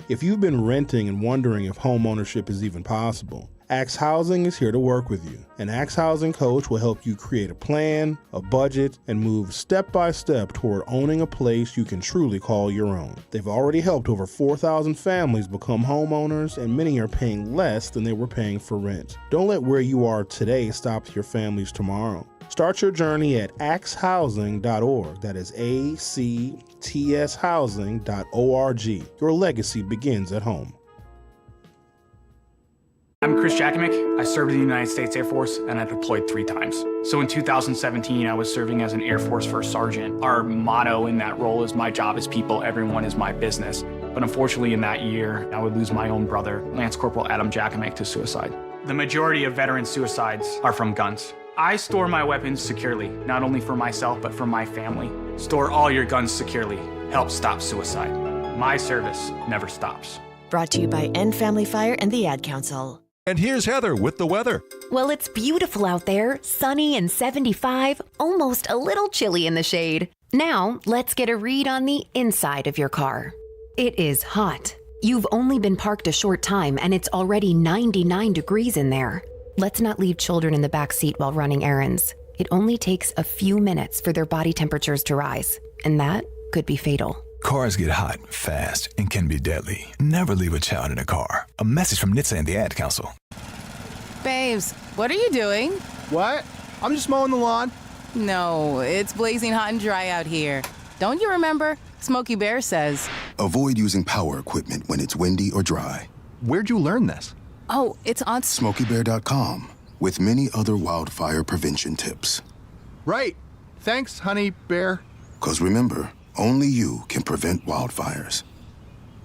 If you've been renting and wondering if home ownership is even possible, Axe Housing is here to work with you. An Axe Housing coach will help you create a plan, a budget, and move step by step toward owning a place you can truly call your own. They've already helped over 4,000 families become homeowners, and many are paying less than they were paying for rent. Don't let where you are today stop your family's tomorrow. Start your journey at axhousing.org. That is ACTS housing.org. Your legacy begins at home. I'm Chris Jackamick. I served in the United States Air Force and I deployed 3 times. So in 2017, I was serving as an Air Force First Sergeant. Our motto in that role is, my job is people, everyone is my business. But unfortunately in that year, I would lose my own brother, Lance Corporal Adam Jackamick, to suicide. The majority of veteran suicides are from guns. I store my weapons securely, not only for myself, but for my family. Store all your guns securely. Help stop suicide. My service never stops. Brought to you by End Family Fire and the Ad Council. And here's Heather with the weather. Well, it's beautiful out there, sunny and 75, almost a little chilly in the shade. Now, let's get a read on the inside of your car. It is hot. You've only been parked a short time and it's already 99 degrees in there. Let's not leave children in the back seat while running errands. It only takes a few minutes for their body temperatures to rise, and that could be fatal. Cars get hot, fast, and can be deadly. Never leave a child in a car. A message from NHTSA and the Ad Council. Babes, what are you doing? What? I'm just mowing the lawn. No, it's blazing hot and dry out here. Don't you remember? Smokey Bear says, avoid using power equipment when it's windy or dry. Where'd you learn this? oh, it's on SmokeyBear.com, with many other wildfire prevention tips. Right. Thanks, honey bear. 'Cause remember, only you can prevent wildfires.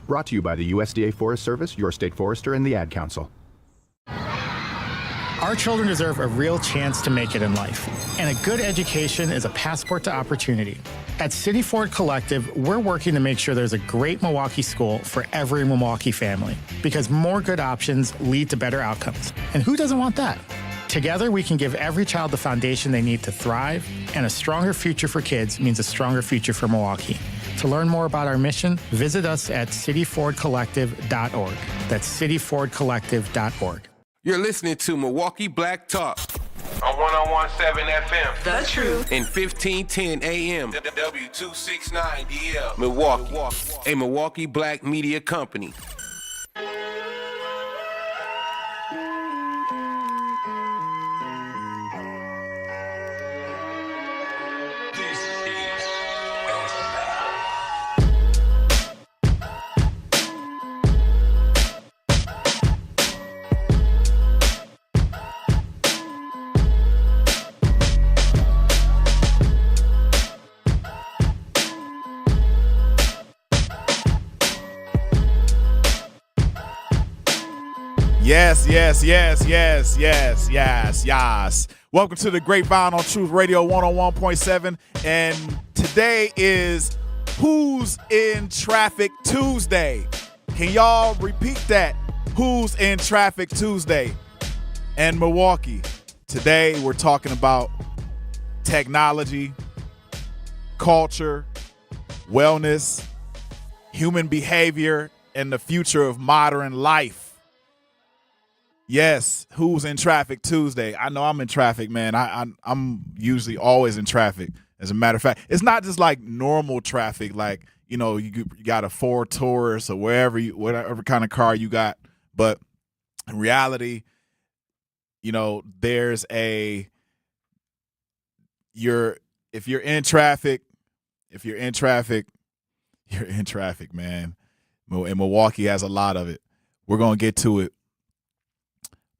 Brought to you by the USDA Forest Service, your state forester, and the Ad Council. Our children deserve a real chance to make it in life, and a good education is a passport to opportunity. At City Ford Collective, we're working to make sure there's a great Milwaukee school for every Milwaukee family, because more good options lead to better outcomes. And who doesn't want that? Together, we can give every child the foundation they need to thrive, and a stronger future for kids means a stronger future for Milwaukee. To learn more about our mission, visit us at cityfordcollective.org. That's cityfordcollective.org. You're listening to Milwaukee Black Talk on 101.7 FM. The Truth. And 1510 AM. W269DL. Milwaukee. A Milwaukee Black media company. Yes. Welcome to the Grapevine on Truth Radio 101.7. And today is Who's in Traffic Tuesday. Can y'all repeat that? Who's in Traffic Tuesday? And Milwaukee. Today we're talking about technology, culture, wellness, human behavior, and the future of modern life. Yes, Who's in Traffic Tuesday. I know I'm in traffic, man. I'm usually always in traffic. As a matter of fact, it's not just like normal traffic, like, you know, you got a Ford Taurus or whatever kind of car you got. But in reality, you know, if you're in traffic, you're in traffic, man. And Milwaukee has a lot of it. We're going to get to it.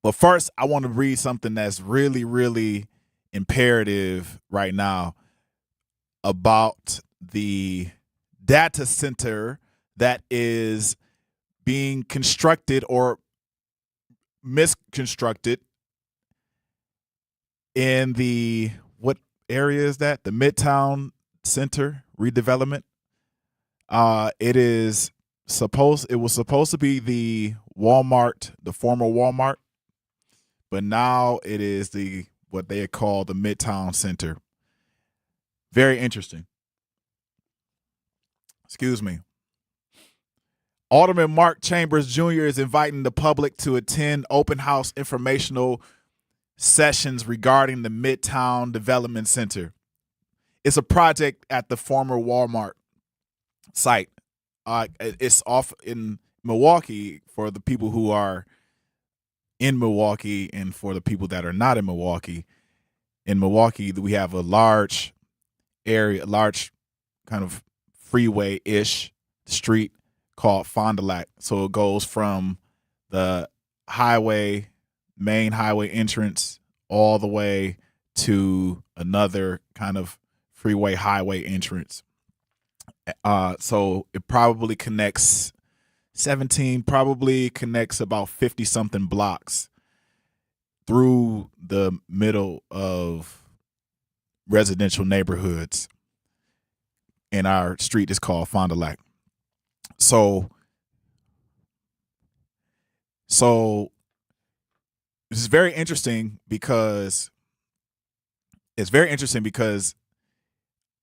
But first, I want to read something that's really, really imperative right now about the data center that is being constructed or misconstructed in what area is that? The Midtown Center redevelopment. It was supposed to be the Walmart, the former Walmart. But now it is what they call the Midtown Center. Very interesting. Excuse me. Alderman Mark Chambers Jr. is inviting the public to attend open house informational sessions regarding the Midtown Development Center. It's a project at the former Walmart site. It's off in Milwaukee for the people who are in Milwaukee and for the people that are not in Milwaukee. In Milwaukee, we have a large area, large kind of freeway-ish street called Fond du Lac. So it goes from the highway, main highway entrance, all the way to another kind of freeway highway entrance. So it probably connects 17, probably connects about 50 something blocks through the middle of residential neighborhoods. And our street is called Fond du Lac. So this is very interesting because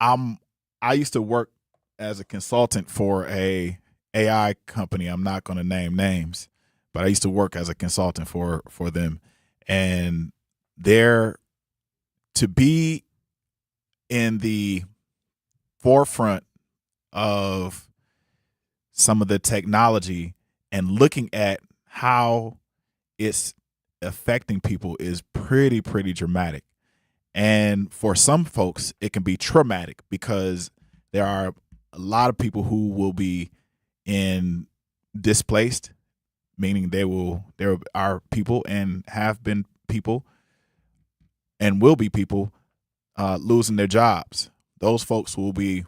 I used to work as a consultant for a AI company. I'm not going to name names, but I used to work as a consultant for them, and they're to be in the forefront of some of the technology and looking at how it's affecting people is pretty dramatic. And for some folks, it can be traumatic because there are a lot of people who will be displaced, meaning there are people and have been people and will be people losing their jobs. Those folks will be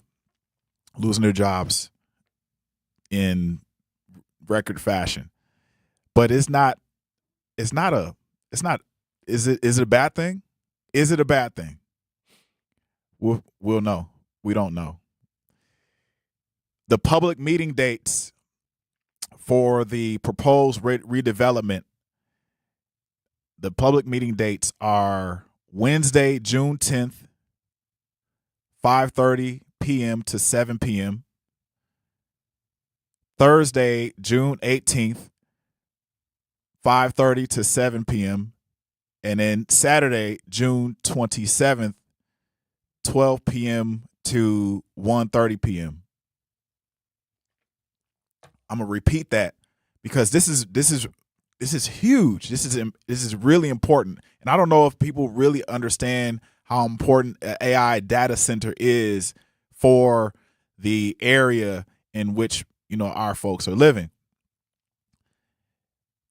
losing their jobs in record fashion. But is it a bad thing? Is it a bad thing? We'll know. We don't know. The public meeting dates for the proposed redevelopment, the public meeting dates are Wednesday, June 10th, 5:30 p.m. to 7 p.m. Thursday, June 18th, 5:30 to 7 p.m. And then Saturday, June 27th, 12 p.m. to 1:30 p.m. I'm gonna repeat that because this is huge. This is really important, and I don't know if people really understand how important an AI data center is for the area in which our folks are living.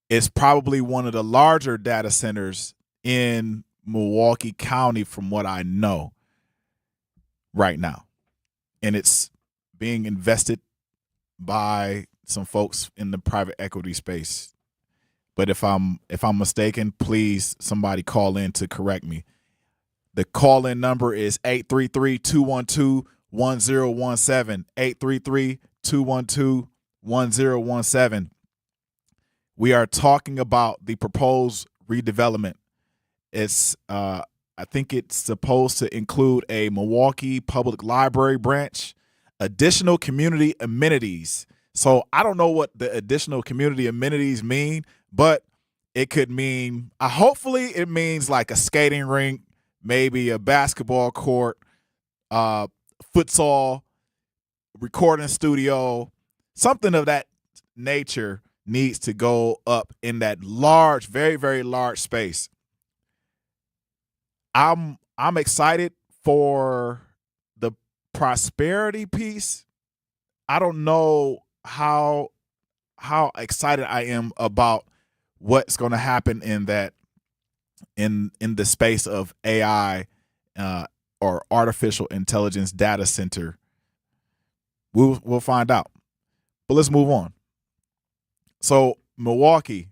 It's probably one of the larger data centers in Milwaukee County, from what I know right now, and it's being invested by some folks in the private equity space. But if I'm mistaken, please somebody call in to correct me. The call-in number is 833-212-1017. 833-212-1017. We are talking about the proposed redevelopment. It's I think it's supposed to include a Milwaukee Public Library branch, additional community amenities. So I don't know what the additional community amenities mean, but it could mean, hopefully it means like a skating rink, maybe a basketball court, futsal, recording studio, something of that nature needs to go up in that large, very, very large space. I'm excited for the prosperity piece. I don't know how excited I am about what's going to happen in that in the space of AI or artificial intelligence data center. We'll find out. But let's move on. So Milwaukee.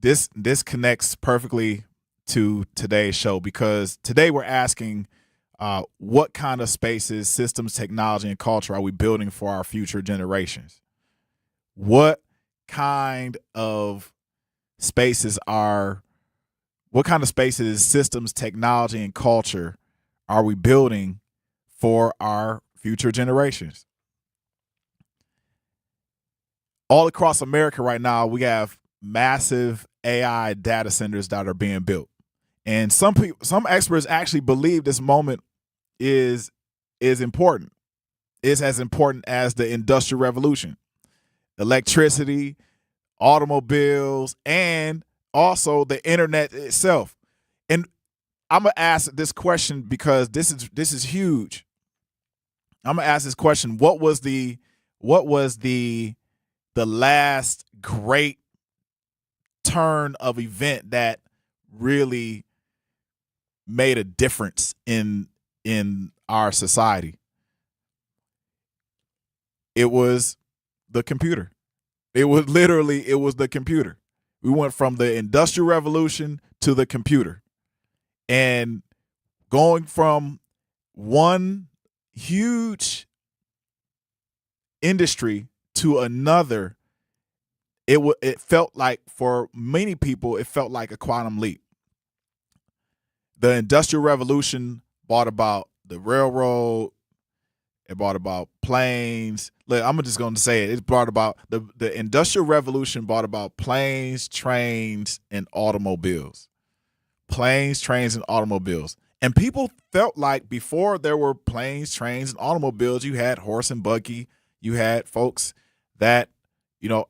This connects perfectly to today's show because today we're asking what kind of spaces, systems, technology, and culture are we building for our future generations? What kind of spaces, systems, technology, and culture are we building for our future generations. All across America right now, we have massive AI data centers that are being built. And some experts actually believe this moment is important. It's as important as the Industrial Revolution, electricity, automobiles, and also the internet itself. And I'm gonna ask this question because this is huge. I'm gonna ask this question: What was the last great turn of event that really made a difference in our society? It was the computer. It was the computer. We went from the Industrial Revolution to the computer. And going from one huge industry to another, it felt like, for many people, it felt like a quantum leap. The Industrial Revolution brought about the railroad. It brought about planes. Look, I'm just going to say it. It brought about the Industrial Revolution brought about planes, trains, and automobiles. Planes, trains, and automobiles. And people felt like before there were planes, trains, and automobiles, you had horse and buggy. You had folks that,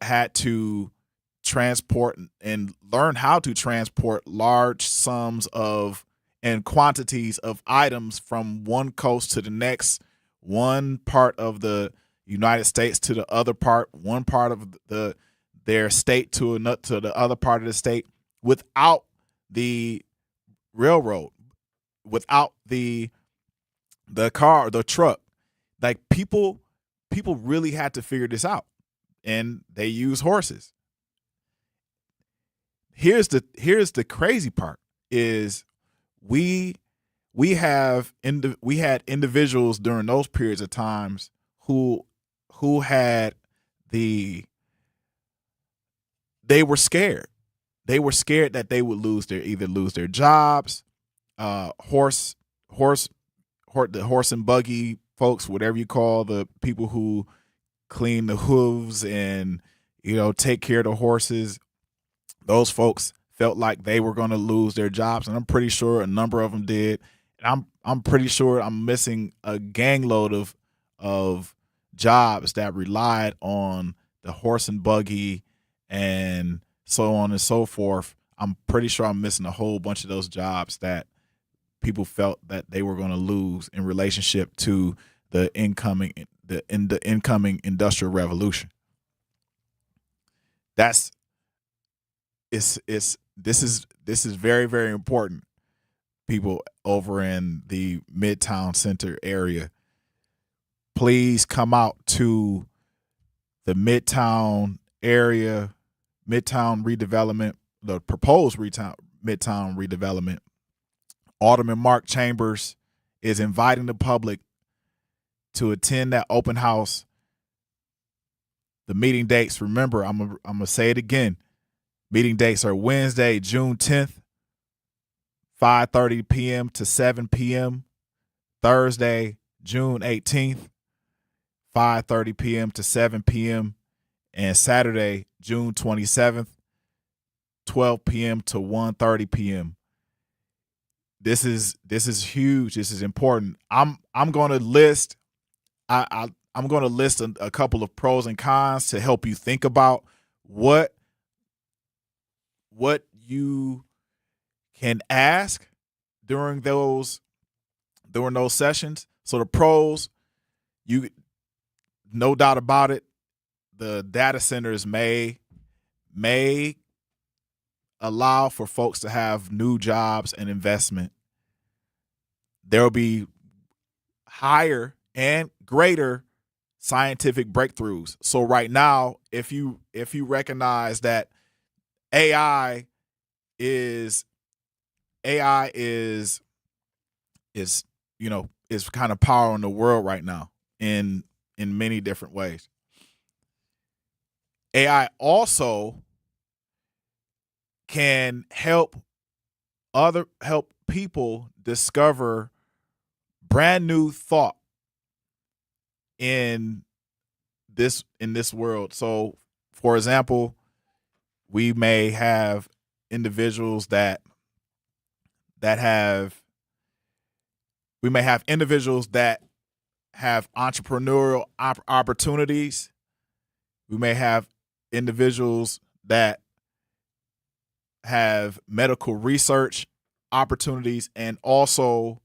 had to transport and learn how to transport large sums of and quantities of items from one coast to the next, one part of the United States to the other part, one part of their state to the other part of the state, without the railroad, without the car, the truck. Like people really had to figure this out, and they use horses. Here's the crazy part is we had individuals during those periods of times who had they were scared. They were scared that they would lose their jobs. The horse and buggy folks, whatever you call the people who clean the hooves and take care of the horses. Those folks felt like they were going to lose their jobs, and I'm pretty sure a number of them did. And I'm pretty sure I'm missing a gangload of jobs that relied on the horse and buggy and so on and so forth. I'm pretty sure I'm missing a whole bunch of those jobs that people felt that they were going to lose in relationship to the incoming Industrial Revolution. This is very, very important. People over in the Midtown Center area, please come out to the Midtown area, Midtown redevelopment, the proposed Midtown redevelopment. Alderman Mark Chambers is inviting the public to attend that open house. The meeting dates, remember, I'm gonna say it again. Meeting dates are Wednesday, June 10th, 5:30 p.m. to 7 p.m. Thursday, June 18th, 5:30 p.m. to 7 p.m. and Saturday, June 27th, 12 p.m. to 1:30 p.m. This is huge. This is important. I'm going to list I'm going to list a couple of pros and cons to help you think about what you can ask during those sessions. So the pros, no doubt about it, the data centers may allow for folks to have new jobs and investment. There will be higher and greater scientific breakthroughs. So right now, if you recognize that AI is kind of powering the world right now in many different ways. AI also can help people discover brand new thought in this world. So, for example, we may have individuals that have entrepreneurial opportunities. We may have individuals that have medical research opportunities, and also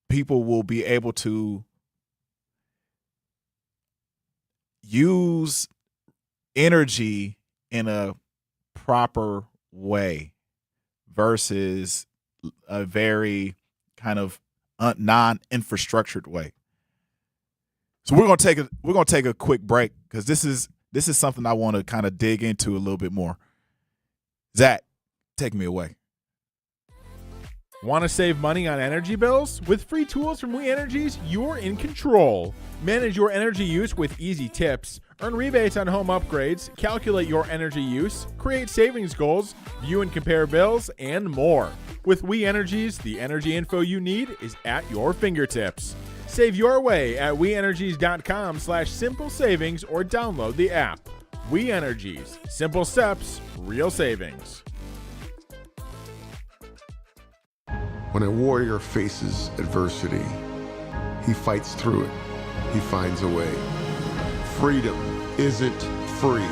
people will be able to use energy in a proper way versus a very kind of non-infrastructured way. So we're gonna take a quick break because this is something I want to kind of dig into a little bit more. Zach, take me away. Want to save money on energy bills? With free tools from We Energies, you're in control. Manage your energy use with easy tips. Earn rebates on home upgrades, calculate your energy use, create savings goals, view and compare bills, and more. With We Energies, the energy info you need is at your fingertips. Save your way at WeEnergies.com/simple savings or download the app. We Energies. Simple steps, real savings. When a warrior faces adversity, he fights through it. He finds a way. Freedom isn't free.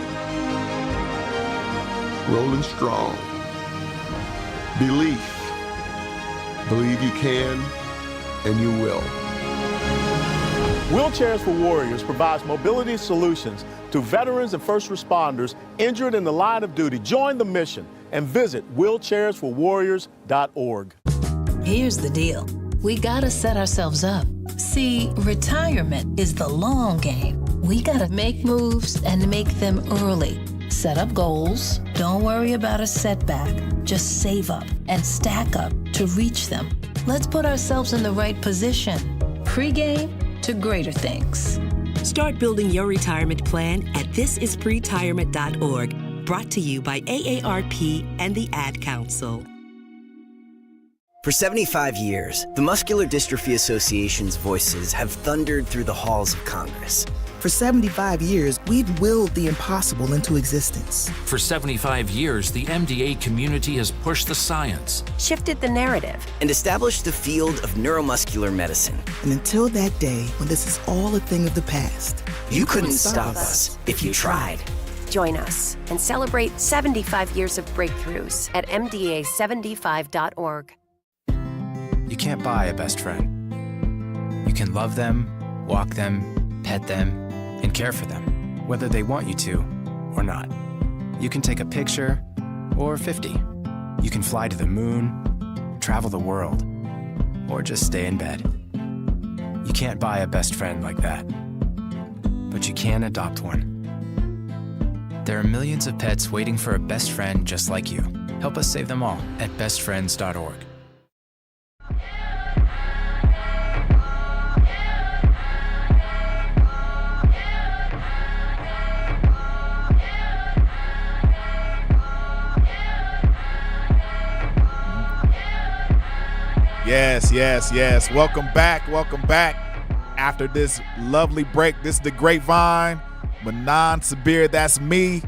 Rolling strong. Belief. Believe you can, and you will. Wheelchairs for Warriors provides mobility solutions to veterans and first responders injured in the line of duty. Join the mission and visit wheelchairsforwarriors.org. Here's the deal. We gotta set ourselves up. See, retirement is the long game. We gotta make moves and make them early. Set up goals. Don't worry about a setback. Just save up and stack up to reach them. Let's put ourselves in the right position. Pre-game to greater things. Start building your retirement plan at thisispretirement.org. Brought to you by AARP and the Ad Council. For 75 years, the Muscular Dystrophy Association's voices have thundered through the halls of Congress. For 75 years, we've willed the impossible into existence. For 75 years, the MDA community has pushed the science, shifted the narrative, and established the field of neuromuscular medicine. And until that day, when this is all a thing of the past, you couldn't stop us if you tried. Join us and celebrate 75 years of breakthroughs at MDA75.org. You can't buy a best friend. You can love them, walk them, pet them, and care for them, whether they want you to or not. You can take a picture or 50. You can fly to the moon, travel the world, or just stay in bed. You can't buy a best friend like that, but you can adopt one. There are millions of pets waiting for a best friend just like you. Help us save them all at bestfriends.org. Yes. Welcome back. After this lovely break, this is the Grapevine. Manan Sabir, that's me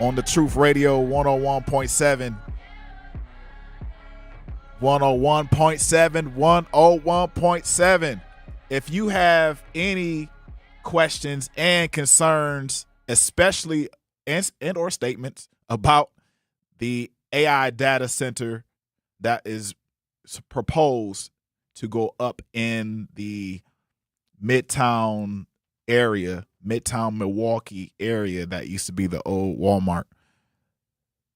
on the Truth Radio 101.7. 101.7. If you have any questions and concerns, especially and or statements about the AI data center that is proposed to go up in the Midtown Milwaukee area that used to be the old Walmart,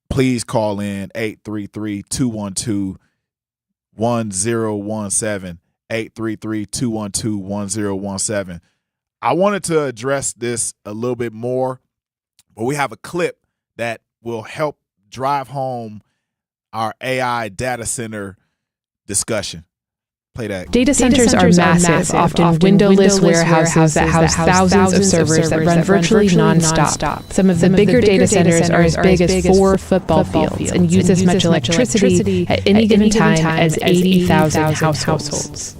please call in 833-212-1017, 833-212-1017. I wanted to address this a little bit more, but we have a clip that will help drive home our AI data center discussion. Play that. Data centers are massive, often windowless warehouses that house thousands of servers that run virtually non-stop. Some of the bigger data centers are as big as 4 football fields and use as much electricity at any given time as 80,000 households.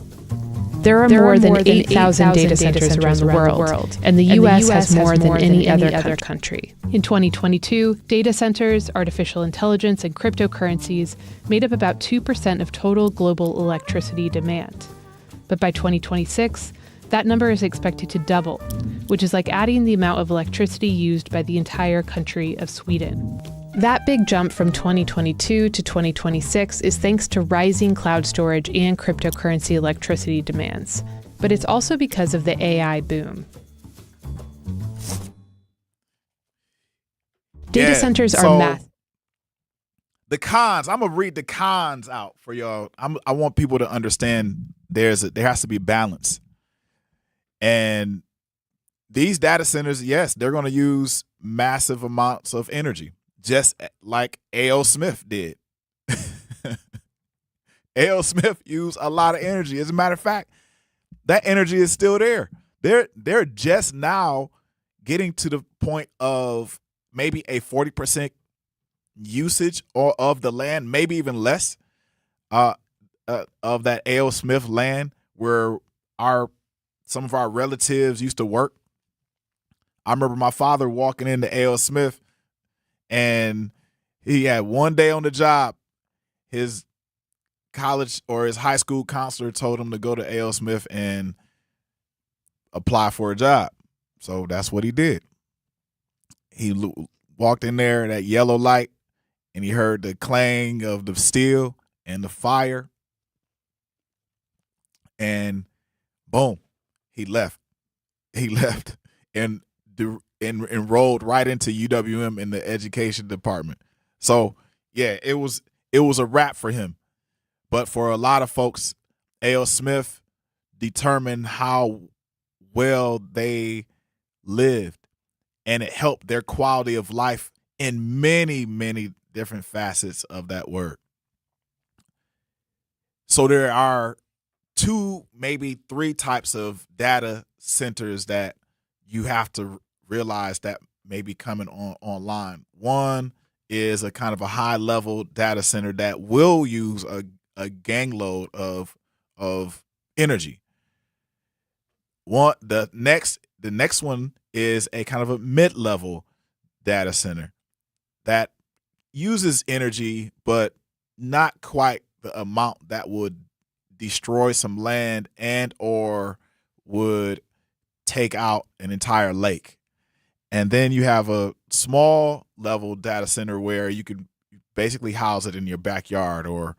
There are more than 8,000 data centers around the world, and the U.S. has more than any other country. In 2022, data centers, artificial intelligence, and cryptocurrencies made up about 2% of total global electricity demand. But by 2026, that number is expected to double, which is like adding the amount of electricity used by the entire country of Sweden. That big jump from 2022 to 2026 is thanks to rising cloud storage and cryptocurrency electricity demands. But it's also because of the AI boom. Data centers are massive. The cons, I'm going to read the cons out for y'all. I want people to understand there has to be balance. And these data centers, yes, they're going to use massive amounts of energy. Just like A.O. Smith did. A.O. Smith used a lot of energy. As a matter of fact, that energy is still there. They're just now getting to the point of maybe a 40% usage of the land, maybe even less of that A.O. Smith land where some of our relatives used to work. I remember my father walking into A.O. Smith, and he had one day on the job. His college or his high school counselor told him to go to A.O. Smith and apply for a job. So that's what he did. He walked in there, that yellow light, and he heard the clang of the steel and the fire. And boom, he left. He left and enrolled right into UWM in the education department. So yeah, it was a wrap for him. But for a lot of folks, A.O. Smith determined how well they lived, and it helped their quality of life in many, many different facets of that word. So there are 2, maybe 3 types of data centers that you have to realize that may be coming online. One is a kind of a high level data center that will use a gang load of energy. The next one is a kind of a mid-level data center that uses energy, but not quite the amount that would destroy some land and or would take out an entire lake. And then you have a small level data center where you can basically house it in your backyard or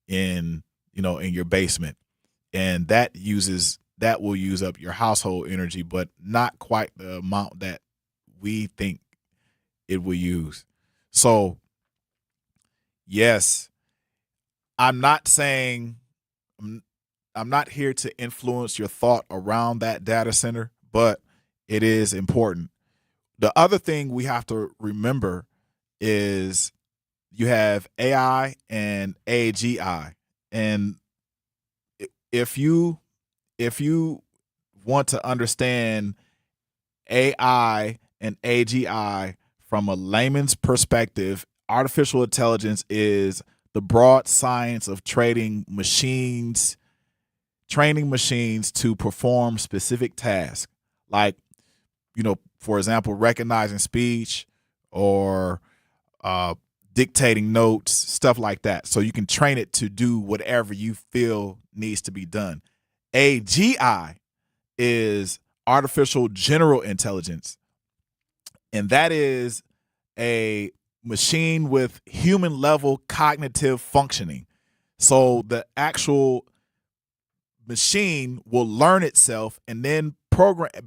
in your basement. And that will use up your household energy, but not quite the amount that we think it will use. So yes, I'm not here to influence your thought around that data center, but it is important. The other thing we have to remember is you have AI and AGI. And if you want to understand AI and AGI from a layman's perspective, artificial intelligence is the broad science of training machines to perform specific tasks, like, for example, recognizing speech or dictating notes, stuff like that. So you can train it to do whatever you feel needs to be done. AGI is artificial general intelligence, and that is a machine with human level cognitive functioning. So the actual machine will learn itself and then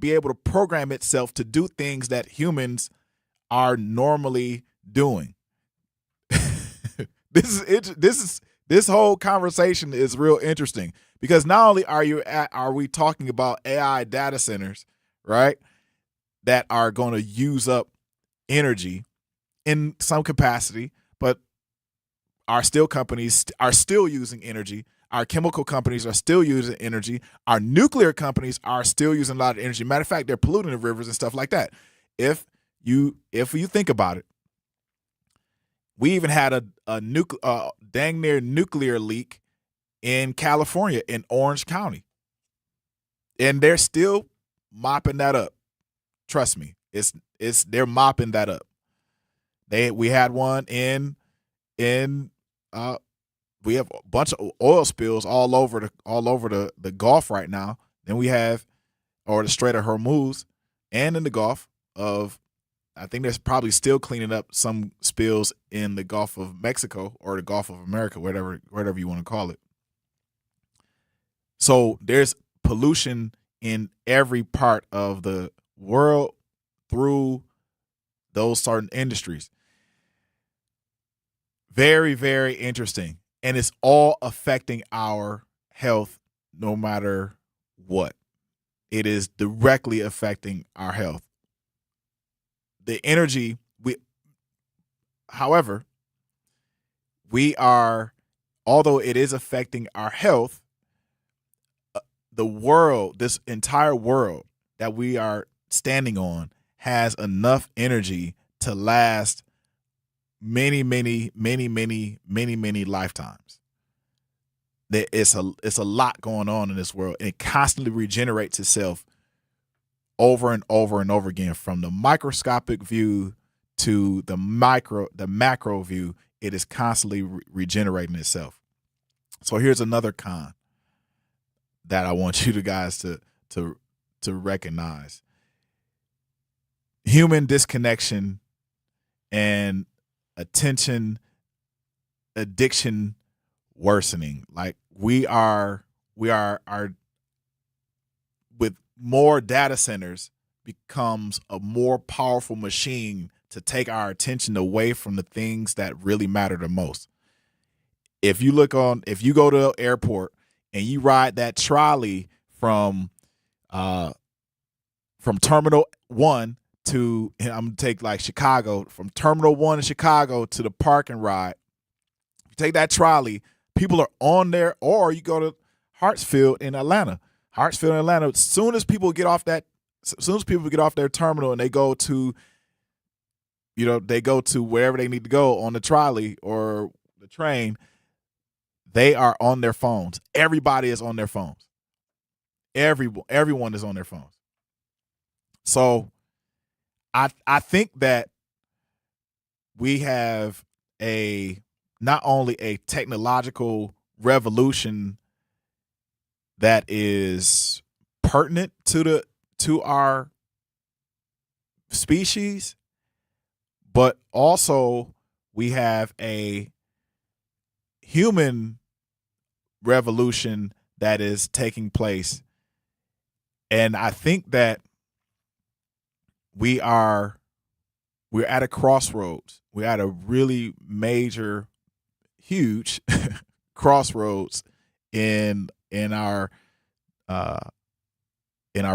be able to program itself to do things that humans are normally doing. This whole conversation is real interesting because not only are we talking about AI data centers, right, that are going to use up energy in some capacity, but our steel companies are still using energy. Our chemical companies are still using energy. Our nuclear companies are still using a lot of energy. Matter of fact, they're polluting the rivers and stuff like that. If you think about it, we even had a dang near nuclear leak in California, in Orange County. And they're still mopping that up. Trust me. They're mopping that up. We had one in we have a bunch of oil spills all over the Gulf right now. Then we have, or the Strait of Hormuz, and in the Gulf of, I think there's probably still cleaning up some spills in the Gulf of Mexico or the Gulf of America, whatever you want to call it. So there's pollution in every part of the world through those certain industries. Very, very interesting. And it's all affecting our health no matter what. It is directly affecting our health. The energy, however, although it is affecting our health, the world, this entire world that we are standing on has enough energy to last many lifetimes. It's a lot going on in this world, and it constantly regenerates itself over and over and over again. From the microscopic view to the macro view, it is constantly regenerating itself. So here's another con that I want you guys to recognize. Human disconnection and attention addiction worsening. Like we are with more data centers becomes a more powerful machine to take our attention away from the things that really matter the most. If you go to the airport and you ride that trolley from Terminal 1 to, and I'm gonna take like Chicago, from Terminal 1 in Chicago to the parking ride, you take that trolley, people are on there, or you go to Hartsfield in Atlanta. As soon as people get off their terminal and they go to wherever they need to go on the trolley or the train, they are on their phones. Everybody is on their phones. Everyone is on their phones. So I think that we have not only a technological revolution that is pertinent to our species, but also we have a human revolution that is taking place. And I think that we're at a crossroads. We're at a really major, huge crossroads in our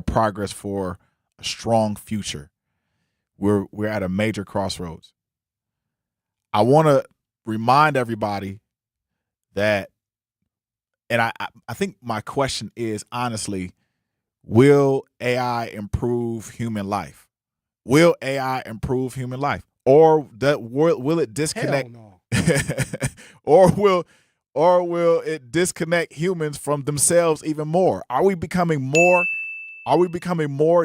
progress for a strong future. We're at a major crossroads. I want to remind everybody that, and I think my question is, honestly, will AI improve human life? Will AI improve human life? Or will it disconnect? Hell no. or will it disconnect humans from themselves even more? Are we becoming more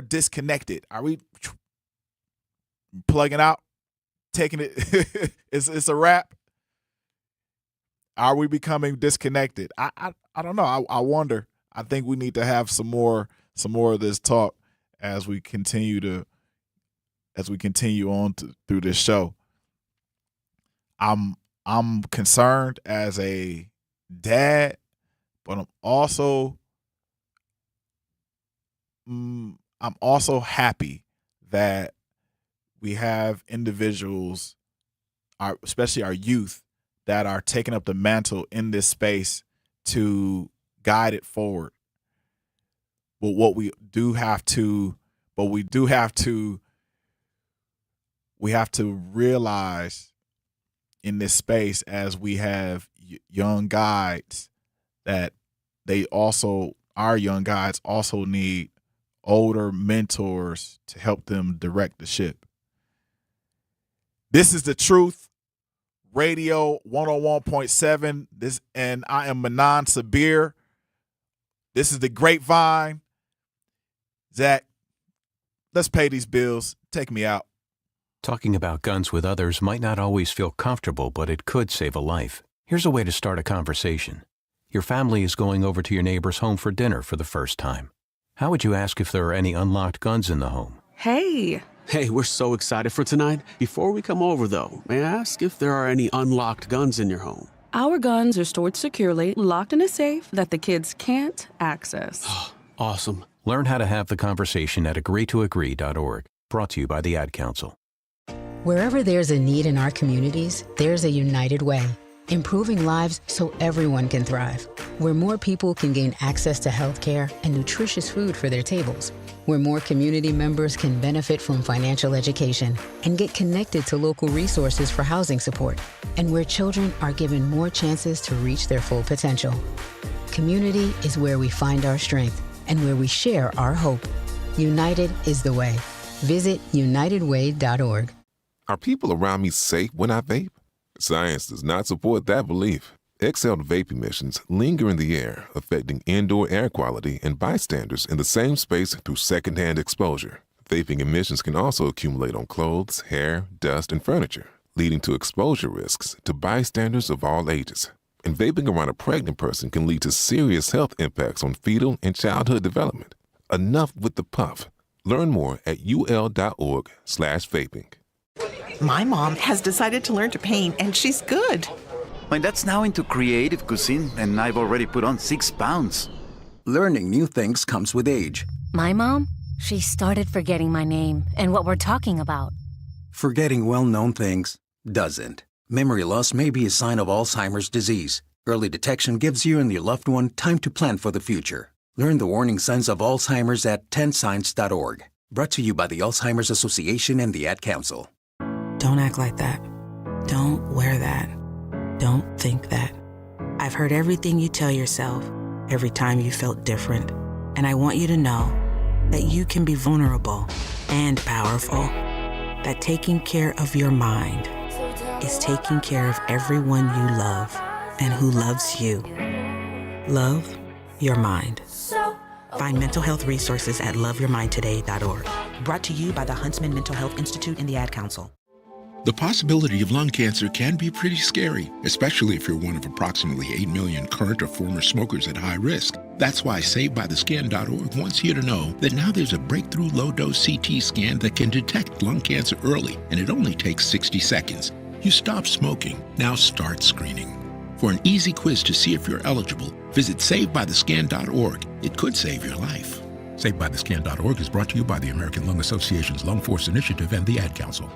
disconnected? Are we plugging out, taking it? It's a wrap. Are we becoming disconnected? I don't know. I wonder. I think we need to have some more of this talk as we continue on through this show. I'm concerned as a dad, but I'm also happy that we have individuals, especially our youth, that are taking up the mantle in this space to guide it forward. But we have to realize in this space, as we have young guides, that our young guides also need older mentors to help them direct the ship. This is The Truth Radio 101.7. And I am Manan Sabir. This is the Grapevine. Zach, let's pay these bills. Take me out. Talking about guns with others might not always feel comfortable, but it could save a life. Here's a way to start a conversation. Your family is going over to your neighbor's home for dinner for the first time. How would you ask if there are any unlocked guns in the home? Hey, we're so excited for tonight. Before we come over, though, may I ask if there are any unlocked guns in your home? Our guns are stored securely, locked in a safe that the kids can't access. Awesome. Learn how to have the conversation at agreetoagree.org. Brought to you by the Ad Council. Wherever there's a need in our communities, there's a United Way. Improving lives so everyone can thrive. Where more people can gain access to health care and nutritious food for their tables. Where more community members can benefit from financial education and get connected to local resources for housing support. And where children are given more chances to reach their full potential. Community is where we find our strength and where we share our hope. United is the way. Visit unitedway.org. Are people around me safe when I vape? Science does not support that belief. Exhaled vape emissions linger in the air, affecting indoor air quality and bystanders in the same space through secondhand exposure. Vaping emissions can also accumulate on clothes, hair, dust, and furniture, leading to exposure risks to bystanders of all ages. And vaping around a pregnant person can lead to serious health impacts on fetal and childhood development. Enough with the puff. Learn more at ul.org/vaping. My mom has decided to learn to paint, and she's good. My dad's now into creative cuisine, and I've already put on 6 pounds. Learning new things comes with age. My mom, she started forgetting my name and what we're talking about. Forgetting well-known things doesn't. Memory loss may be a sign of Alzheimer's disease. Early detection gives you and your loved one time to plan for the future. Learn the warning signs of Alzheimer's at 10signs.org. Brought to you by the Alzheimer's Association and the Ad Council. Don't act like that. Don't wear that. Don't think that. I've heard everything you tell yourself every time you felt different. And I want you to know that you can be vulnerable and powerful. That taking care of your mind is taking care of everyone you love and who loves you. Love your mind. Find mental health resources at loveyourmindtoday.org. Brought to you by the Huntsman Mental Health Institute and the Ad Council. The possibility of lung cancer can be pretty scary, especially if you're one of approximately 8 million current or former smokers at high risk. That's why SaveByTheScan.org wants you to know that now there's a breakthrough low-dose CT scan that can detect lung cancer early, and it only takes 60 seconds. You stop smoking, now start screening. For an easy quiz to see if you're eligible, visit SaveByTheScan.org. It could save your life. SaveByTheScan.org is brought to you by the American Lung Association's Lung Force Initiative and the Ad Council.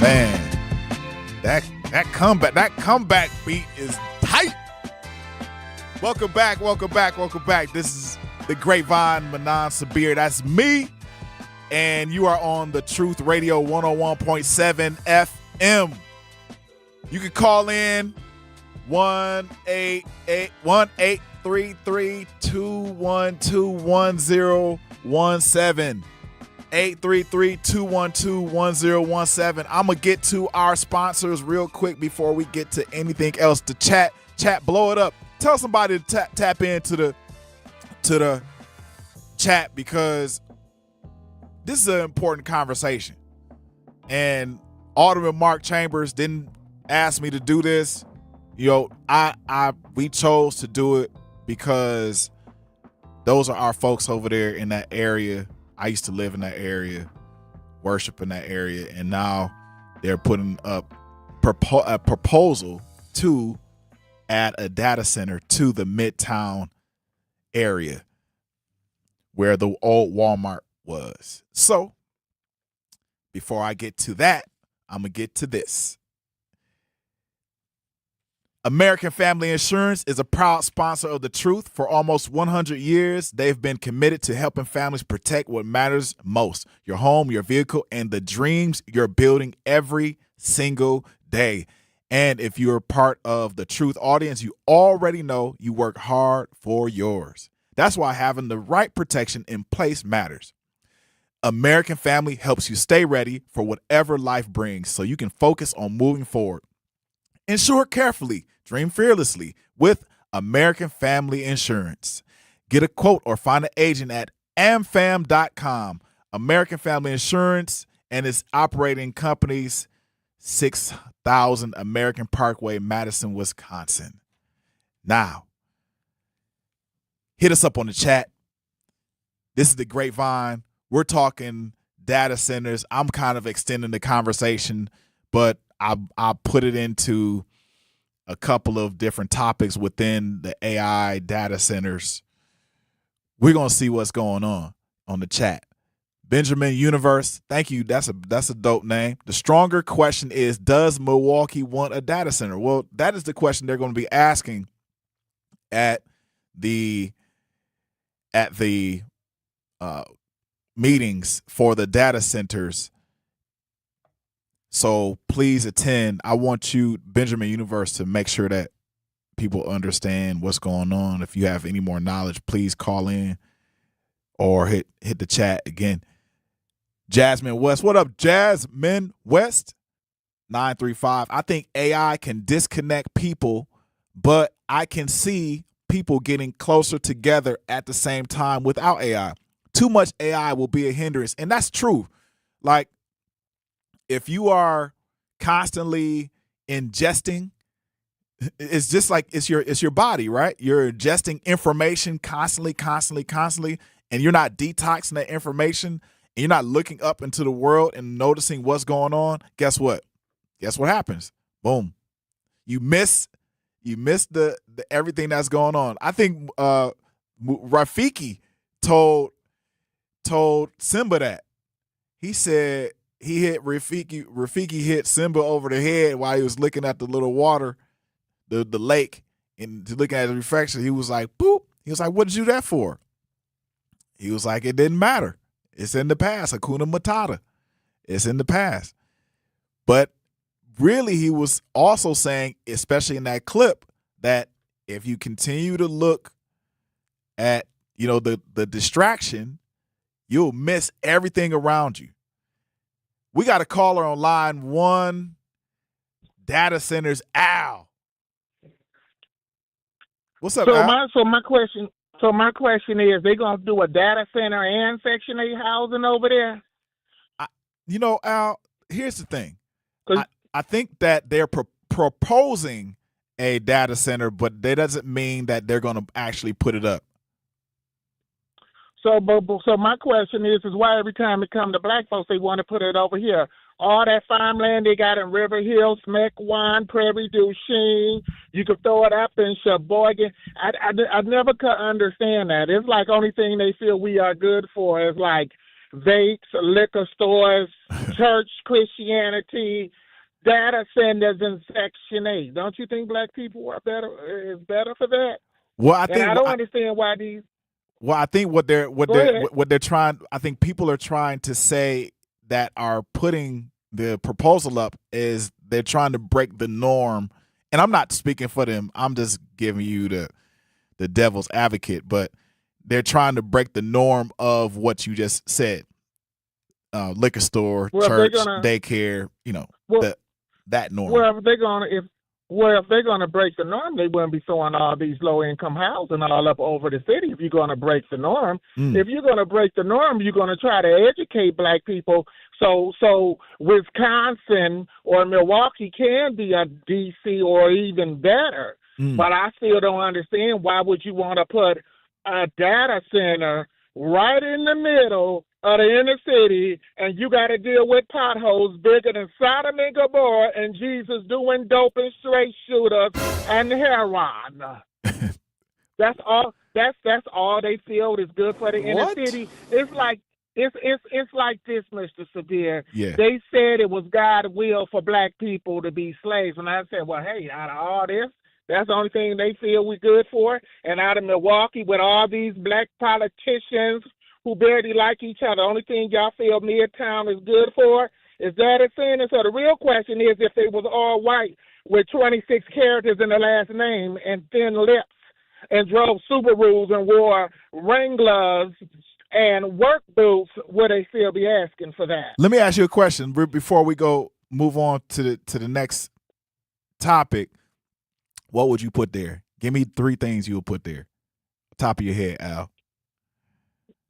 Man, that comeback beat is tight. Welcome back. This is the Grapevine, Manan Sabir. That's me. And you are on the Truth Radio 101.7 FM. You can call in 1-833-212-1017. 833-212-1017. I'm going to get to our sponsors real quick before we get to anything else. The chat, blow it up. Tell somebody to tap into the chat, because this is an important conversation. And Alderman Mark Chambers didn't ask me to do this. You know, we chose to do it because those are our folks over there in that area. I used to live in that area, worship in that area, and now they're putting up a proposal to add a data center to the Midtown area where the old Walmart was. So before I get to that, I'm going to get to this. American Family Insurance is a proud sponsor of The Truth. For almost 100 years, they've been committed to helping families protect what matters most: your home, your vehicle, and the dreams you're building every single day. And if you're part of The Truth audience, you already know you work hard for yours. That's why having the right protection in place matters. American Family helps you stay ready for whatever life brings so you can focus on moving forward. Insure carefully, dream fearlessly with American Family Insurance. Get a quote or find an agent at amfam.com. American Family Insurance and its operating companies, 6000 American Parkway, Madison, Wisconsin. Now, hit us up on the chat. This is the Grapevine. We're talking data centers. I'm kind of extending the conversation, but I put it into a couple of different topics within the AI data centers. We're going to see what's going on the chat. Benjamin Universe, thank you. That's a dope name. The stronger question is, does Milwaukee want a data center? Well, that is the question they're going to be asking at the meetings for the data centers. So please attend. I want you, Benjamin Universe, to make sure that people understand what's going on. If you have any more knowledge, please call in or hit the chat again. Jasmine West. What up, Jasmine West? 935. I think AI can disconnect people, but I can see people getting closer together at the same time without AI. Too much AI will be a hindrance. And that's true. Like, if you are constantly ingesting, it's just like it's your body, right? You're ingesting information constantly, and you're not detoxing that information, and you're not looking up into the world and noticing what's going on. Guess what? Guess what happens? Boom. You miss the everything that's going on. I think Rafiki told Simba that. He said he hit Rafiki hit Simba over the head while he was looking at the little water, the lake, and looking at the reflection. He was like, boop. He was like, what did you do that for? He was like, it didn't matter. It's in the past. Hakuna Matata. It's in the past. But really, he was also saying, especially in that clip, that if you continue to look at, the distraction, you'll miss everything around you. We got a caller on line 1, data centers, Al. What's up, Al? So my question is, they gonna do a data center and Section 8 housing over there? Al, here's the thing. I think that they're proposing a data center, but that doesn't mean that they're going to actually put it up. So my question is why every time it comes to black folks, they want to put it over here? All that farmland they got in River Hill, Smeckwan, Prairie du Chien, you could throw it up in Sheboygan. I never could understand that. It's like only thing they feel we are good for is like vapes, liquor stores, church, Christianity, data centers, and Section 8. Don't you think black people are better for that? Well, I don't understand why these. Well, I think what they're trying. I think people are trying to say that are putting the proposal up is they're trying to break the norm. And I'm not speaking for them. I'm just giving you the devil's advocate. But they're trying to break the norm of what you just said: liquor store, church, daycare. That norm. Well, if they're gonna break the norm, they wouldn't be throwing all these low income housing all up over the city. If you're gonna break the norm, if you're gonna break the norm, you're gonna try to educate black people. So Wisconsin or Milwaukee can be a DC or even better. But I still don't understand why would you want to put a data center right in the middle of the inner city, and you got to deal with potholes bigger than Sodom and Gomorrah and Jesus doing dope and straight shooters and heroin. That's all. That's all they feel is good for the inner city. It's like it's like this, Mr. Xavier. Yeah. They said it was God's will for black people to be slaves, and I said, well, hey, out of all this, that's the only thing they feel we're good for. And out of Milwaukee, with all these black politicians who barely like each other, the only thing y'all feel Midtown is good for is data centers. So the real question is, if they was all white with 26 characters in the last name and thin lips and drove Subarus and wore Wranglers And work boots, would they still be asking for that? Let me ask you a question before we move on to the next topic. What would you put there? Give me 3 things you would put there. Top of your head, Al.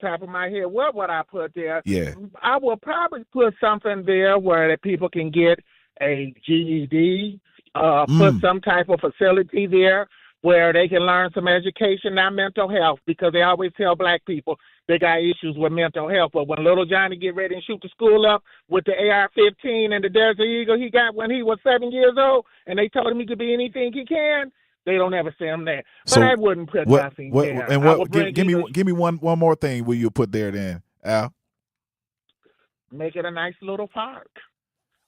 Top of my head, what would I put there? Yeah. I will probably put something there where the people can get a GED, put some type of facility there where they can learn some education, not mental health, because they always tell black people they got issues with mental health. But when little Johnny get ready and shoot the school up with the AR-15 and the Desert Eagle he got when he was 7 years old, and they told him he could be anything he can, they don't ever see him there. But So I wouldn't put nothing there. And I would bring give me one more thing will you put there then, Al? Make it a nice little park.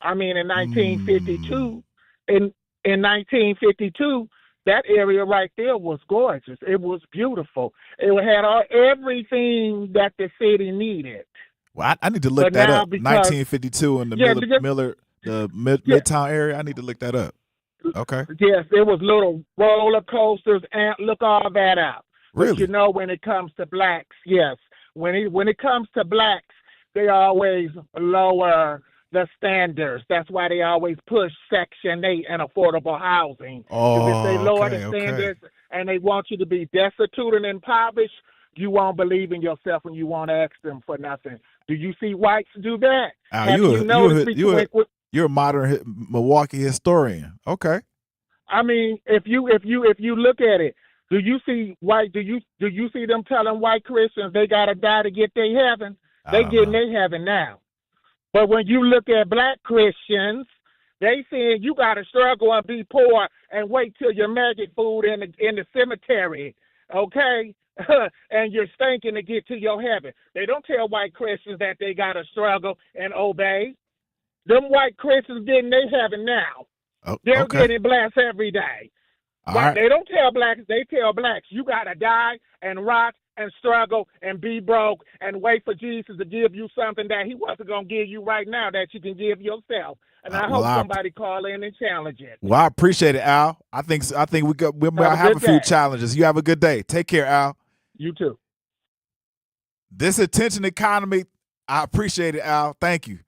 I mean, in 1952, in 1952, that area right there was gorgeous. It was beautiful. It had everything that the city needed. Well, I need to look that up. 1952 in the Midtown area. I need to look that up. Okay. Yes, there was little roller coasters and look all that up. Really? But you know, when it comes to blacks, yes, when it comes to blacks, they always lower the standards. That's why they always push Section 8 and affordable housing. If they lower the standards and they want you to be destitute and impoverished, you won't believe in yourself and you won't ask them for nothing. Do you see whites do that? You're a modern Milwaukee historian. Okay. I mean, if you look at it, do you see them telling white Christians they gotta die to get their heaven? They getting their heaven now. But when you look at black Christians, they saying you gotta struggle and be poor and wait till your maggot food in the cemetery, okay? And you're stinking to get to your heaven. They don't tell white Christians that they gotta struggle and obey. Them white Christians getting their heaven now. They're getting blessed every day. Right. They don't tell blacks, they tell blacks, you got to die and rock and struggle and be broke and wait for Jesus to give you something that he wasn't going to give you right now that you can give yourself. And I hope somebody call in and challenge it. Well, I appreciate it, Al. I think we might have a few challenges. You have a good day. Take care, Al. You too. This attention economy, I appreciate it, Al. Thank you.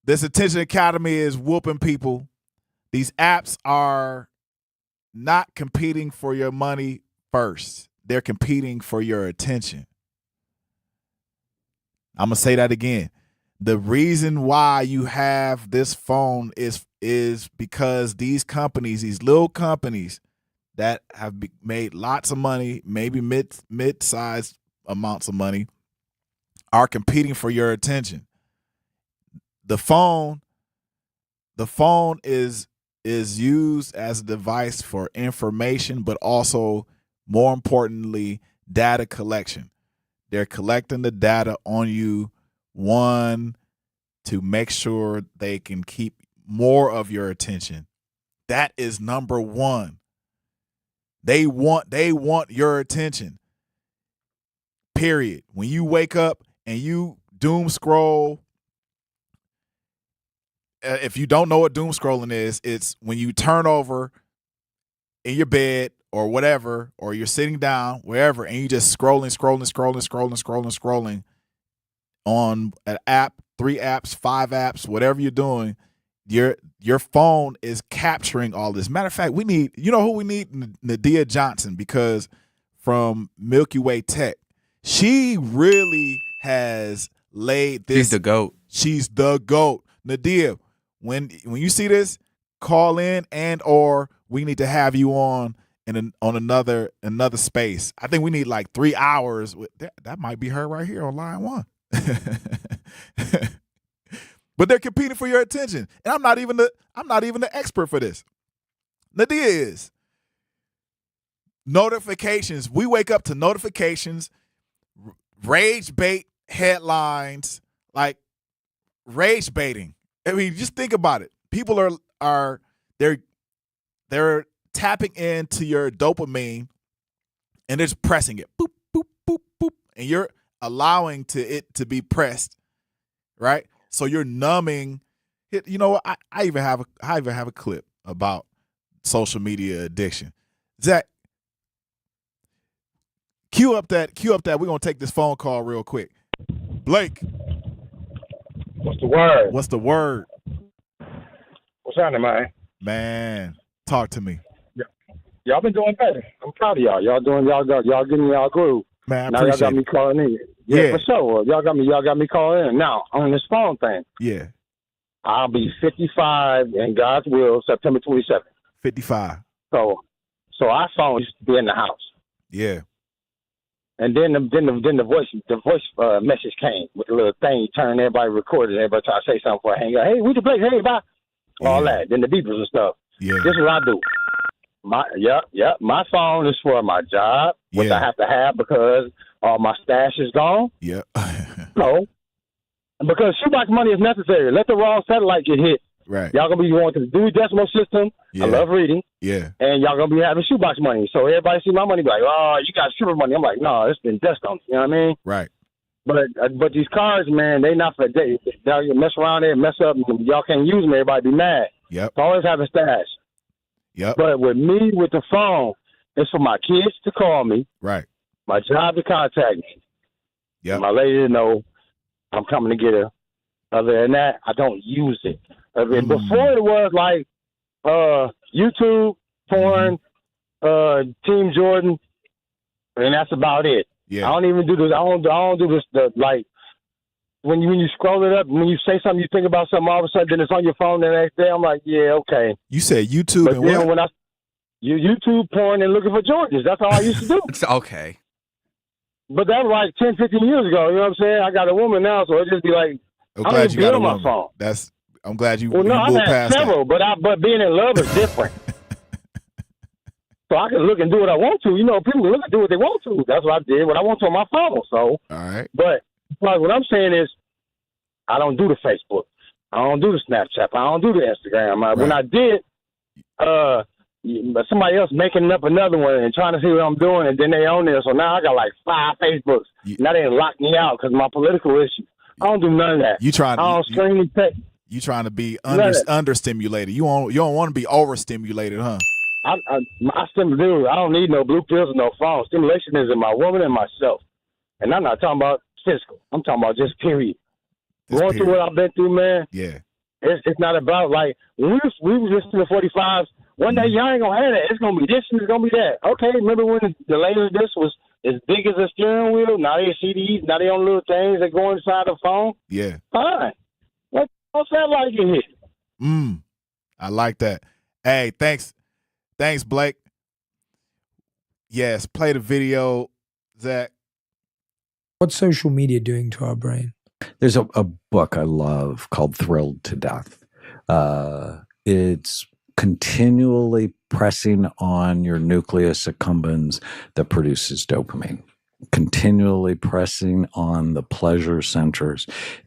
This attention economy is whooping people. These apps are not competing for your money first. They're competing for your attention. I'm going to say that again. The reason why you have this phone is because these companies, these little companies that have made lots of money, maybe mid-sized amounts of money, are competing for your attention. The phone is used as a device for information, but also, more importantly, data collection. They're collecting the data on you, one, to make sure they can keep more of your attention. That is number one. They want your attention. Period. When you wake up and you doom scroll, if you don't know what doom scrolling is, it's when you turn over in your bed or whatever, or you're sitting down, wherever, and you just scrolling on an app, 3 apps, 5 apps, whatever you're doing, your phone is capturing all this. Matter of fact, we need, you know who we need? Nadia Johnson, because from Milky Way Tech, she really has laid this. She's the GOAT. She's the GOAT. Nadia, when you see this, call in or we need to have you on another space. I think we need like 3 hours. That might be her right here on line 1. But they're competing for your attention, and I'm not even the expert for this. Nadia is. Notifications. We wake up to notifications, rage bait headlines, like rage baiting. I mean, just think about it. People are they're tapping into your dopamine and they're just pressing it. Boop, boop, boop, boop. And you're allowing it to be pressed, right? So you're numbing it. You know what? I even have a clip about social media addiction. Zach, Cue up that. We're gonna take this phone call real quick. Blake. What's the word? What's the word? What's happening, man? Man, talk to me. Y'all been doing better. I'm proud of y'all. Y'all getting y'all groove. Man, I now y'all got appreciate me it. calling in. Yeah, for sure. Y'all got me calling in. Now, on this phone thing. Yeah. I'll be 55 in God's will September 27th. 55. So our phone used to be in the house. Yeah. And then the voice message came with a little thing. You turn, everybody recorded, everybody try to say something before I hang up. Hey, we can play. Hey, bye. All that. Then the beepers and stuff. Yeah. This is what I do. My phone is for my job, which I have to have because all my stash is gone. Yeah. So, because shoebox money is necessary. Let the raw satellite get hit. Right. Y'all gonna be going to the Dewey Decimal System. Yeah. I love reading. Yeah. And y'all gonna be having shoebox money. So everybody see my money, be like, oh, you got stripper money. I'm like, no, it's been dust on it. You know what I mean? Right. But these cards, man, they not for they'll mess around there, mess up, and y'all can't use them. Everybody be mad. Yep. So always have a stash. Yep. But with me, with the phone, it's for my kids to call me. Right. My job to contact me. Yep. My lady to know I'm coming to get her. Other than that, I don't use it. Before it was like YouTube, porn, Team Jordan, and that's about it. Yeah. I don't even do this. I don't do this. Like when you scroll it up, when you say something, you think about something, all of a sudden, then it's on your phone the next day. I'm like, yeah, okay. You said YouTube but and then what? when YouTube porn and looking for Jordans. That's all I used to do. Okay. But that was like 10, 15 years ago. You know what I'm saying? I got a woman now, so it just be like, I'm I glad don't you even got a be on my woman. phone. I'm glad you, Well, no, you I've moved had past several, but being in love is different. So I can look and do what I want to. You know, people look and do what they want to. That's what I did. What I want to on my phone. So, all right. But like, what I'm saying is, I don't do the Facebook. I don't do the Snapchat. I don't do the Instagram. Right. When I did, somebody else making up another one and trying to see what I'm doing, and then they own there. So now I got like 5 Facebooks. Now they locked me out because of my political issues. I don't do none of that. I don't stream any text. You trying to be understimulated. You don't want to be overstimulated, huh? I don't need no blue pills or no phone. Stimulation is in my woman and myself. And I'm not talking about physical. I'm talking about just period. Going through what I've been through, man. Yeah. It's not about like when we was listening to 45s. One day y'all ain't gonna have that. It's gonna be this and it's gonna be that. Okay, remember when the later this was as big as a steering wheel? Now they CDs. Now they on little things that go inside the phone. Yeah. Fine. What's that like in here? I like that. Hey, thanks, Blake. Yes, play the video, Zach. What's social media doing to our brain? There's a book I love called Thrilled to Death. It's continually pressing on your nucleus accumbens that produces dopamine, continually pressing on the pleasure centers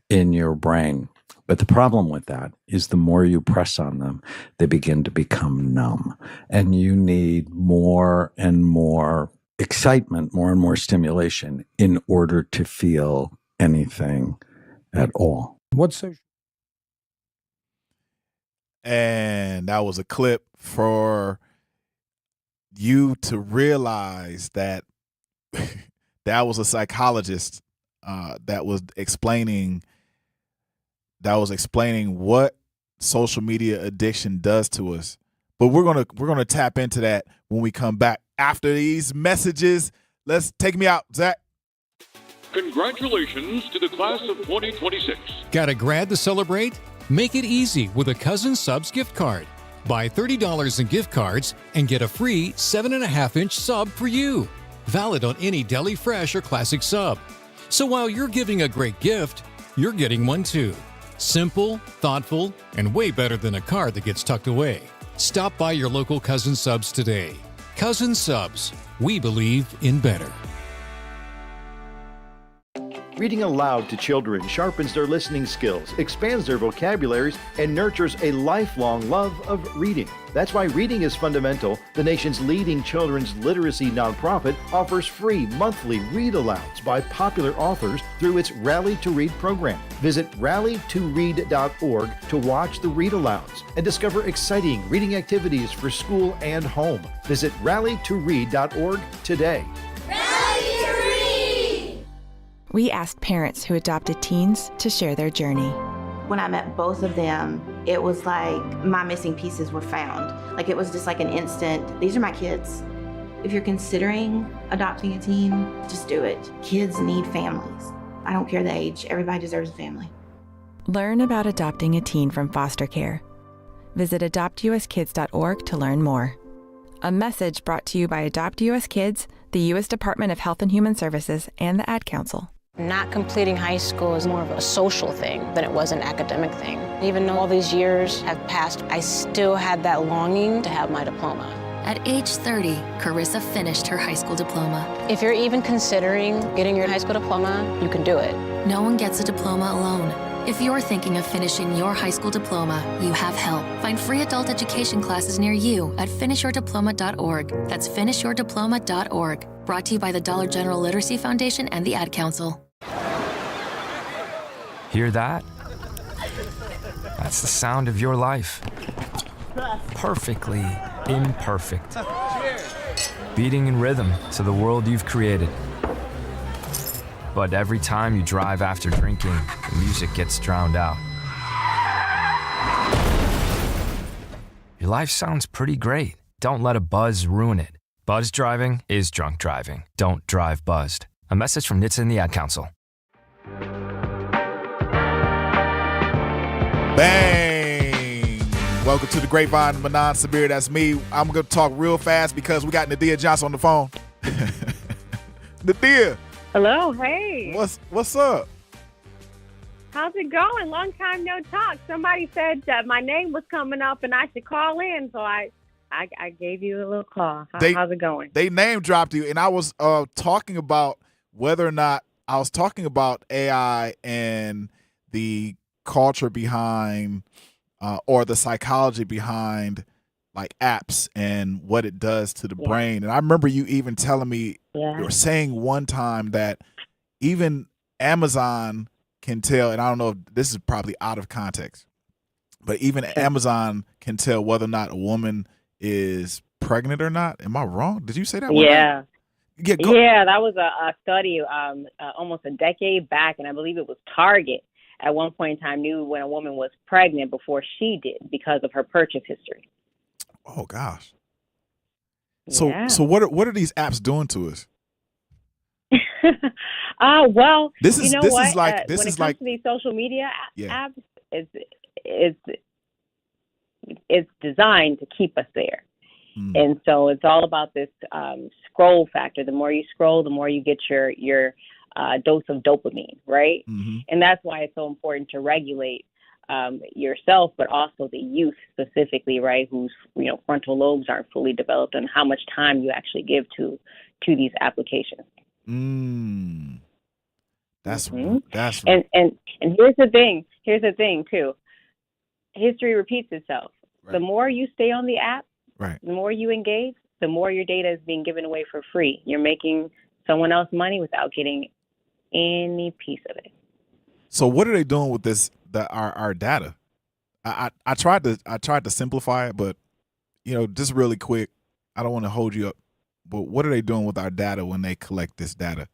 in your brain. But the problem with that is the more you press on them, they begin to become numb. And you need more and more excitement, more and more stimulation in order to feel anything at all. What's social? And that was a clip for you to realize that that was a psychologist that was explaining what social media addiction does to us. But we're gonna tap into that when we come back after these messages. Let's take me out, Zach. Congratulations to the class of 2026. Got a grad to celebrate? Make it easy with a Cousin Subs gift card. Buy $30 in gift cards and get a free 7.5-inch sub for you. Valid on any Deli Fresh or Classic sub. So while you're giving a great gift, you're getting one too. Simple, thoughtful, and way better than a card that gets tucked away. Stop by your local Cousin Subs today. Cousin Subs, we believe in better. Reading aloud to children sharpens their listening skills, expands their vocabularies, and nurtures a lifelong love of reading. That's why Reading is Fundamental, the nation's leading children's literacy nonprofit, offers free monthly read-alouds by popular authors through its Rally to Read program. Visit rallytoread.org to watch the read-alouds and discover exciting reading activities for school and home. Visit rallytoread.org today. Rally we asked parents who adopted teens to share their journey. When I met both of them, it was like my missing pieces were found. Like it was just like an instant, these are my kids. If you're considering adopting a teen, just do it. Kids need families. I don't care the age, everybody deserves a family. Learn about adopting a teen from foster care. Visit adoptuskids.org to learn more. A message brought to you by Adopt US Kids, the U.S. Department of Health and Human Services, and the Ad Council. Not completing high school is more of a social thing than it was an academic thing. Even though all these years have passed, I still had that longing to have my diploma. At age 30, Carissa finished her high school diploma. If you're even considering getting your high school diploma, you can do it. No one gets a diploma alone. If you're thinking of finishing your high school diploma, you have help. Find free adult education classes near you at finishyourdiploma.org. That's finishyourdiploma.org. Brought to you by the Dollar General Literacy Foundation and the Ad Council. Hear that? That's the sound of your life. Perfectly imperfect. Beating in rhythm to the world you've created. But every time you drive after drinking, the music gets drowned out. Your life sounds pretty great. Don't let a buzz ruin it. Buzz driving is drunk driving. Don't drive buzzed. A message from NHTSA and the Ad Council. Bang! Welcome to the Grapevine, Manan Sabir. That's me. I'm going to talk real fast because we got Nadia Johnson on the phone. Nadia. Hello, hey. What's up? How's it going? Long time no talk. Somebody said that my name was coming up and I should call in, so I gave you a little call. How's it going? They name dropped you, and I was talking about whether or not I was talking about AI and the culture behind or the psychology behind like apps and what it does to the brain. And I remember you even telling me, you were saying one time that even Amazon can tell, and I don't know if this is probably out of context, but even Amazon can tell whether or not a woman is pregnant or not. Am I wrong? Did you say that? Yeah. Yeah, that was a study almost a decade back, and I believe it was Target at one point in time knew when a woman was pregnant before she did because of her purchase history. Oh gosh. So what are these apps doing to us? Well, this is when it comes to these social media apps, it's designed to keep us there. And so it's all about this scroll factor. The more you scroll, the more you get your dose of dopamine, right? And that's why it's so important to regulate yourself, but also the youth specifically, right? Whose frontal lobes aren't fully developed, and how much time you actually give to these applications. That's and here's the thing. Here's the thing too. History repeats itself. Right. The more you stay on the app, the more you engage, the more your data is being given away for free. You're making someone else money without getting any piece of it. So what are they doing with this? Our data. I tried to simplify it, but just really quick. I don't want to hold you up, but what are they doing with our data when they collect this data?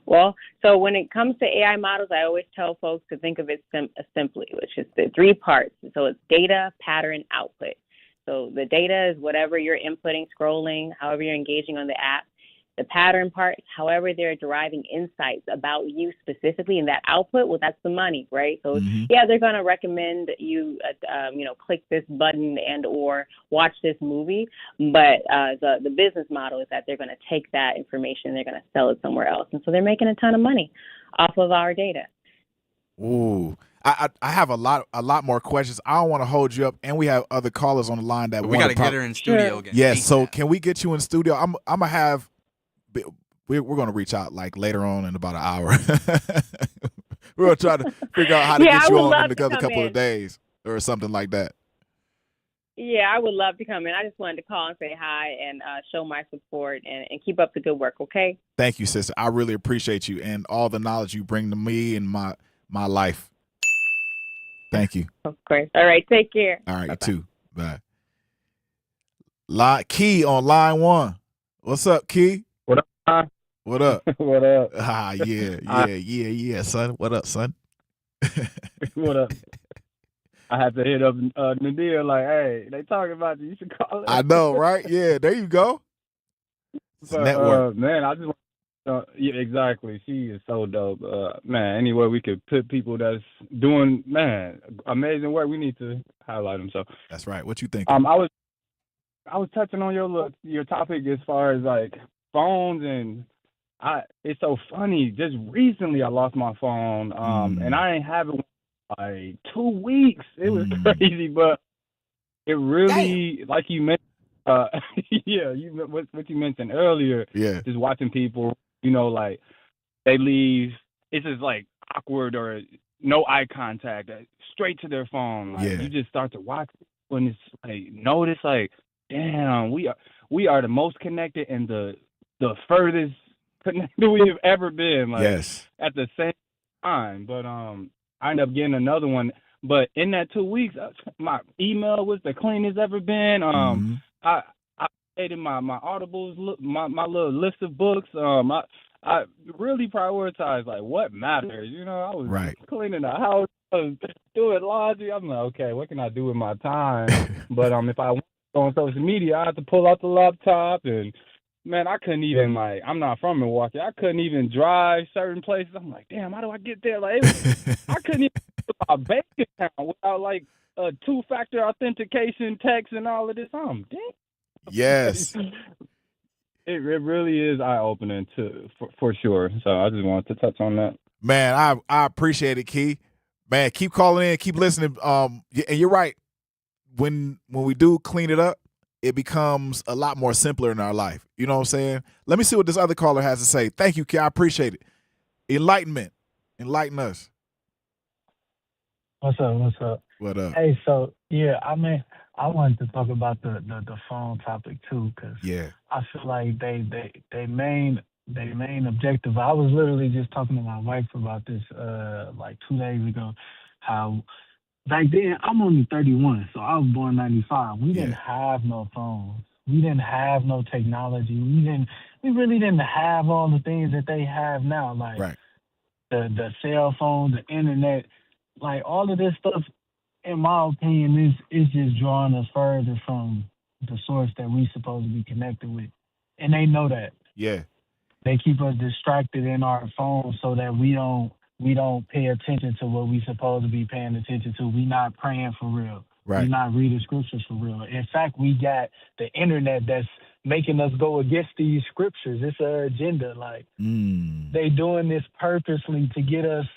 Well, so when it comes to AI models, I always tell folks to think of it simply, which is the three parts. So it's data, pattern, output. So the data is whatever you're inputting, scrolling, however you're engaging on the app. The pattern part, however they're deriving insights about you specifically, and that output, well, that's the money, right? So they're going to recommend you, click this button and or watch this movie. But the business model is that they're going to take that information, they're going to sell it somewhere else, and so they're making a ton of money off of our data. Ooh. I have a lot more questions. I don't want to hold you up, and we have other callers on the line that we got to get her in studio again. Yes, so can we get you in studio? I'm gonna have. We're going to reach out like later on in about an hour. We're going to try to figure out how to get you on in another couple of days or something like that. Yeah, I would love to come in. I just wanted to call and say hi and show my support and keep up the good work, okay? Thank you, sister. I really appreciate you and all the knowledge you bring to me and my life. Thank you. Of course. All right, take care. All right, Bye-bye. You too. Bye. Key on line 1. What's up, Key? What up? What up? What up? Yeah, son. What up, son? What up? I had to hit up Nadir like, hey, they talking about you. You should call it. I know, right? Yeah, there you go. It's a network. Man, I just want yeah, exactly. She is so dope. Man, anywhere we could put people that's doing, man, amazing work, we need to highlight them. So that's right. What you think? I was touching on your topic as far as like phones, and it's so funny. Just recently I lost my phone, and I ain't have it like 2 weeks. It was crazy, but it really, like you mentioned, yeah, what you mentioned earlier, just watching people, like they leave, it's just like awkward or no eye contact, straight to their phone. Like, you just start to watch when it's like, notice like, damn, we are the most connected and the furthest connected we have ever been. Like, at the same time, but I ended up getting another one. But in that 2 weeks, my email was the cleanest ever been. I updated my Audibles, my little list of books. I really prioritized like what matters. I was cleaning the house, I was doing laundry. I'm like, okay, what can I do with my time? But if I went on social media, I had to pull out the laptop, and man, I couldn't even I'm not from Milwaukee. I couldn't even drive certain places. I'm like, damn, how do I get there? Like, I couldn't even put my bank account without like a 2-factor authentication text and all of this. Damn. Yes. It really is eye-opening for sure. So I just wanted to touch on that. Man, I appreciate it, Key. Man, keep calling in, keep listening. And you're right. When we do clean it up, it becomes a lot more simpler in our life. You know what I'm saying? Let me see what this other caller has to say. Thank you, Key. I appreciate it. Enlightenment. Enlighten us. What's up? What up? Hey, so, yeah, I wanted to talk about the phone topic too, because I feel like they main objective. I was literally just talking to my wife about this like 2 days ago. How back then I'm only 31, so I was born '95. We didn't have no phones. We didn't have no technology. We really didn't have all the things that they have now, like the cell phone, the internet, like all of this stuff. In my opinion, is just drawing us further from the source that we supposed to be connected with. And they know that. Yeah. They keep us distracted in our phones so that we don't pay attention to what we supposed to be paying attention to. We not praying for real. Right. We not reading scriptures for real. In fact, we got the internet that's making us go against these scriptures. It's an agenda. Like, they doing this purposely to get us.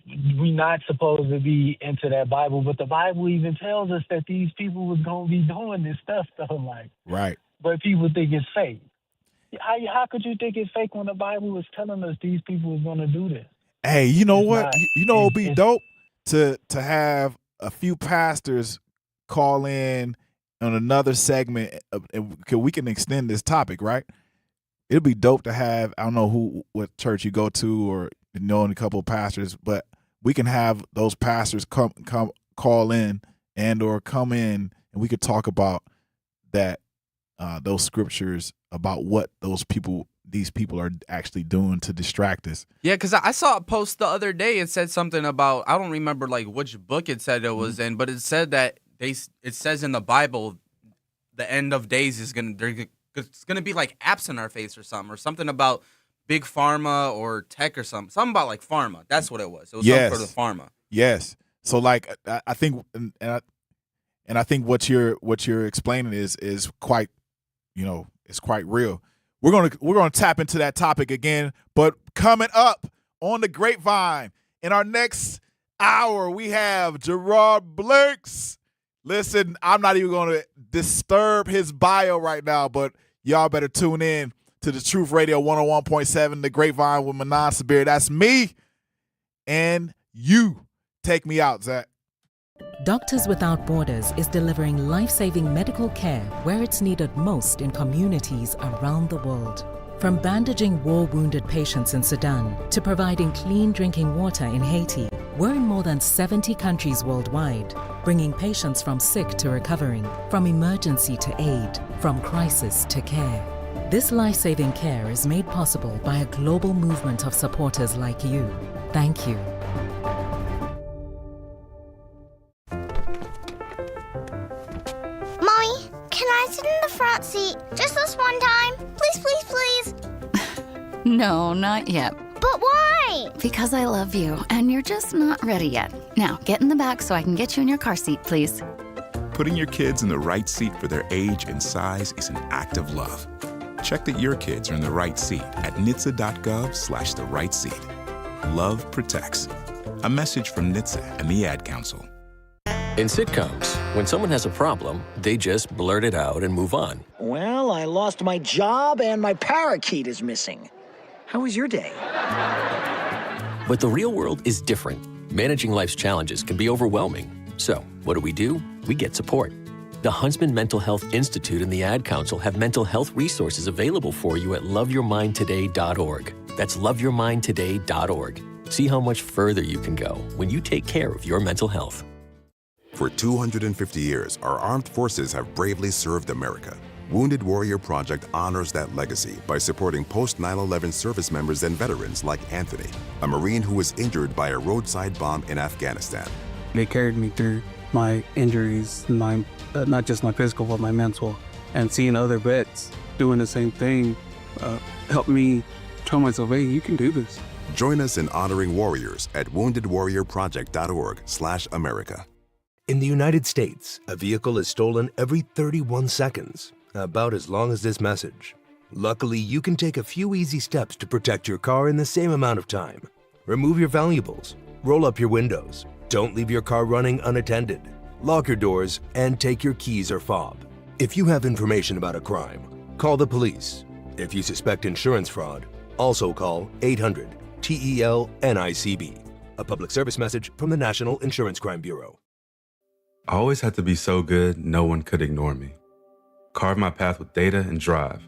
We not supposed to be into that Bible, but the Bible even tells us that these people was gonna be doing this stuff though, like. Right. But people think it's fake. How could you think it's fake when the Bible is telling us these people was gonna do this? Hey, you know what? It'll be dope to have a few pastors call in on another segment, and we can extend this topic, right? It'll be dope to have. I don't know what church you go to or knowing a couple of pastors, but we can have those pastors come call in or come in, and we could talk about that those scriptures about what these people are actually doing to distract us. Yeah, because I saw a post the other day. It said something about, I don't remember like which book it said it was in, but it said that it says in the Bible the end of days is it's gonna be like apps in our face or something about big pharma or tech or something about like pharma. That's what it was. It was something for the pharma. Yes. So like I think and I think what you're explaining is quite, it's quite real. We're gonna tap into that topic again, but coming up on the Grapevine in our next hour, we have Geraud Blanks. Listen, I'm not even gonna disturb his bio right now, but y'all better tune in to the Truth Radio 101.7, the Grapevine with Manan Sabir. That's me and you. Take me out, Zach. Doctors Without Borders is delivering life-saving medical care where it's needed most in communities around the world. From bandaging war-wounded patients in Sudan to providing clean drinking water in Haiti, we're in more than 70 countries worldwide, bringing patients from sick to recovering, from emergency to aid, from crisis to care. This life-saving care is made possible by a global movement of supporters like you. Thank you. Mommy, can I sit in the front seat just this one time? Please, please, please. No, not yet. But why? Because I love you, and you're just not ready yet. Now, get in the back so I can get you in your car seat, please. Putting your kids in the right seat for their age and size is an act of love. Check that your kids are in the right seat at NHTSA.gov/the right seat. Love protects. A message from NHTSA and the Ad Council. In sitcoms, when someone has a problem, they just blurt it out and move on. Well, I lost my job and my parakeet is missing. How was your day? But the real world is different. Managing life's challenges can be overwhelming. So, what do? We get support. The Huntsman Mental Health Institute and the Ad Council have mental health resources available for you at loveyourmindtoday.org. That's loveyourmindtoday.org. See how much further you can go when you take care of your mental health. For 250 years, our armed forces have bravely served America. Wounded Warrior Project honors that legacy by supporting post-9/11 service members and veterans like Anthony, a Marine who was injured by a roadside bomb in Afghanistan. They carried me through my injuries, not just my physical, but my mental. And seeing other vets doing the same thing helped me tell myself, hey, you can do this. Join us in honoring warriors at woundedwarriorproject.org/America. In the United States, a vehicle is stolen every 31 seconds, about as long as this message. Luckily, you can take a few easy steps to protect your car in the same amount of time. Remove your valuables, roll up your windows, don't leave your car running unattended, lock your doors, and take your keys or fob. If you have information about a crime, call the police. If you suspect insurance fraud, also call 800-TEL-NICB. A public service message from the National Insurance Crime Bureau. I always had to be so good, no one could ignore me. Carve my path with data and drive.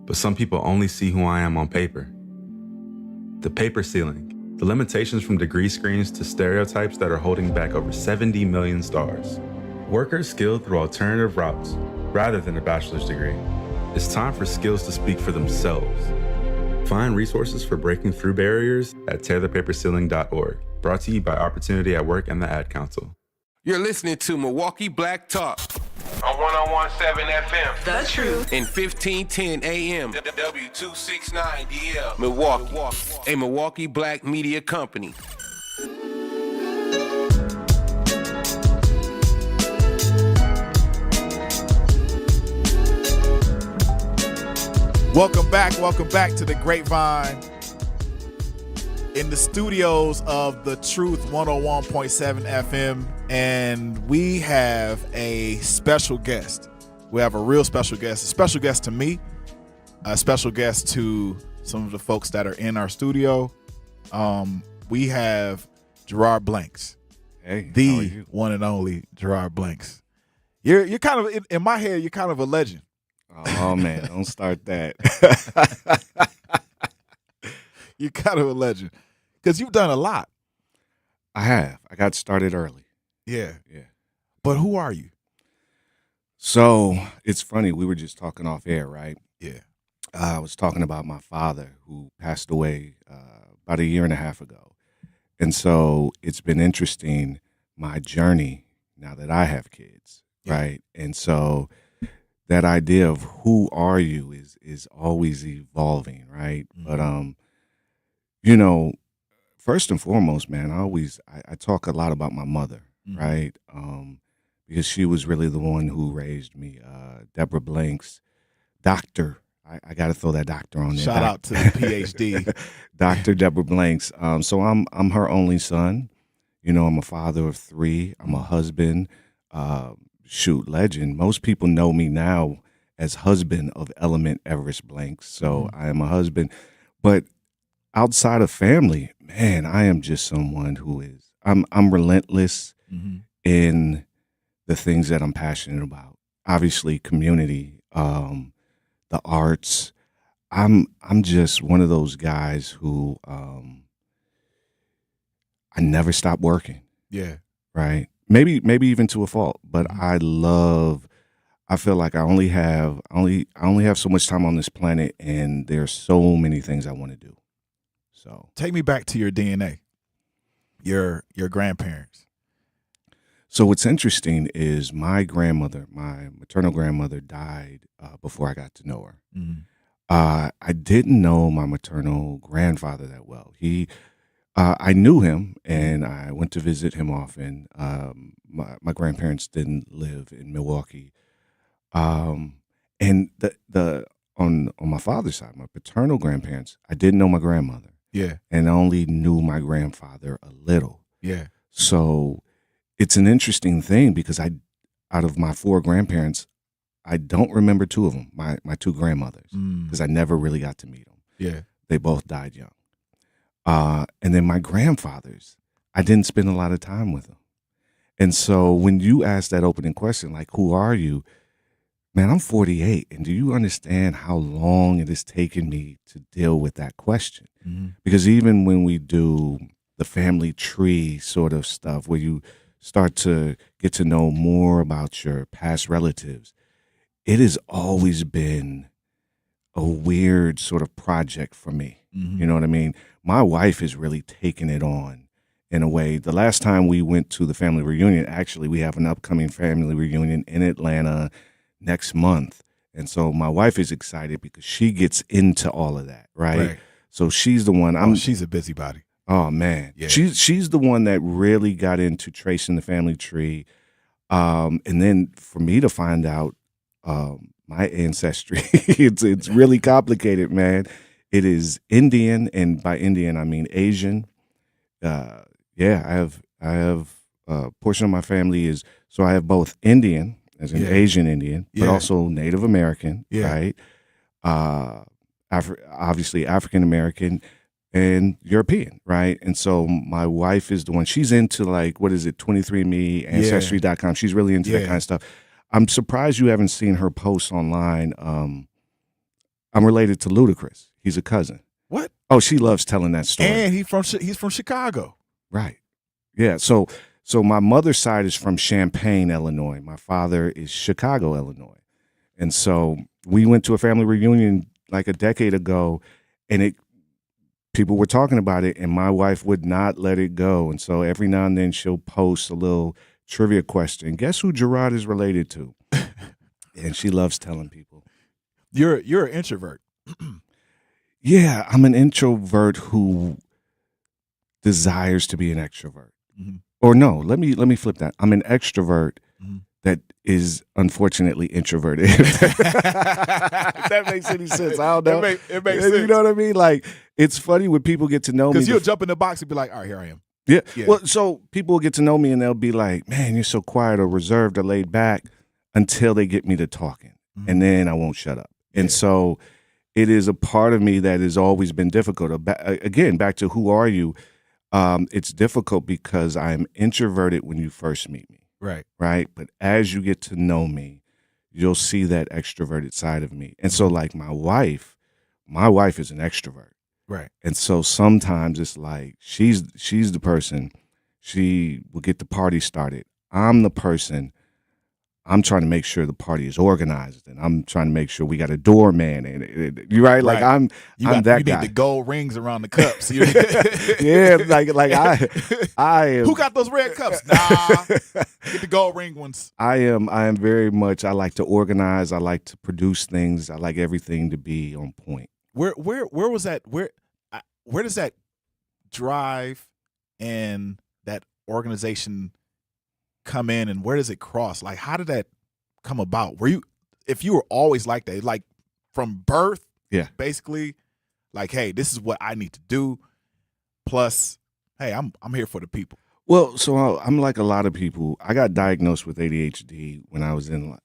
But some people only see who I am on paper. The paper ceiling, the limitations from degree screens to stereotypes that are holding back over 70 million stars. Workers skilled through alternative routes, rather than a bachelor's degree. It's time for skills to speak for themselves. Find resources for breaking through barriers at tearthepaperceiling.org. Brought to you by Opportunity at Work and the Ad Council. You're listening to Milwaukee Black Talk on 101.7 FM. The Truth. And 1510 AM. W269DL. Milwaukee. A Milwaukee Black media company. Welcome back to the Grapevine. In the studios of The Truth 101.7 FM, and we have a special guest. We have a real special guest, a special guest to me, a special guest to some of the folks that are in our studio. We have Geraud Blanks, the one and only Geraud Blanks. You're kind of, in my head, you're kind of a legend. Oh man, don't start that. You're kind of a legend because you've done a lot. I have. I got started early. Yeah. But who are you? So it's funny. We were just talking off air, right? Yeah. I was talking about my father who passed away about a year and a half ago. And so it's been interesting, my journey now that I have kids, right? And so that idea of who are you is always evolving, right? Mm-hmm. But first and foremost, man, I talk a lot about my mother, right? Because she was really the one who raised me. Deborah Blanks, doctor. I got to throw that doctor on there. Shout out to the PhD, Dr. Deborah Blanks. So I'm her only son. I'm a father of 3. I'm a husband. Legend. Most people know me now as husband of Element Everest Blanks. So I am a husband. But outside of family, man, I am just someone who is, I'm relentless in the things that I'm passionate about. Obviously, community, the arts. I'm just one of those guys who I never stop working. Yeah. Right. Maybe even to a fault, but I love I feel like I only have so much time on this planet, and there's so many things I want to do. So take me back to your DNA, your grandparents. So what's interesting is my maternal grandmother, died before I got to know her. Mm-hmm. I didn't know my maternal grandfather that well. I knew him, and I went to visit him often. My grandparents didn't live in Milwaukee, and on my father's side, my paternal grandparents, I didn't know my grandmother. Yeah, and I only knew my grandfather a little. Yeah, so it's an interesting thing because out of my 4 grandparents, I don't remember 2 of them, my 2 grandmothers, because I never really got to meet them. Yeah, they both died young. And then my grandfathers, I didn't spend a lot of time with them. And so when you ask that opening question, like, who are you? Man, I'm 48. And do you understand how long it has taken me to deal with that question? Mm-hmm. Because even when we do the family tree sort of stuff, where you start to get to know more about your past relatives, it has always been a weird sort of project for me. Mm-hmm. You know what I mean? My wife has really taken it on in a way. The last time we went to the family reunion, actually, we have an upcoming family reunion in Atlanta next month. And so my wife is excited because she gets into all of that, right? So she's the one. She's a busybody. Oh, man. Yeah. She's the one that really got into tracing the family tree. And then for me to find out my ancestry, it's really complicated, man. It is Indian, and by Indian I mean Asian. I have a portion of my family is, so I have both Indian, as in Asian Indian, but also Native American, right? Obviously African American and European, right? And so my wife is the one, she's into like, what is it, 23andMe, Ancestry.com. She's really into that kind of stuff. I'm surprised you haven't seen her posts online. I'm related to Ludacris. He's a cousin. What? Oh, she loves telling that story. And he's from Chicago. Right. Yeah. So my mother's side is from Champaign, Illinois. My father is Chicago, Illinois. And so we went to a family reunion like a decade ago, and people were talking about it, and my wife would not let it go. And so every now and then she'll post a little trivia question. Guess who Geraud is related to? And she loves telling people. You're an introvert. Yeah, I'm an introvert who desires to be an extrovert. Mm-hmm. Or no, let me flip that. I'm an extrovert that is unfortunately introverted. If that makes any sense. I don't know. It makes sense. You know what I mean? Like, it's funny when people get to know me. Because you'll jump in the box and be like, all right, here I am. Yeah. Well, so people will get to know me and they'll be like, man, you're so quiet or reserved or laid back, until they get me to talking. Mm-hmm. And then I won't shut up. And so it is a part of me that has always been difficult. Again, back to who are you? It's difficult because I'm introverted when you first meet me. Right. But as you get to know me, you'll see that extroverted side of me. And so like my wife is an extrovert. Right. And so sometimes it's like she's the person, she will get the party started. I'm the person, I'm trying to make sure the party is organized, and I'm trying to make sure we got a doorman. And you're right, like I'm that guy. You need the gold rings around the cups. Yeah, like I am. Who got those red cups? Nah, get the gold ring ones. I am very much. I like to organize. I like to produce things. I like everything to be on point. Where was that? Where does that drive and that organization come in, and where does it cross? Like, how did that come about? If you were always like that, like from birth, basically, like, hey, this is what I need to do. Plus, hey, I'm here for the people. Well, so I'm like a lot of people. I got diagnosed with ADHD when I was in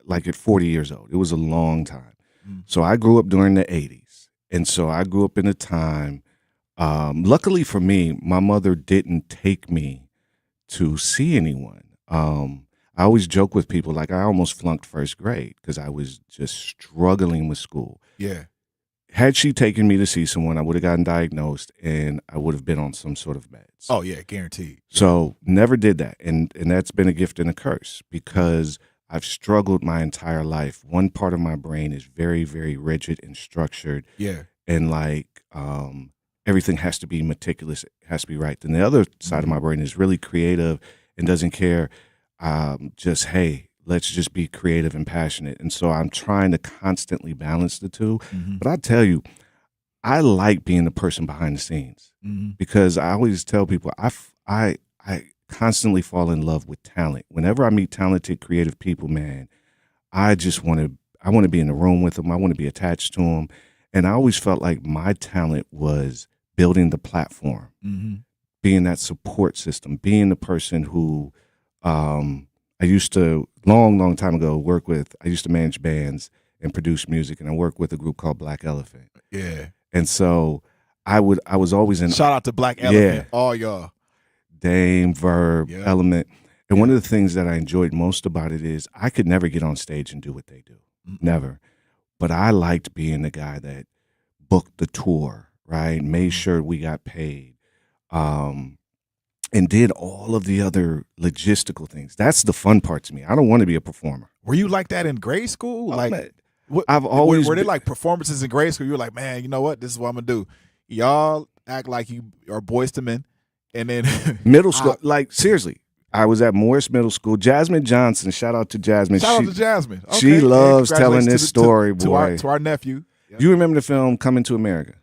like at 40 years old. It was a long time. So I grew up during the 80s, and so I grew up in a time. Luckily for me, my mother didn't take me to see anyone. I always joke with people, like I almost flunked first grade because I was just struggling with school. Yeah. Had she taken me to see someone, I would have gotten diagnosed and I would have been on some sort of meds. Oh yeah, guaranteed. So never did that. And that's been a gift and a curse because I've struggled my entire life. One part of my brain is very, very rigid and structured. Yeah. And like everything has to be meticulous, it has to be right. Then the other side of my brain is really creative and doesn't care. Just, hey, let's just be creative and passionate. And so I'm trying to constantly balance the two. But I tell you, I like being the person behind the scenes because I always tell people I constantly fall in love with talent. Whenever I meet talented, creative people, man, I want to be in the room with them. I want to be attached to them. And I always felt like my talent was building the platform, being that support system, being the person who I used to, long time ago, work with. I used to manage bands and produce music, and I worked with a group called Black Elephant. Yeah. And so I was always in. Shout out to Black Elephant, all y'all. Dame, Verb, Element. And one of the things that I enjoyed most about it is I could never get on stage and do what they do. Never. But I liked being the guy that booked the tour, right? Made sure we got paid. And did all of the other logistical things. That's the fun part to me. I don't want to be a performer. Were you like that in grade school? I've always were there like performances in grade school? You were like, man, you know what? This is what I'm gonna do. Y'all act like you are Boys to Men, and then middle school. Like seriously, I was at Morris Middle School. Jasmine Johnson, shout out to Jasmine. Shout out to Jasmine. Okay. She loves telling this story, boy. To our nephew. Yep. You remember the film Coming to America?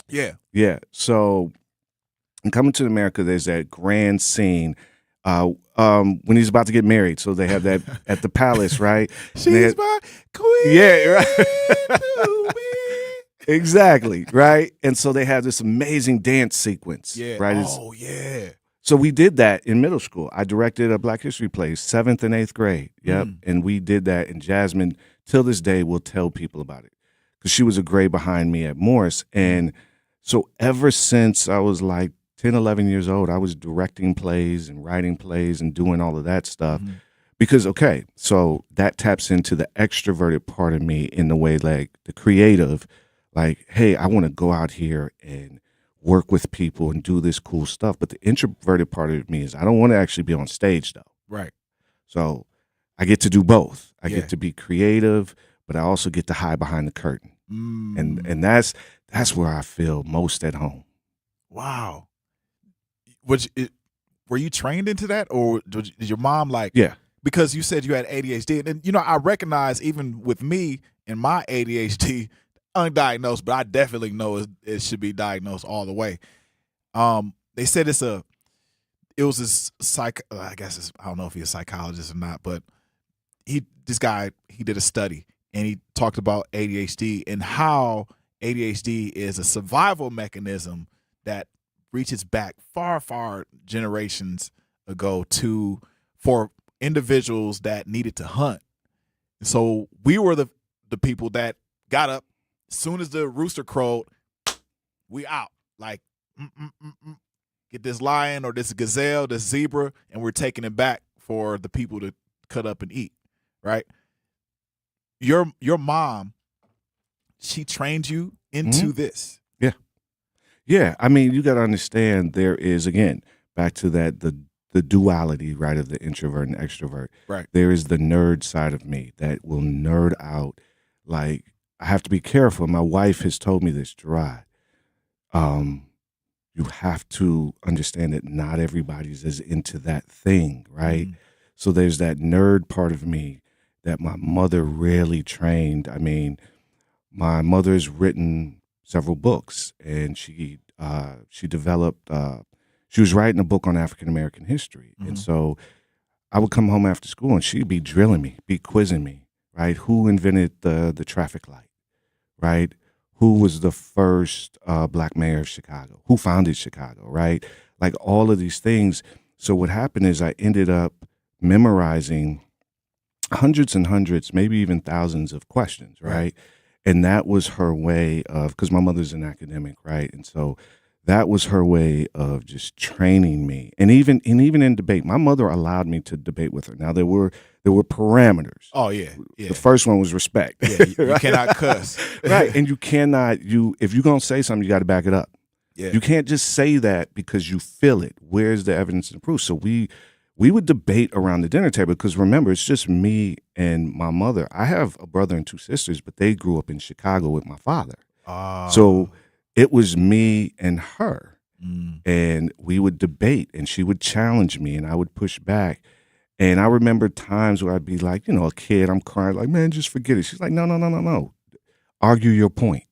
Yeah. Yeah. So in Coming to America, there's that grand scene when he's about to get married. So they have that at the palace, right? She's my queen. Yeah, right. Exactly, right? And so they have this amazing dance sequence. Yeah. Right? Oh, yeah. So we did that in middle school. I directed a Black History play, 7th and 8th grade. Yep. And we did that. And Jasmine, till this day, will tell people about it because she was a grade behind me at Morris. And so ever since I was like 10, 11 years old, I was directing plays and writing plays and doing all of that stuff. Because, okay, so that taps into the extroverted part of me in the way like the creative, like, hey, I want to go out here and work with people and do this cool stuff. But the introverted part of me is I don't want to actually be on stage though. Right. So I get to do both. I get to be creative, but I also get to hide behind the curtain. And that's where I feel most at home. Wow. Were you trained into that, or did your mom like? Yeah. Because you said you had ADHD, and you know I recognize even with me and my ADHD, undiagnosed, but I definitely know it should be diagnosed all the way. They said I don't know if he's a psychologist or not, but this guy did a study and he talked about ADHD and how ADHD is a survival mechanism that reaches back far generations ago for individuals that needed to hunt. So we were the people that got up as soon as the rooster crowed, we out. Like, get this lion or this gazelle, this zebra, and we're taking it back for the people to cut up and eat, right? Your mom, she trained you into this. Yeah. Yeah. I mean, you got to understand there is, again, back to that, the duality, right, of the introvert and extrovert. Right. There is the nerd side of me that will nerd out. Like, I have to be careful. My wife has told me this, Geraud. You have to understand that not everybody's as into that thing, right? So there's that nerd part of me that my mother really trained. I mean, my mother's written several books, and she developed. She was writing a book on African American history, and so I would come home after school, and she'd be drilling me, be quizzing me, right? Who invented the traffic light, right? Who was the first Black mayor of Chicago? Who founded Chicago, right? Like all of these things. So what happened is I ended up memorizing hundreds and hundreds, maybe even thousands of questions, right? And that was her way of, because my mother's an academic, right? And so that was her way of just training me. And even in debate, my mother allowed me to debate with her. Now there were parameters. Oh yeah. The first one was respect. Yeah, you cannot cuss. Right. And you cannot, if you're gonna say something, you gotta back it up. Yeah. You can't just say that because you feel it. Where's the evidence and proof? So we we would debate around the dinner table because remember, it's just me and my mother. I have a brother and 2 sisters, but they grew up in Chicago with my father. So it was me and her, and we would debate, and she would challenge me, and I would push back. And I remember times where I'd be like, a kid, I'm crying, like, man, just forget it. She's like, no. Argue your point.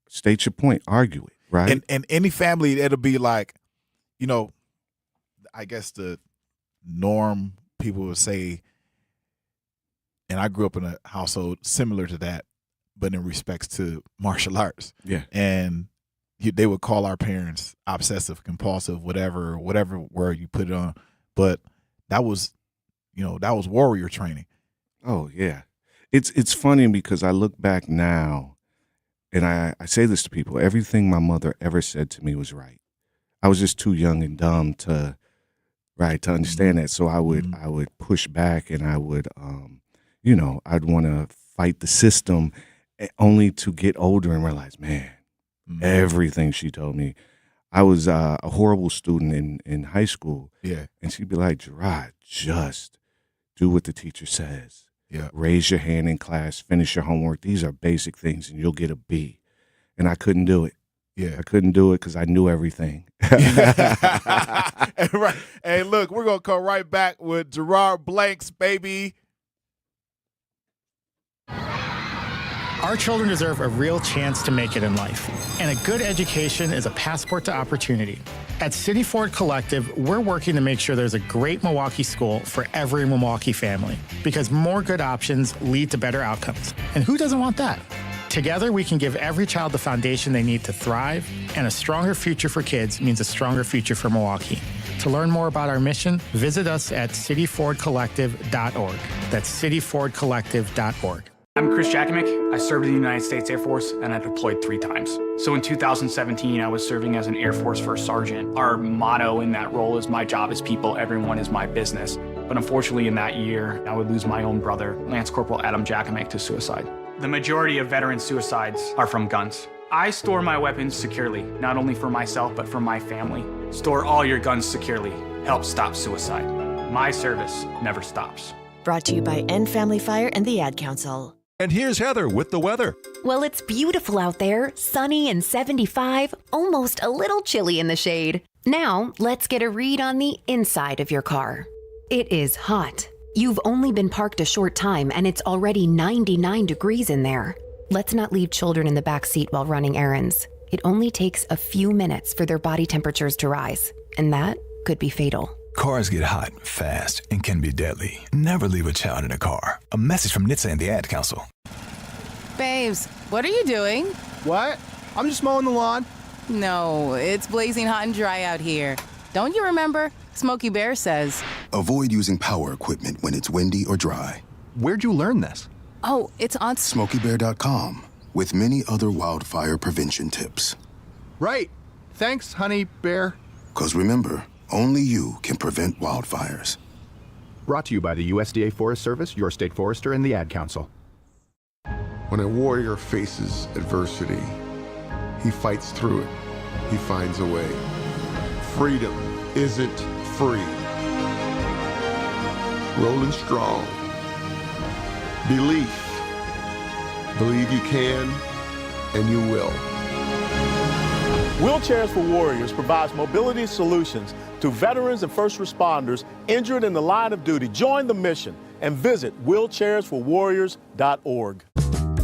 State your point. Argue it, right? And any family, it'll be like, I guess the norm, people would say, and I grew up in a household similar to that, but in respects to martial arts. Yeah. And they would call our parents obsessive, compulsive, whatever word you put it on. But that was warrior training. Oh, yeah. It's funny because I look back now and I say this to people. Everything my mother ever said to me was right. I was just too young and dumb to understand that. So I would push back and I would, I'd want to fight the system only to get older and realize, man, everything she told me. I was a horrible student in high school. Yeah. And she'd be like, Geraud, just do what the teacher says. Yeah. Raise your hand in class, finish your homework. These are basic things and you'll get a B. And I couldn't do it. Yeah. I couldn't do it because I knew everything. Right. Hey, look, we're going to come right back with Geraud Blanks, baby. Our children deserve a real chance to make it in life, and a good education is a passport to opportunity. At City Ford Collective, we're working to make sure there's a great Milwaukee school for every Milwaukee family, because more good options lead to better outcomes. And who doesn't want that? Together, we can give every child the foundation they need to thrive, and a stronger future for kids means a stronger future for Milwaukee. To learn more about our mission, visit us at cityfordcollective.org. That's cityfordcollective.org. I'm Chris Jackamick. I served in the United States Air Force, and I deployed 3 times. So in 2017, I was serving as an Air Force First Sergeant. Our motto in that role is, my job is people, everyone is my business. But unfortunately in that year, I would lose my own brother, Lance Corporal Adam Jackamick, to suicide. The majority of veteran suicides are from guns. I store my weapons securely, not only for myself, but for my family. Store all your guns securely. Help stop suicide. My service never stops. Brought to you by End Family Fire and the Ad Council. And here's Heather with the weather. Well, it's beautiful out there, sunny and 75, almost a little chilly in the shade. Now, let's get a read on the inside of your car. It is hot. You've only been parked a short time and it's already 99 degrees in there. Let's not leave children in the back seat while running errands. It only takes a few minutes for their body temperatures to rise, and that could be fatal. Cars get hot, fast, and can be deadly. Never leave a child in a car. A message from NHTSA and the Ad Council. Babes, what are you doing? What? I'm just mowing the lawn. No, it's blazing hot and dry out here. Don't you remember? Smokey Bear says. Avoid using power equipment when it's windy or dry. Where'd you learn this? Oh, it's on SmokeyBear.com with many other wildfire prevention tips. Right. Thanks, honey bear. 'Cause remember, only you can prevent wildfires. Brought to you by the USDA Forest Service, your state forester, and the Ad Council. When a warrior faces adversity, he fights through it. He finds a way. Freedom isn't free. Rolling strong. Belief. Believe you can, and you will. Wheelchairs for Warriors provides mobility solutions to veterans and first responders injured in the line of duty. Join the mission and visit wheelchairsforwarriors.org.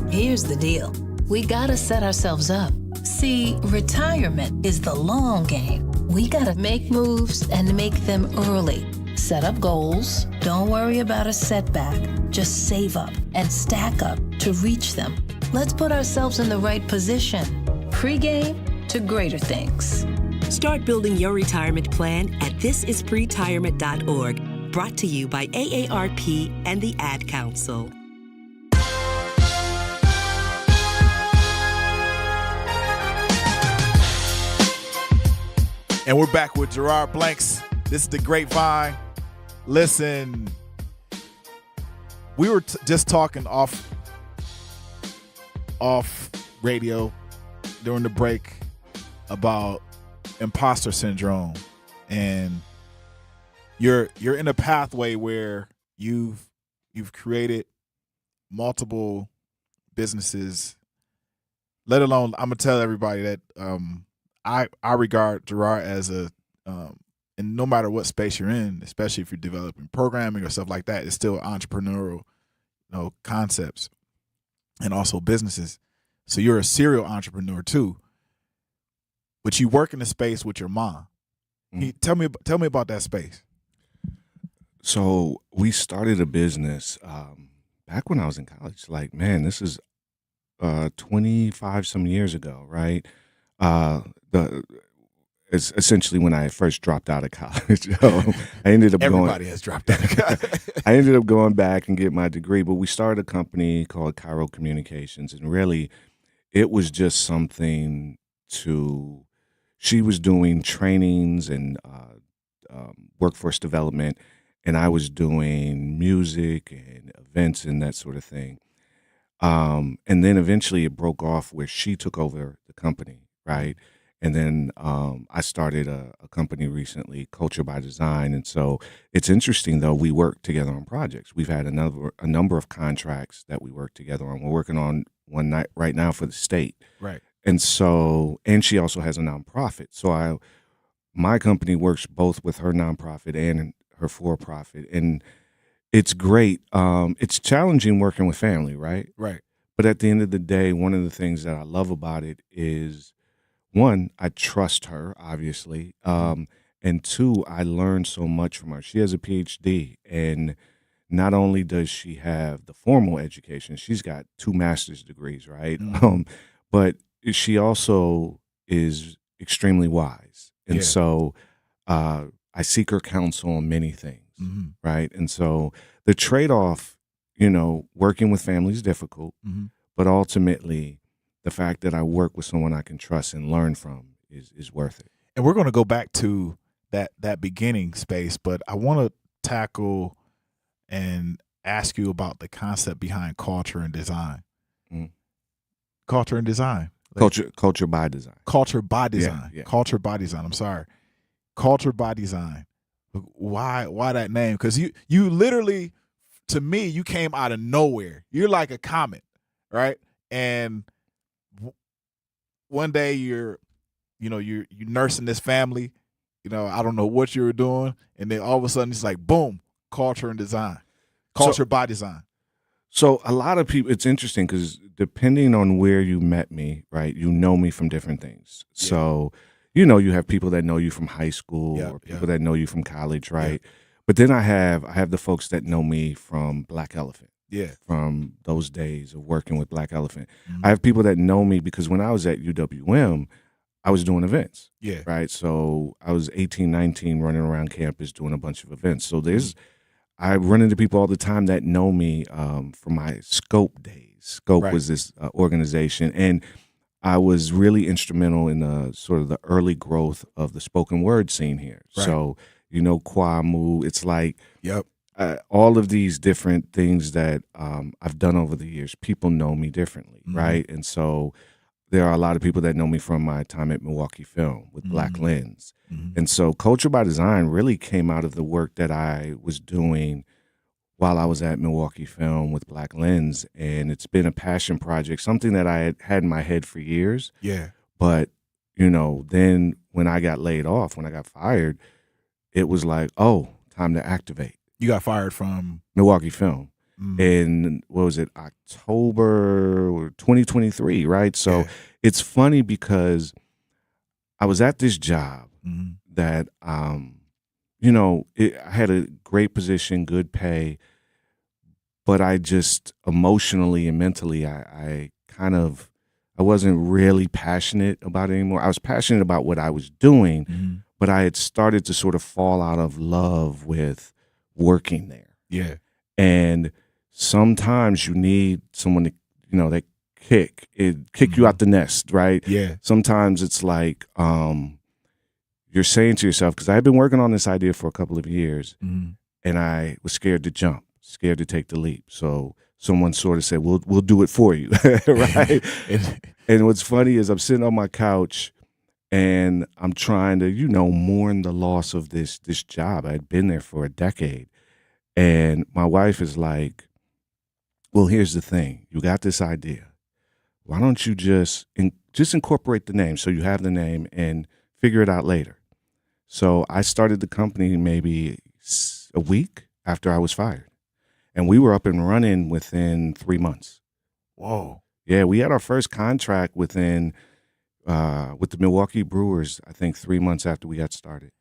Here's the deal. We gotta set ourselves up. See, retirement is the long game. We gotta make moves and make them early. Set up goals. Don't worry about a setback. Just save up and stack up to reach them. Let's put ourselves in the right position. Pre-game to greater things. Start building your retirement plan at thisispretirement.org. Brought to you by AARP and the Ad Council. And we're back with Geraud Blanks. This is the Grapevine. Listen, we were just talking off radio during the break about imposter syndrome, and you're in a pathway where you've created multiple businesses. Let alone, I'm gonna tell everybody that I regard Geraud as a and no matter what space you're in, especially if you're developing programming or stuff like that, it's still entrepreneurial, concepts and also businesses. So you're a serial entrepreneur too, but you work in the space with your mom. Tell me about that space. So we started a business back when I was in college. Like, man, this is 25 some years ago, right? It's essentially when I first dropped out of college. I ended up Everybody has dropped out of college. I ended up going back and getting my degree, but we started a company called Geraud Communications, and really, it was just something to. She was doing trainings and workforce development, and I was doing music and events and that sort of thing. And then eventually it broke off where she took over the company, right? And then I started a company recently, Culture by Design. And so it's interesting, though, we work together on projects. We've had a number of contracts that we work together on. We're working on one night right now for the state. Right. And so, and she also has a nonprofit. So my company works both with her nonprofit and her for-profit. And it's great. It's challenging working with family, right? Right. But at the end of the day, one of the things that I love about it is, one, I trust her, obviously. And two, I learned so much from her. She has a PhD, and not only does she have the formal education, she's got 2 master's degrees, right? But she also is extremely wise. And so I seek her counsel on many things, right? And so the trade-off, working with family is difficult, but ultimately the fact that I work with someone I can trust and learn from is worth it. And we're going to go back to that beginning space, but I want to tackle and ask you about the concept behind culture and design. Culture and design. Culture by design. Culture by design. Yeah. Culture by design. I'm sorry. Culture by design. Why that name? Because you literally, to me, you came out of nowhere. You're like a comet, right? And one day you're nursing this family. I don't know what you were doing, and then all of a sudden it's like boom, culture and design, culture by design. So a lot of people, it's interesting because depending on where you met me, right, you know me from different things. Yeah. So, you have people that know you from high school or people that know you from college, right? Yeah. But then I have the folks that know me from Black Elephant. Yeah. From those days of working with Black Elephant. I have people that know me because when I was at UWM, I was doing events. Yeah. Right. So I was 18, 19 running around campus doing a bunch of events. So I run into people all the time that know me from my Scope days. Scope was this organization, and I was really instrumental in the sort of the early growth of the spoken word scene here. Right. So, Kwamu, it's like all of these different things that I've done over the years, people know me differently, right? And so there are a lot of people that know me from my time at Milwaukee Film with Black Lens. And so Culture by Design really came out of the work that I was doing while I was at Milwaukee Film with Black Lens. And it's been a passion project, something that I had in my head for years. Yeah. But, then when I got laid off, when I got fired, it was like, oh, time to activate. You got fired from? Milwaukee Film. In, what was it, October 2023, right? So it's funny because I was at this job that, I had a great position, good pay, but I just emotionally and mentally, I wasn't really passionate about it anymore. I was passionate about what I was doing, but I had started to sort of fall out of love with working there. Yeah. And sometimes you need someone to, that kick you out the nest, right? Yeah. Sometimes it's like you're saying to yourself, because I've been working on this idea for a couple of years, and I was scared to jump, scared to take the leap. So someone sort of said, we'll do it for you, right? And what's funny is I'm sitting on my couch, And I'm trying to, mourn the loss of this job. I'd been there for a decade. And my wife is like, well, here's the thing. You got this idea. Why don't you just incorporate the name so you have the name and figure it out later? So I started the company maybe a week after I was fired. And we were up and running within 3 months. Whoa. Yeah, we had our first contract with the Milwaukee Brewers, I think 3 months after we got started.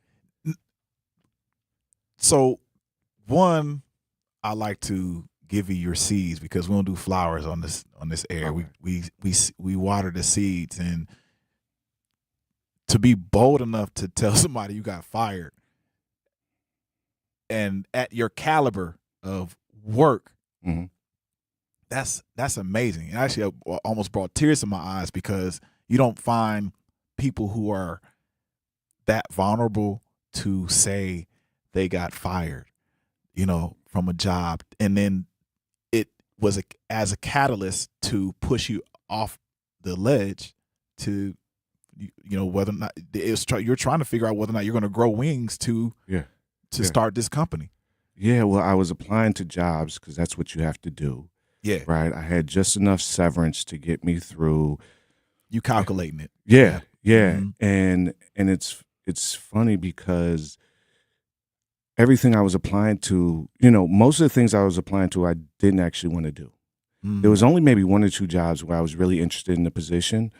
So, one, I like to give you your seeds because we don't do flowers on this air. Okay. We water the seeds, and to be bold enough to tell somebody you got fired, and at your caliber of work, mm-hmm. that's amazing. And actually, I almost brought tears to my eyes because you don't find people who are that vulnerable to say they got fired, from a job, and then it was as a catalyst to push you off the ledge to, whether or not you're trying to figure out whether or not you're going to grow wings to start this company. Yeah, well, I was applying to jobs because that's what you have to do. Yeah. Right. I had just enough severance to get me through. You calculating it. Yeah. Mm-hmm. And it's funny because everything I was applying to, most of the things I was applying to, I didn't actually want to do. Mm-hmm. There was only maybe 1 or 2 jobs where I was really interested in the position,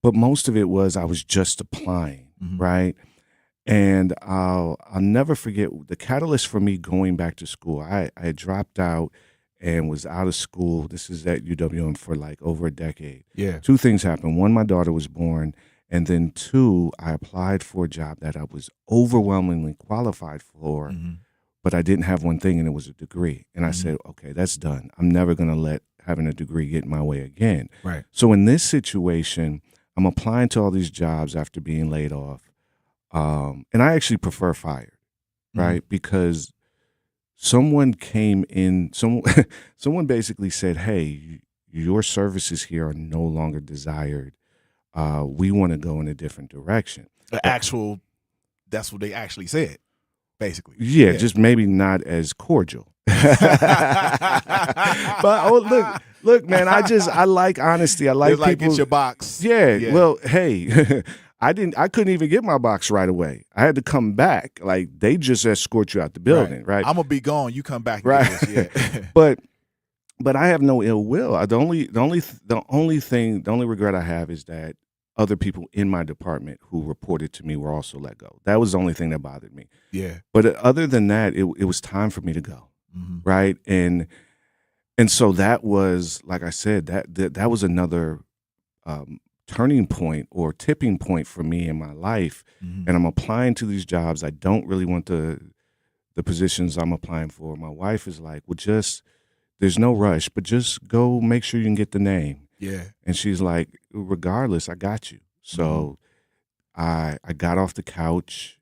but most of it was I was just applying, mm-hmm. right? And I'll never forget the catalyst for me going back to school. I had dropped out and was out of school. This is at UWM for like over a decade. Yeah. 2 things happened. 1, my daughter was born. And then 2, I applied for a job that I was overwhelmingly qualified for, mm-hmm. but I didn't have one thing, and it was a degree. And I mm-hmm. said, okay, that's done. I'm never going to let having a degree get in my way again. Right. So in this situation, I'm applying to all these jobs after being laid off. And I actually prefer fired, right? Mm-hmm. Because someone came in, someone basically said, hey, your services here are no longer desired. We want to go in a different direction. That's what they actually said, basically. Yeah, just maybe not as cordial. But look, man, I like honesty. I like people. Like, get your box. Yeah. Well, hey, I couldn't even get my box right away. I had to come back. Like, they just escort you out the building, right? I'm gonna be gone. You come back. Right. Yeah. But I have no ill will. The only regret I have is that other people in my department who reported to me were also let go. That was the only thing that bothered me. Yeah. But other than that, it was time for me to go. Mm-hmm. Right. And so that was, like I said, that was another turning point or tipping point for me in my life. Mm-hmm. And I'm applying to these jobs. I don't really want the positions I'm applying for. My wife is like, well, there's no rush, but just go make sure you can get the name. Yeah. And she's like, regardless, I got you. So I got off the couch.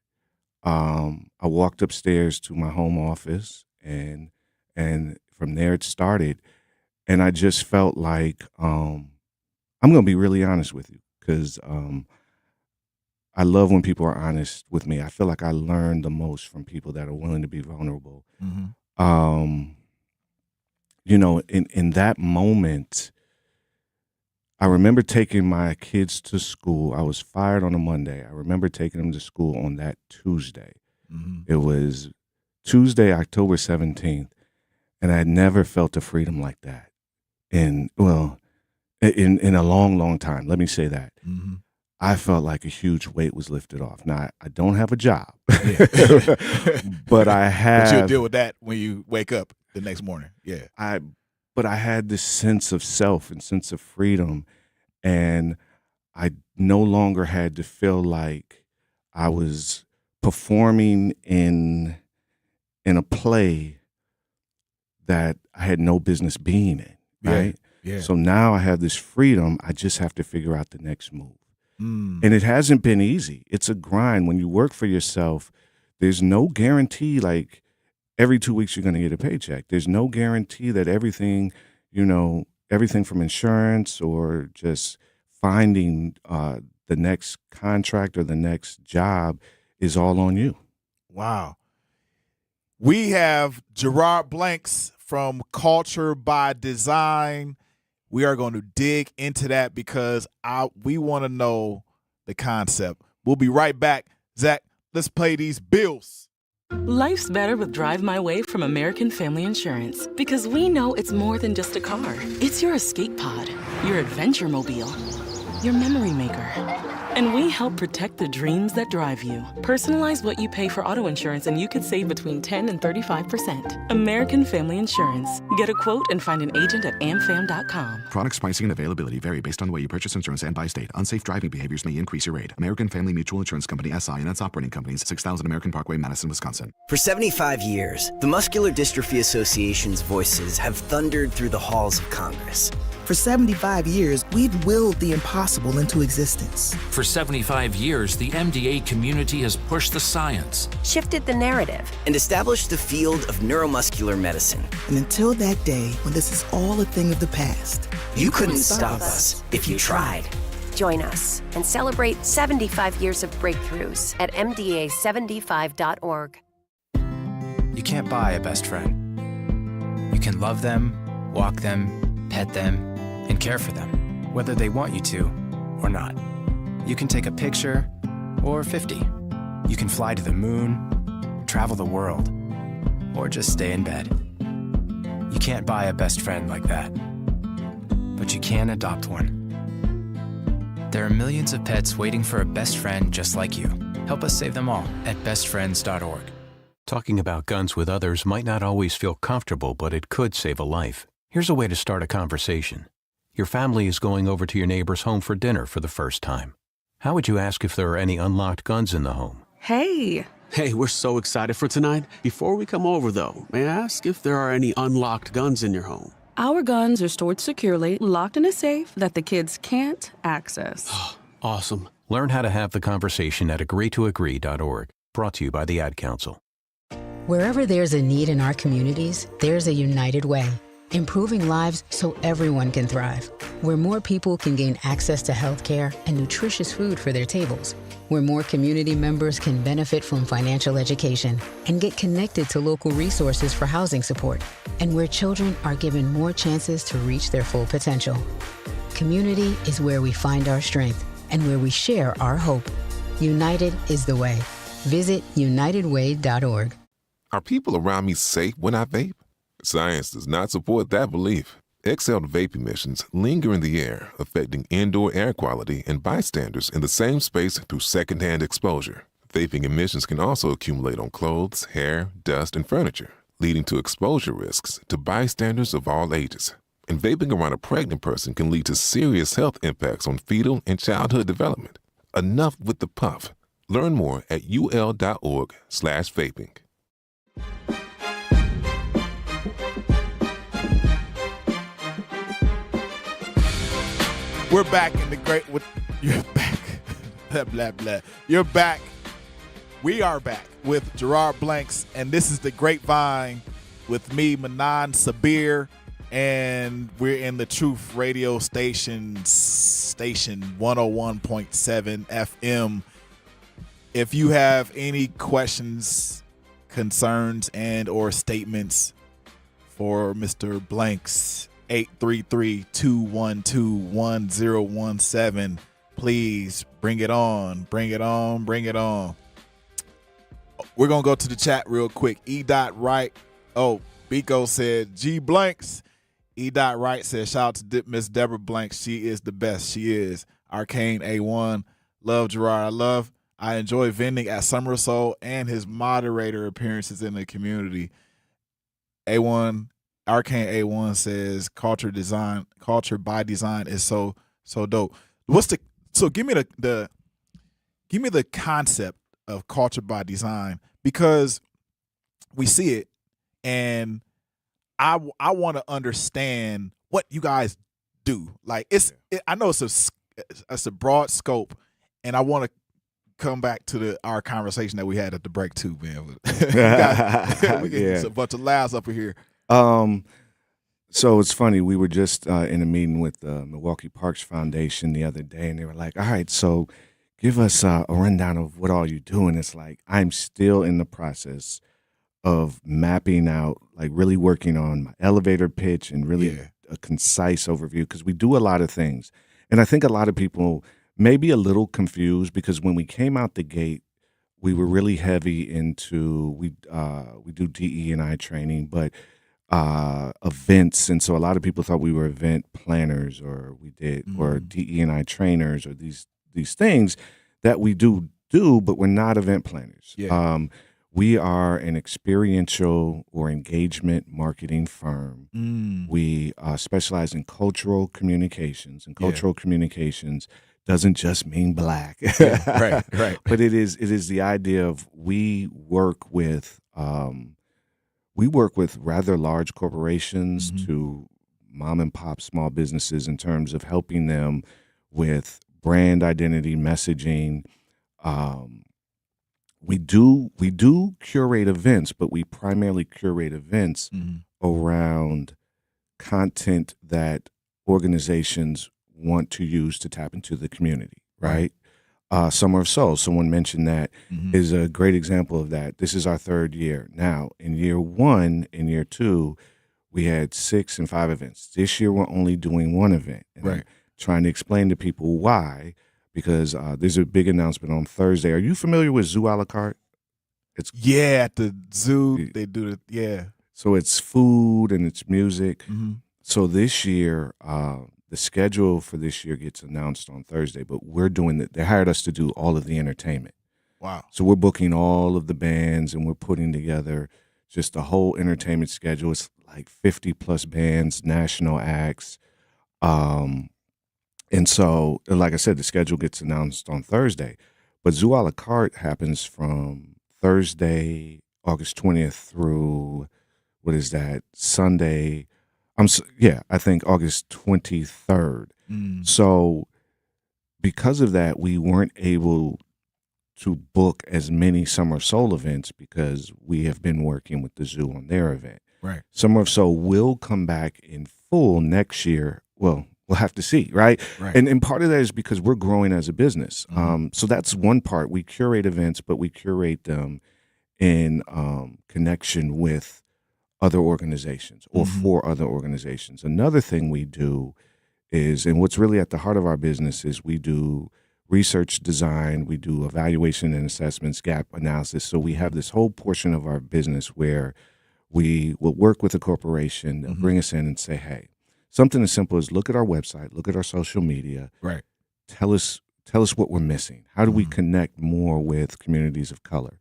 I walked upstairs to my home office, and from there it started. And I just felt like, I'm going to be really honest with you, because I love when people are honest with me. I feel like I learn the most from people that are willing to be vulnerable. Mm-hmm. In that moment, I remember taking my kids to school. I was fired on a Monday. I remember taking them to school on that Tuesday. Mm-hmm. It was Tuesday, October 17th, and I had never felt a freedom like that in a long, long time. Let me say that. Mm-hmm. I felt like a huge weight was lifted off. Now, I don't have a job, Yeah. but I have. But you'll deal with that when you wake up the next morning. Yeah. But I had this sense of self and sense of freedom, and I no longer had to feel like I was performing in a play that I had no business being in, right? Yeah. So now I have this freedom. I just have to figure out the next move. Mm. And it hasn't been easy. It's a grind. When you work for yourself, there's no guarantee like every 2 weeks you're going to get a paycheck. There's no guarantee that everything from insurance or just finding the next contract or the next job is all on you. Wow. We have Geraud Blanks from Culture by Design. We are going to dig into that because we want to know the concept. We'll be right back. Zach, let's pay these bills. Life's better with Drive My Way from American Family Insurance because we know it's more than just a car. It's your escape pod, your adventure mobile, your memory maker. And we help protect the dreams that drive you. Personalize what you pay for auto insurance and you could save between 10 and 35%. American Family Insurance. Get a quote and find an agent at amfam.com. Products, pricing, and availability vary based on the way you purchase insurance and by state. Unsafe driving behaviors may increase your rate. American Family Mutual Insurance Company, SI, and its operating companies, 6000 American Parkway, Madison, Wisconsin. For 75 years, the Muscular Dystrophy Association's voices have thundered through the halls of Congress. For 75 years, we've willed the impossible into existence. For 75 years, the MDA community has pushed the science, shifted the narrative, and established the field of neuromuscular medicine. And until that day, when this is all a thing of the past, you couldn't stop us if you tried. Join us and celebrate 75 years of breakthroughs at MDA75.org. You can't buy a best friend. You can love them, walk them, pet them, and care for them, whether they want you to or not. You can take a picture or 50. You can fly to the moon, travel the world, or just stay in bed. You can't buy a best friend like that, but you can adopt one. There are millions of pets waiting for a best friend just like you. Help us save them all at bestfriends.org. Talking about guns with others might not always feel comfortable, but it could save a life. Here's a way to start a conversation. Your family is going over to your neighbor's home for dinner for the first time. How would you ask if there are any unlocked guns in the home? Hey, we're so excited for tonight. Before we come over, though, may I ask if there are any unlocked guns in your home? Our guns are stored securely, locked in a safe that the kids can't access. Awesome. Learn how to have the conversation at agreetoagree.org. Brought to you by the Ad Council. Wherever there's a need in our communities, there's a United Way. Improving lives so everyone can thrive. Where more people can gain access to health care and nutritious food for their tables. Where more community members can benefit from financial education and get connected to local resources for housing support. And where children are given more chances to reach their full potential. Community is where we find our strength and where we share our hope. United is the way. Visit unitedway.org. Are people around me safe when I vape? Science does not support that belief. Exhaled vape emissions linger in the air, affecting indoor air quality and bystanders in the same space through secondhand exposure. Vaping emissions can also accumulate on clothes, hair, dust, and furniture, leading to exposure risks to bystanders of all ages. And vaping around a pregnant person can lead to serious health impacts on fetal and childhood development. Enough with the puff. Learn more at ul.org/vaping. We're back in the great. You're back. Blah, blah, blah. You're back. We are back with Geraud Blanks, and this is the Grapevine with me, Manan Sabir, and we're in the Truth Radio station 101.7 FM. If you have any questions, concerns, and or statements for Mr. Blanks, 833-212-1017. Please bring it on. Bring it on. Bring it on. We're going to go to the chat real quick. E.Wright. Oh, Biko said, G Blanks. E.Wright said, shout out to Miss Deborah Blanks. She is the best. She is. Arcane A1. Love Geraud. I enjoy vending at Summer Soul and his moderator appearances in the community. A1. Arcane A1 says culture by design is so dope. Give me the concept of culture by design, because we see it and I want to understand what you guys do. Like I know it's a broad scope, and I want to come back to our conversation that we had at the break too, man. We get a bunch of laughs up in here. So it's funny. We were just in a meeting with the Milwaukee Parks Foundation the other day, and they were like, all right, so give us a rundown of what all you do. And it's like, I'm still in the process of mapping out, like really working on my elevator pitch and really a concise overview, because we do a lot of things. And I think a lot of people may be a little confused because when we came out the gate, we were really heavy into, we do DE&I training, but events. And so a lot of people thought we were event planners or or DE&I trainers or these things that we do, but we're not event planners. Yeah. We are an experiential or engagement marketing firm. We specialize in cultural communications, and cultural communications doesn't just mean black. Right. But it is the idea of we work with rather large corporations to mom and pop small businesses in terms of helping them with brand identity, messaging. We do curate events, but we primarily curate events around content that organizations want to use to tap into the community, right? Summer of Soul, someone mentioned that, is a great example of that. This is our 3rd year. Now, in year 1 and year 2, we had 6 and 5 events. This year, we're only doing 1 event. And I'm trying to explain to people why, because there's a big announcement on Thursday. Are you familiar with Zoo a la carte? It's at the zoo, they do it, So it's food and it's music. So this year, the schedule for this year gets announced on Thursday, but we're doing it. They hired us to do all of the entertainment. Wow. So we're booking all of the bands and we're putting together just a whole entertainment schedule. It's like 50 plus bands, national acts. And so, like I said, the schedule gets announced on Thursday, but Zoo a la carte happens from Thursday, August 20th through, Sunday. I think August 23rd. So because of that, we weren't able to book as many Summer of Soul events because we have been working with the zoo on their event. Right. Summer of Soul will come back in full next year. Well, we'll have to see, right? And part of that is because we're growing as a business. So that's one part. We curate events, but we curate them in connection with other organizations or for other organizations. Another thing we do is, and what's really at the heart of our business is we do research design, we do evaluation and assessments, gap analysis. So we have this whole portion of our business where we will work with a corporation, they'll bring us in and say, hey, something as simple as look at our website, look at our social media. Right. Tell us what we're missing. How do we connect more with communities of color?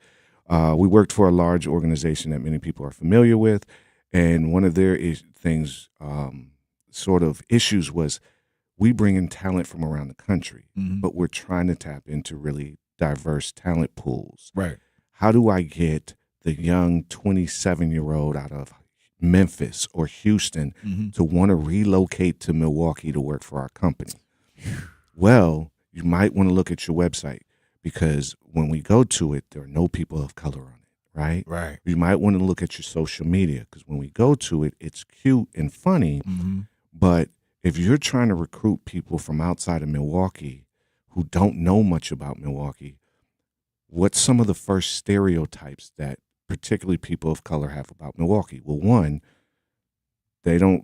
We worked for a large organization that many people are familiar with, and one of their issues was we bring in talent from around the country, but we're trying to tap into really diverse talent pools. Right. How do I get the young 27-year-old out of Memphis or Houston to want to relocate to Milwaukee to work for our company? Well, you might want to look at your website, because when we go to it, there are no people of color on it, right? Right. You might want to look at your social media, because when we go to it, it's cute and funny. But if you're trying to recruit people from outside of Milwaukee who don't know much about Milwaukee, what's some of the first stereotypes that particularly people of color have about Milwaukee? Well, one,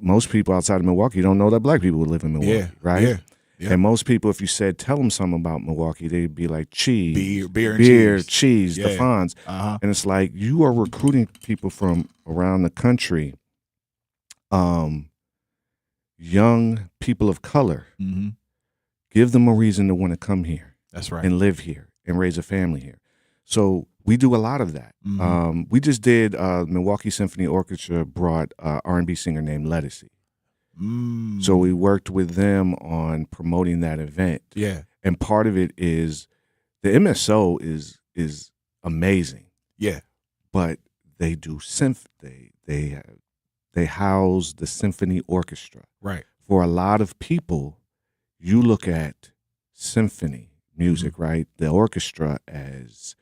most people outside of Milwaukee don't know that black people live in Milwaukee, right? Yeah. And most people, if you said, tell them something about Milwaukee, they'd be like, cheese, beer and cheese, Yeah. the Fonz. And it's like, you are recruiting people from around the country, young people of color. Give them a reason to want to come here. That's right. And live here and raise a family here. So we do a lot of that. We just did Milwaukee Symphony Orchestra brought R&B singer named Lettucey. So we worked with them on promoting that event. Yeah. And part of it is the MSO is amazing. Yeah. But they do they house the symphony orchestra. Right. For a lot of people, you look at symphony music, right? The orchestra as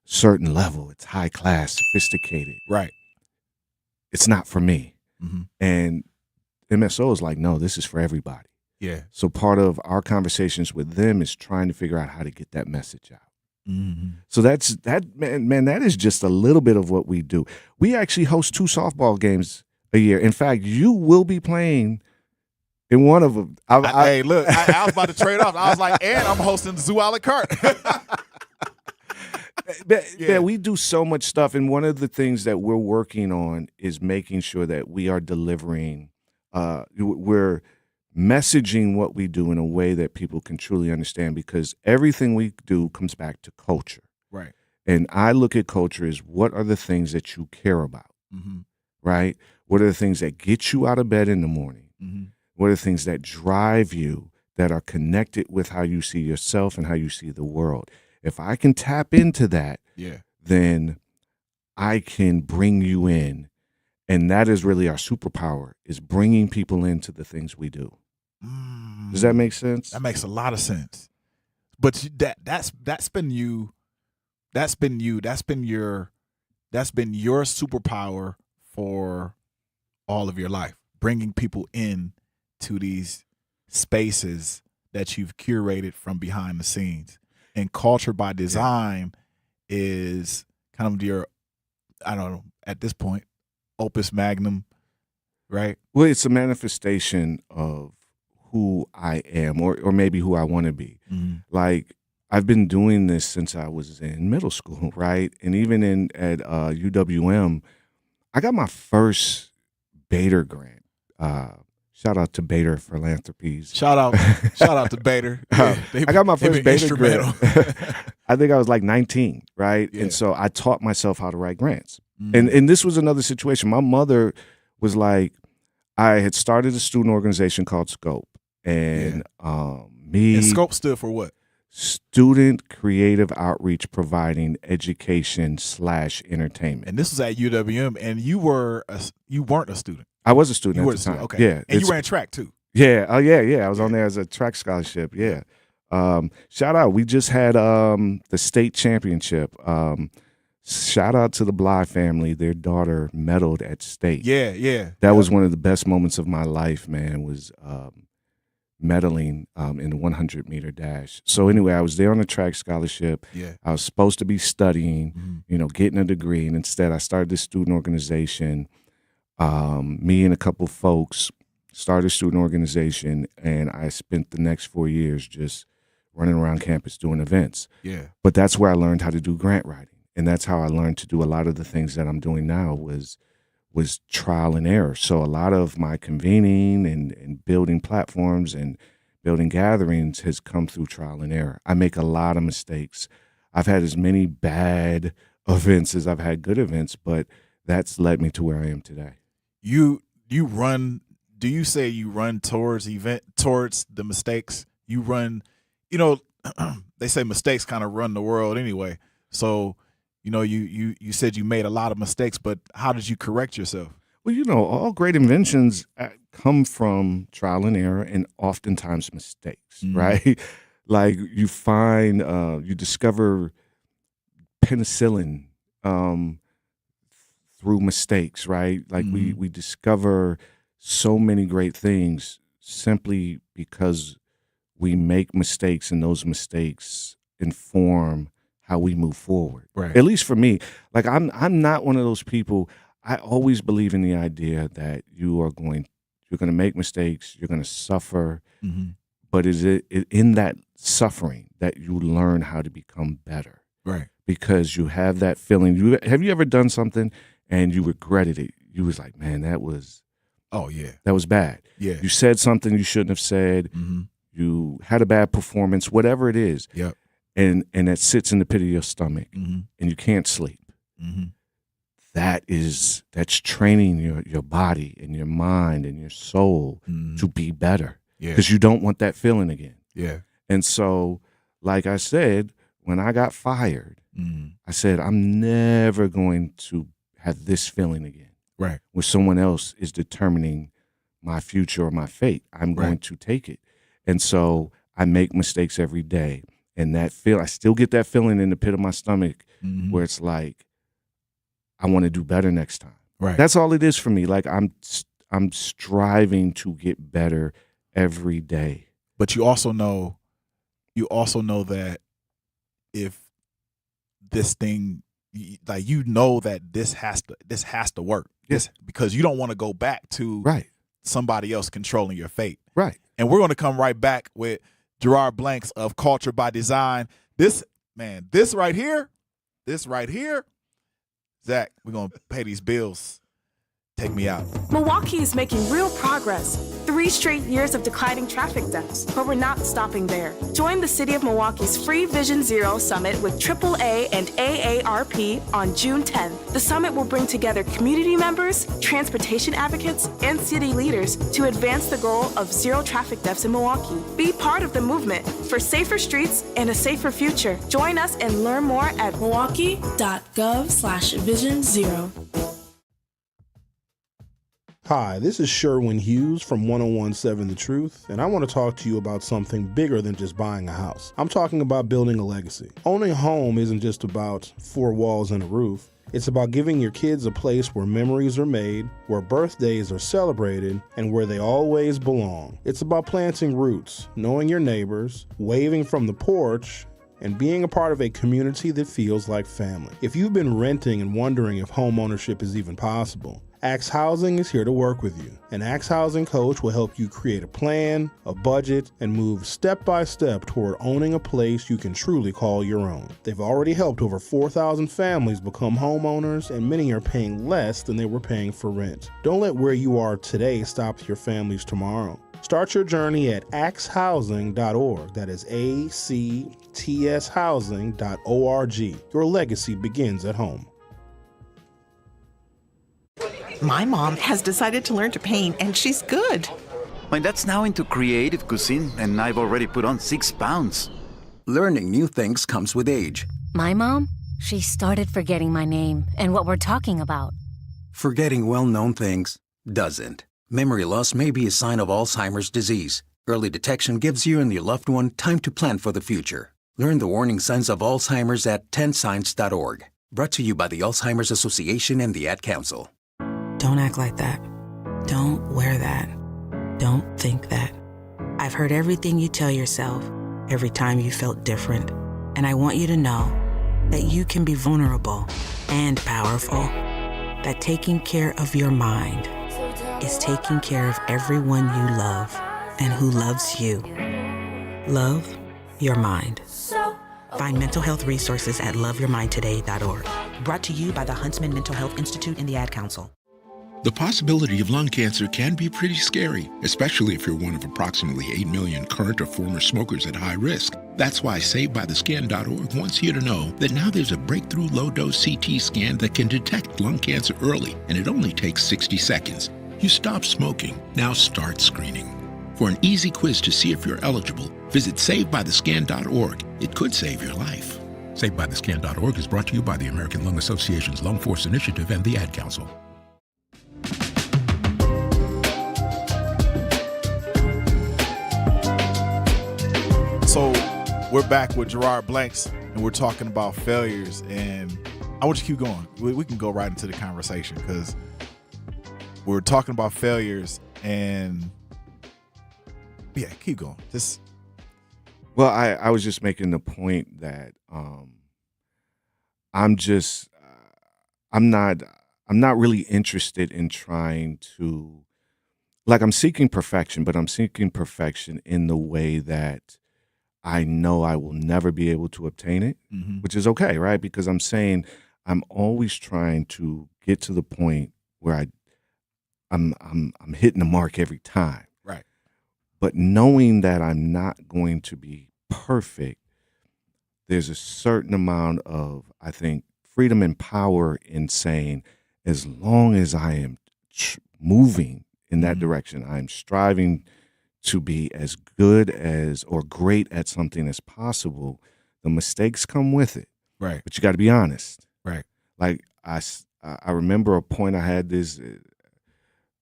certain level. It's high class, sophisticated. Right. It's not for me. And MSO is like, no, this is for everybody. Yeah. So part of our conversations with them is trying to figure out how to get that message out. Mm-hmm. So man, that is just a little bit of what we do. We actually host 2 softball games a year. In fact, you will be playing in one of them. Hey, look, I was about to trade off. I was like, and I'm hosting Zoo a la carte. Yeah, we do so much stuff, and one of the things that we're working on is making sure that we are delivering, we're messaging what we do in a way that people can truly understand, because everything we do comes back to culture. Right. And I look at culture as, what are the things that you care about, right? What are the things that get you out of bed in the morning? What are the things that drive you, that are connected with how you see yourself and how you see the world? If I can tap into that, then I can bring you in. And that is really our superpower, is bringing people into the things we do. Does that make sense? That makes a lot of sense. But that's been your superpower for all of your life, bringing people in to these spaces that you've curated from behind the scenes. And Culture by Design is kind of your, I don't know, at this point, opus magnum, right? Well, it's a manifestation of who I am, or maybe who I want to be. Like, I've been doing this since I was in middle school, right? And even at UWM, I got my first Bader grant. Shout out to Bader Philanthropies. Shout out to Bader. Yeah, I got my first Bader grant. I think I was like 19, right? Yeah. And so I taught myself how to write grants. And this was another situation. My mother was like, I had started a student organization called Scope. And and Scope stood for what? Student Creative Outreach, providing education / entertainment. And this was at UWM, and you weren't a student. I was a student at the time. Okay. Yeah, and you ran track too. Yeah. Oh yeah. I was on there as a track scholarship. Yeah. Shout out. We just had the state championship. Shout out to the Bly family. Their daughter medaled at state. Yeah. That was one of the best moments of my life, man, was medaling in the 100-meter dash. So anyway, I was there on a track scholarship. Yeah. I was supposed to be studying, getting a degree. And instead I started this student organization. Me and a couple folks started a student organization, and I spent the next 4 years just running around campus doing events. Yeah. But that's where I learned how to do grant writing. And that's how I learned to do a lot of the things that I'm doing now was trial and error. So a lot of my convening and building platforms and building gatherings has come through trial and error. I make a lot of mistakes. I've had as many bad events as I've had good events, but that's led me to where I am today. Do you say you run towards the mistakes? You run, they say mistakes kind of run the world anyway. So, you said you made a lot of mistakes, but how did you correct yourself? Well, all great inventions come from trial and error and oftentimes mistakes, right? Like you discover penicillin through mistakes, right? Like we discover so many great things simply because we make mistakes, and those mistakes inform how we move forward. Right. At least for me, like I'm not one of those people. I always believe in the idea that you're going to make mistakes, you're going to suffer, but is it in that suffering that you learn how to become better? Right. Because you have that feeling. Have you ever done something and you regretted it? You was like, man, that was bad. Yeah. You said something you shouldn't have said. You had a bad performance, whatever it is. Yep. And that sits in the pit of your stomach, and you can't sleep. That's training your body and your mind and your soul to be better. Because you don't want that feeling again. Yeah. And so, like I said, when I got fired, I said, I'm never going to have this feeling again. Right. Where someone else is determining my future or my fate. I'm going to take it. And so I make mistakes every day. And I still get that feeling in the pit of my stomach where it's like, I want to do better next time. Right. That's all it is for me. Like I'm I'm striving to get better every day. But you also know that if this thing, like, you know that this has to work. This, because you don't want to go back to somebody else controlling your fate. Right. And we're going to come right back with Geraud Blanks of Culture by Design. This right here, Zach, we're going to pay these bills. Take me out. Milwaukee is making real progress. 3 straight years of declining traffic deaths, but we're not stopping there. Join the City of Milwaukee's free Vision Zero Summit with AAA and AARP on June 10th. The summit will bring together community members, transportation advocates, and city leaders to advance the goal of zero traffic deaths in Milwaukee. Be part of the movement for safer streets and a safer future. Join us and learn more at milwaukee.gov/Vision Zero. Hi, this is Sherwin Hughes from 1017 The Truth, and I want to talk to you about something bigger than just buying a house. I'm talking about building a legacy. Owning a home isn't just about 4 walls and a roof. It's about giving your kids a place where memories are made, where birthdays are celebrated, and where they always belong. It's about planting roots, knowing your neighbors, waving from the porch, and being a part of a community that feels like family. If you've been renting and wondering if home ownership is even possible, Axe Housing is here to work with you. An Axe Housing coach will help you create a plan, a budget, and move step by step toward owning a place you can truly call your own. They've already helped over 4,000 families become homeowners, and many are paying less than they were paying for rent. Don't let where you are today stop your family's tomorrow. Start your journey at axehousing.org. That is ACTS housing.org. Your legacy begins at home. My mom has decided to learn to paint, and she's good. My dad's now into creative cuisine, and I've already put on 6 pounds. Learning new things comes with age. My mom, she started forgetting my name and what we're talking about. Forgetting well-known things doesn't. Memory loss may be a sign of Alzheimer's disease. Early detection gives you and your loved one time to plan for the future. Learn the warning signs of Alzheimer's at 10signs.org. Brought to you by the Alzheimer's Association and the Ad Council. Don't act like that. Don't wear that. Don't think that. I've heard everything you tell yourself every time you felt different. And I want you to know that you can be vulnerable and powerful. That taking care of your mind is taking care of everyone you love and who loves you. Love your mind. Find mental health resources at loveyourmindtoday.org. Brought to you by the Huntsman Mental Health Institute and the Ad Council. The possibility of lung cancer can be pretty scary, especially if you're one of approximately 8 million current or former smokers at high risk. That's why SaveByTheScan.org wants you to know that now there's a breakthrough low-dose CT scan that can detect lung cancer early, and it only takes 60 seconds. You stop smoking, now start screening. For an easy quiz to see if you're eligible, visit SaveByTheScan.org. It could save your life. SaveByTheScan.org is brought to you by the American Lung Association's Lung Force Initiative and the Ad Council. So we're back with Geraud Blanks, and we're talking about failures. And I want you to keep going. We can go right into the conversation because we're talking about failures. And yeah, keep going. Well, I was just making the point that I'm not really interested in trying to, like, I'm seeking perfection, but I'm seeking perfection in the way that I know I will never be able to obtain it, which is okay, right? Because I'm saying I'm always trying to get to the point where I'm hitting the mark every time. Right. But knowing that I'm not going to be perfect, there's a certain amount of, I think, freedom and power in saying, as long as I am moving in that direction, I'm striving to be as good as or great at something as possible. The mistakes come with it. Right. But you got to be honest. Right. Like I remember a point, I had this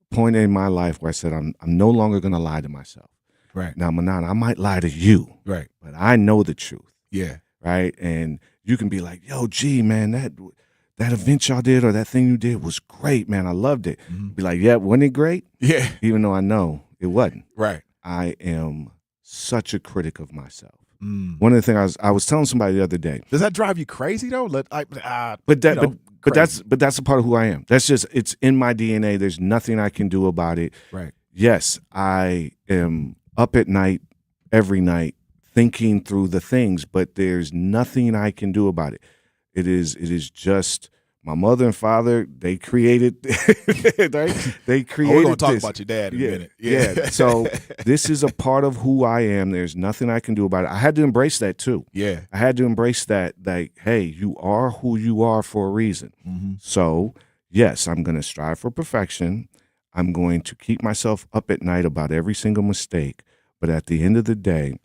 point in my life where I said, I'm no longer going to lie to myself. Right. Now, Manan, I might lie to you. Right. But I know the truth. Yeah. Right. And you can be like, yo, gee, man, that event y'all did or that thing you did was great, man. I loved it. Be like, yeah, wasn't it great? Yeah. Even though I know it wasn't. Right. I am such a critic of myself. One of the things I was telling somebody the other day. Does that drive you crazy though? But that's a part of who I am. That's just, it's in my DNA. There's nothing I can do about it. Right. Yes, I am up at night every night thinking through the things, but there's nothing I can do about it. It is just my mother and father, they created right? They created we're going to talk this. about your dad in a minute. Yeah. So this is a part of who I am. There's nothing I can do about it. I had to embrace that too. Yeah. I had to embrace that, like, hey, you are who you are for a reason. So, yes, I'm going to strive for perfection. I'm going to keep myself up at night about every single mistake. But at the end of the day,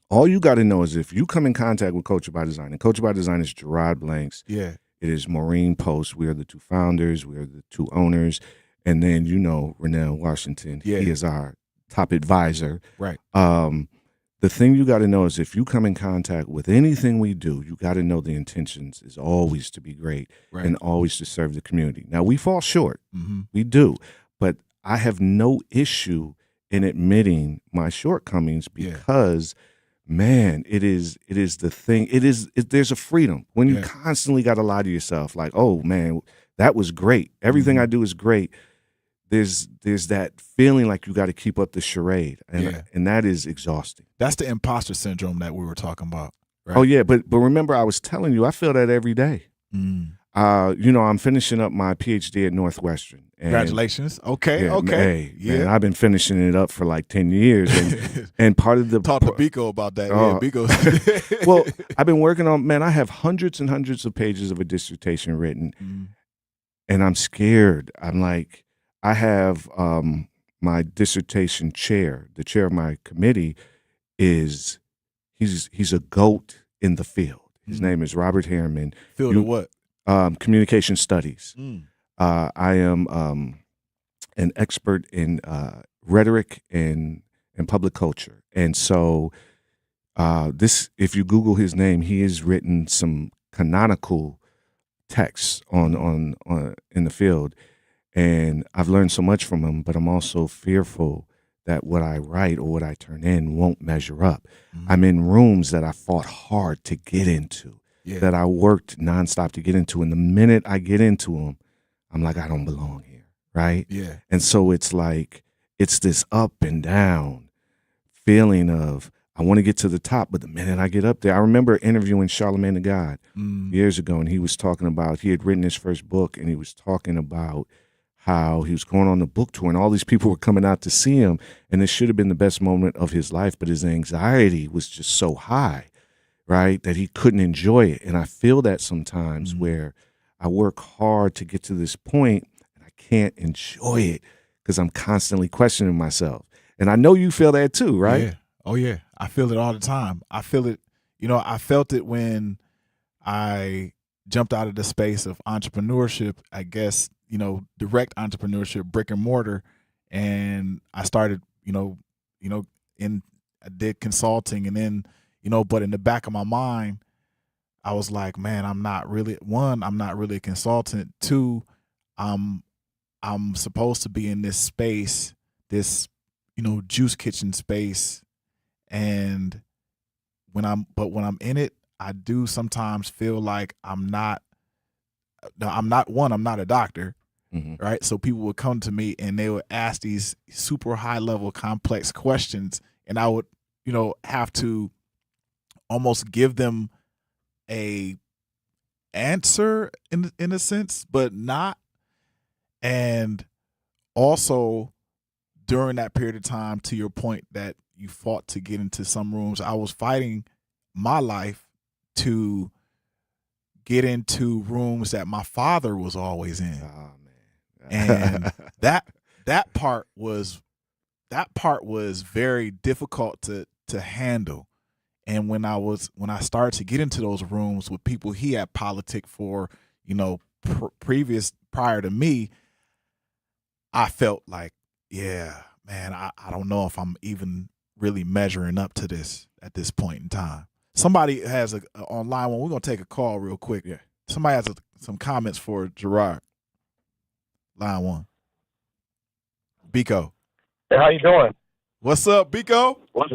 all you got to know is if you come in contact with Culture by Design, and Culture by Design is Geraud Blanks. Yeah. It is Maureen Post. We are the two founders. We are the two owners. And then, Renell Washington. Yeah. He is our top advisor. Right. The thing you got to know is if you come in contact with anything we do, you got to know the intentions is always to be great and always to serve the community. Now, we fall short. We do. But I have no issue in admitting my shortcomings because man, it is the thing. There's a freedom when you constantly got to lie to yourself like, oh man, that was great. Everything I do is great. There's that feeling like you got to keep up the charade, and that is exhausting. That's the imposter syndrome that we were talking about. Right? Oh yeah, but remember, I was telling you, I feel that every day. I'm finishing up my PhD at Northwestern. And congratulations. Okay. Man, I've been finishing it up for like 10 years. And part of the talk to Biko about that. Biko. Well, I've been working on, man, I have hundreds and hundreds of pages of a dissertation written, and I'm scared. I'm like, I have my dissertation chair, the chair of my committee he's a GOAT in the field. His name is Robert Harriman. Field of what? Communication studies. I am an expert in rhetoric and public culture. And so if you Google his name, he has written some canonical texts on in the field. And I've learned so much from him, but I'm also fearful that what I write or what I turn in won't measure up. I'm in rooms that I fought hard to get into, that I worked nonstop to get into. And the minute I get into them, I'm like, I don't belong here, right? Yeah. And so it's like, it's this up and down feeling of, I want to get to the top, but the minute I get up there, I remember interviewing Charlemagne the God years ago, and he was talking about, he had written his first book, and he was talking about how he was going on the book tour, and all these people were coming out to see him, and it should have been the best moment of his life, but his anxiety was just so high, right, that he couldn't enjoy it. And I feel that sometimes where I work hard to get to this point, and I can't enjoy it because I'm constantly questioning myself. And I know you feel that too, right? Yeah. Oh, yeah. I feel it all the time. I feel it. I felt it when I jumped out of the space of entrepreneurship, I guess, direct entrepreneurship, brick and mortar. And I started, I did consulting, and then, but in the back of my mind, I was like, man, I'm not really a consultant. Two, I'm supposed to be in this space, this, juice kitchen space. And when I'm in it, I do sometimes feel like I'm not a doctor, right? So people would come to me and they would ask these super high level complex questions, and I would, have to almost give them a answer in a sense, but not. And also during that period of time, to your point that you fought to get into some rooms, I was fighting my life to get into rooms that my father was always in. Oh, man. And that part was very difficult to handle. And when I started to get into those rooms with people he had politic for, prior to me, I felt like, yeah, man, I don't know if I'm even really measuring up to this at this point in time. Somebody has a online one. We're gonna take a call real quick. Yeah. Somebody has some comments for Gerard. Line 1. Biko. Hey, how you doing? What's up, Biko? What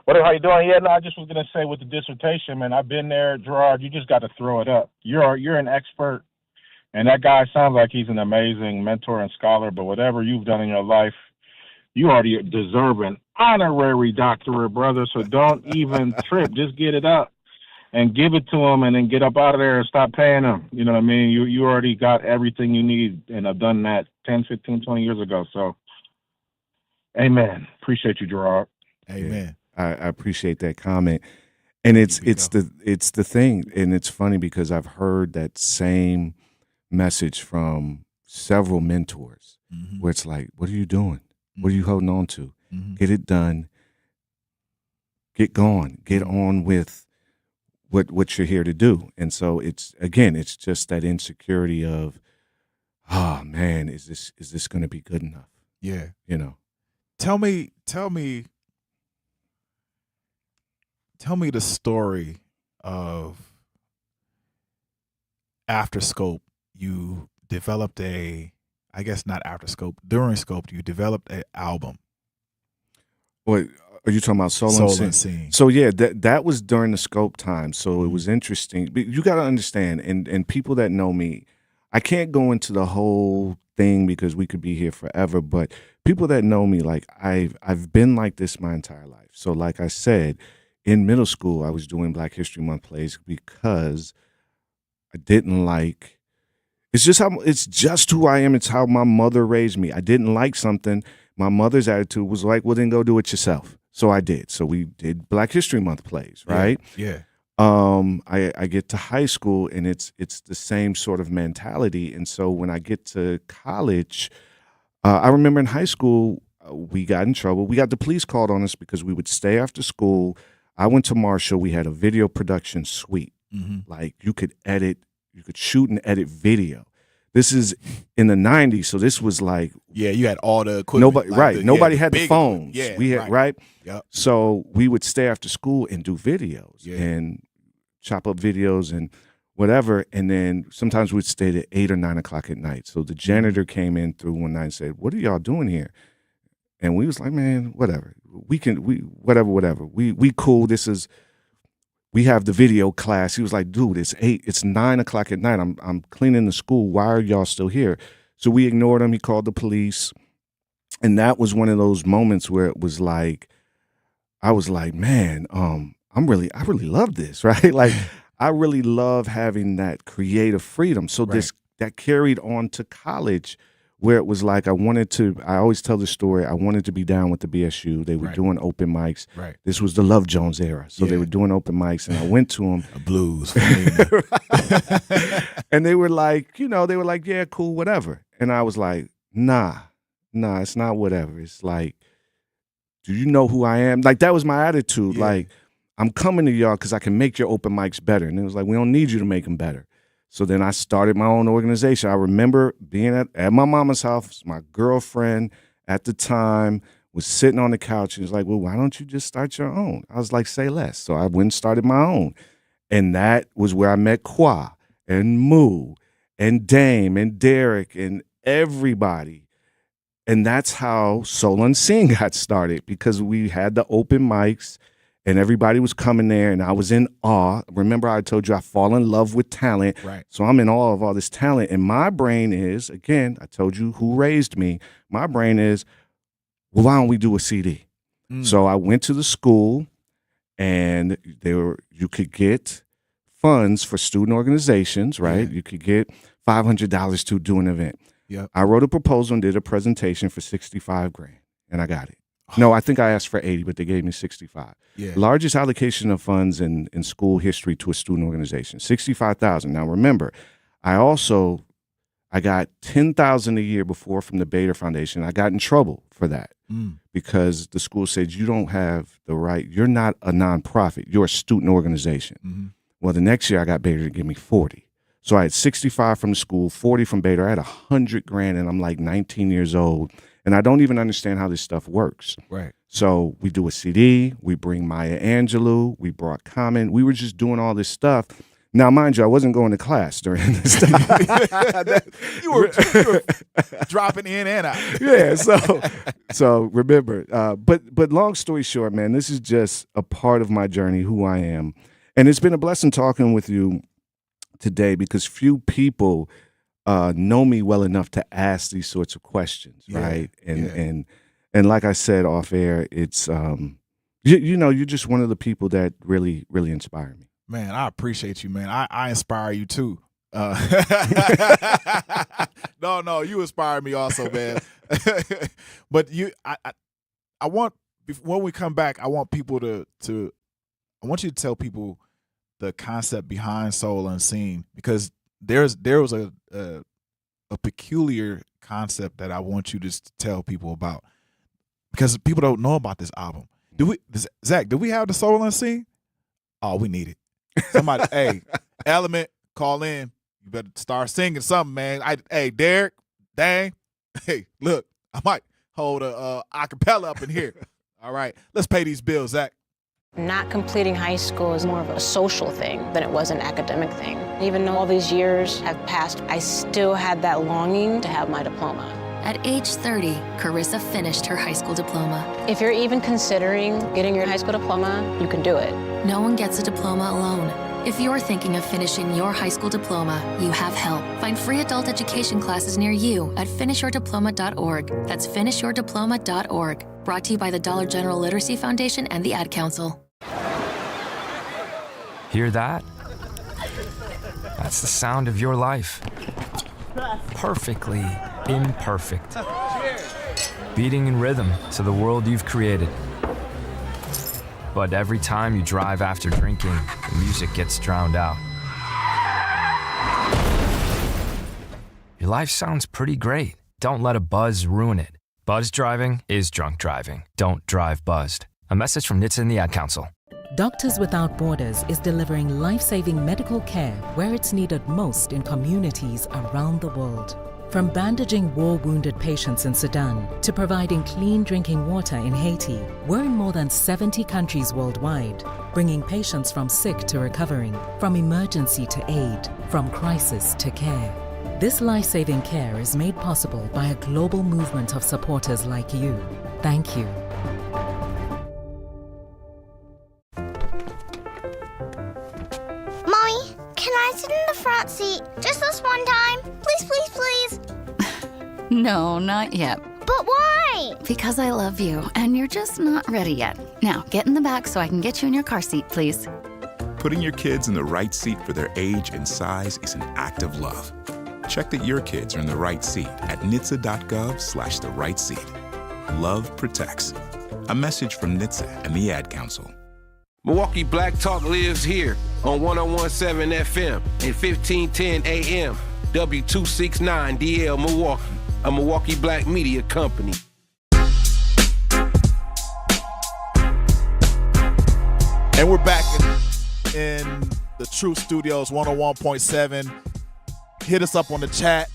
how you doing? Yeah, no, I just was gonna say with the dissertation, man, I've been there, Gerard. You just got to throw it up. You're an expert, and that guy sounds like he's an amazing mentor and scholar. But whatever you've done in your life, you already deserve an honorary doctorate, brother. So don't even trip. Just get it up and give it to him, and then get up out of there and stop paying him. You know what I mean? You already got everything you need, and I've done that 10, 15, 20 years ago. So, amen. Appreciate you, Gerard. Amen. I appreciate that comment. And it's the thing, and it's funny because I've heard that same message from several mentors where it's like, what are you doing? What are you holding on to? Get it done. Get going. Get on with what you're here to do. And so it's just that insecurity of, oh man, is this going to be good enough? Yeah. You know. Tell me the story of after Scope. You developed during Scope, you developed an album. What are you talking about? Soul and Scene. So yeah, that was during the Scope time. So it was interesting. But you got to understand, and people that know me, I can't go into the whole thing because we could be here forever. But people that know me, like I've been like this my entire life. So like I said, in middle school, I was doing Black History Month plays because I didn't like. It's just who I am. It's how my mother raised me. I didn't like something. My mother's attitude was like, well, then go do it yourself. So I did. So we did Black History Month plays, right? Yeah. I get to high school, and it's the same sort of mentality. And so when I get to college, I remember in high school, we got in trouble. We got the police called on us because we would stay after school. I went to Marshall. We had a video production suite. Like you could shoot and edit video. This is in the 90s, so this was like, yeah, you had all the equipment. Nobody had the phones. Yeah, we had right. Yep. So we would stay after school and do videos and chop up videos and whatever. And then sometimes we'd stay at 8 or 9 o'clock at night. So the janitor came in through one night and said, "What are y'all doing here?" And we was like, "Man, whatever. Whatever. We cool. We have the video class." He was like, "Dude, it's 9 o'clock at night. I'm cleaning the school. Why are y'all still here?" So we ignored him. He called the police. And that was one of those moments where it was like, I was like, man, I really love this, right? Like, I really love having that creative freedom. So that carried on to college, where it was like I always tell the story, I wanted to be down with the BSU. They were doing open mics. Right. This was the Love Jones era. So they were doing open mics, and I went to them. Blues. And they were like, yeah, cool, whatever. And I was like, nah, it's not whatever. It's like, do you know who I am? Like, that was my attitude. Yeah. Like, I'm coming to y'all because I can make your open mics better. And it was like, we don't need you to make them better. So then I started my own organization. I remember being at my mama's house. My girlfriend at the time was sitting on the couch and was like, well, why don't you just start your own? I was like, say less. So I went and started my own. And that was where I met Qua and Moo and Dame and Derek and everybody. And that's how Soul Unseen got started, because we had the open mics and everybody was coming there, and I was in awe. Remember, I told you I fall in love with talent. Right. So I'm in awe of all this talent. And my brain is, again, I told you who raised me. My brain is, well, why don't we do a CD? So I went to the school, and you could get funds for student organizations, right? Yeah. You could get $500 to do an event. Yep. I wrote a proposal and did a presentation for $65,000, and I got it. No, I think I asked for 80, but they gave me 65. Yeah. Largest allocation of funds in school history to a student organization, 65,000. Now remember, I got 10,000 a year before from the Bader Foundation. I got in trouble for that because the school said, you don't have the right. You're not a nonprofit. You're a student organization. Mm-hmm. Well, the next year I got Bader to give me 40. So I had 65 from the school, 40 from Bader. I had $100,000, and I'm like 19 years old. And I don't even understand how this stuff works. Right. So we do a CD. We bring Maya Angelou. We brought Common. We were just doing all this stuff. Now, mind you, I wasn't going to class during this time. you were dropping in and out. Yeah, so remember. But long story short, man, this is just a part of my journey, who I am. And it's been a blessing talking with you today because few people know me well enough to ask these sorts of questions, right? And like I said off air, it's you're just one of the people that really, really inspire me. Man, I appreciate you, man. I inspire you too. No, you inspire me also, man. But I want, when we come back, I want people I want you to tell people the concept behind Soul Unseen, because there was a peculiar concept that I want you to tell people about, because people don't know about this album. Zach, do we have the Soul Unseen? Oh, we need it. Somebody, hey, Element, call in. You better start singing something, man. Hey, Derek, dang. Hey, look, I might hold a acapella up in here. All right, let's pay these bills, Zach. Not completing high school is more of a social thing than it was an academic thing. Even though all these years have passed, I still had that longing to have my diploma. At age 30, Carissa finished her high school diploma. If you're even considering getting your high school diploma, you can do it. No one gets a diploma alone. If you're thinking of finishing your high school diploma, you have help. Find free adult education classes near you at finishyourdiploma.org. That's finishyourdiploma.org. Brought to you by the Dollar General Literacy Foundation and the Ad Council. Hear that? That's the sound of your life. Perfectly imperfect. Beating in rhythm to the world you've created. But every time you drive after drinking, the music gets drowned out. Your life sounds pretty great. Don't let a buzz ruin it. Buzz driving is drunk driving. Don't drive buzzed. A message from NHTSA and the Ad Council. Doctors Without Borders is delivering life-saving medical care where it's needed most in communities around the world. From bandaging war-wounded patients in Sudan to providing clean drinking water in Haiti, we're in more than 70 countries worldwide, bringing patients from sick to recovering, from emergency to aid, from crisis to care. This life-saving care is made possible by a global movement of supporters like you. Thank you. Mommy, can I sit in the front seat just this one time? Please, please, please. No, not yet. But why? Because I love you, and you're just not ready yet. Now, get in the back so I can get you in your car seat, please. Putting your kids in the right seat for their age and size is an act of love. Check that your kids are in the right seat at nhtsa.gov/the right seat. Love protects. A message from NHTSA and the Ad Council. Milwaukee Black Talk lives here on 101.7 FM and 1510 AM. W269DL Milwaukee, a Milwaukee Black media company. And we're back in the Truth Studios 101.7. Hit us up on the chat.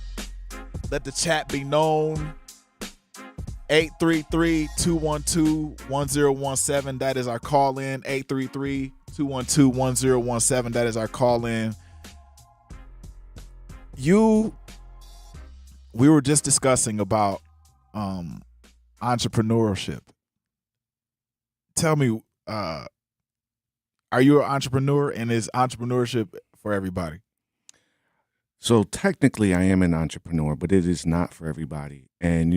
Let the chat be known. 833-212-1017. That is our call-in. 833-212-1017. That is our call-in. We were just discussing about entrepreneurship. Tell me, are you an entrepreneur, and is entrepreneurship for everybody? So technically I am an entrepreneur, but it is not for everybody. And,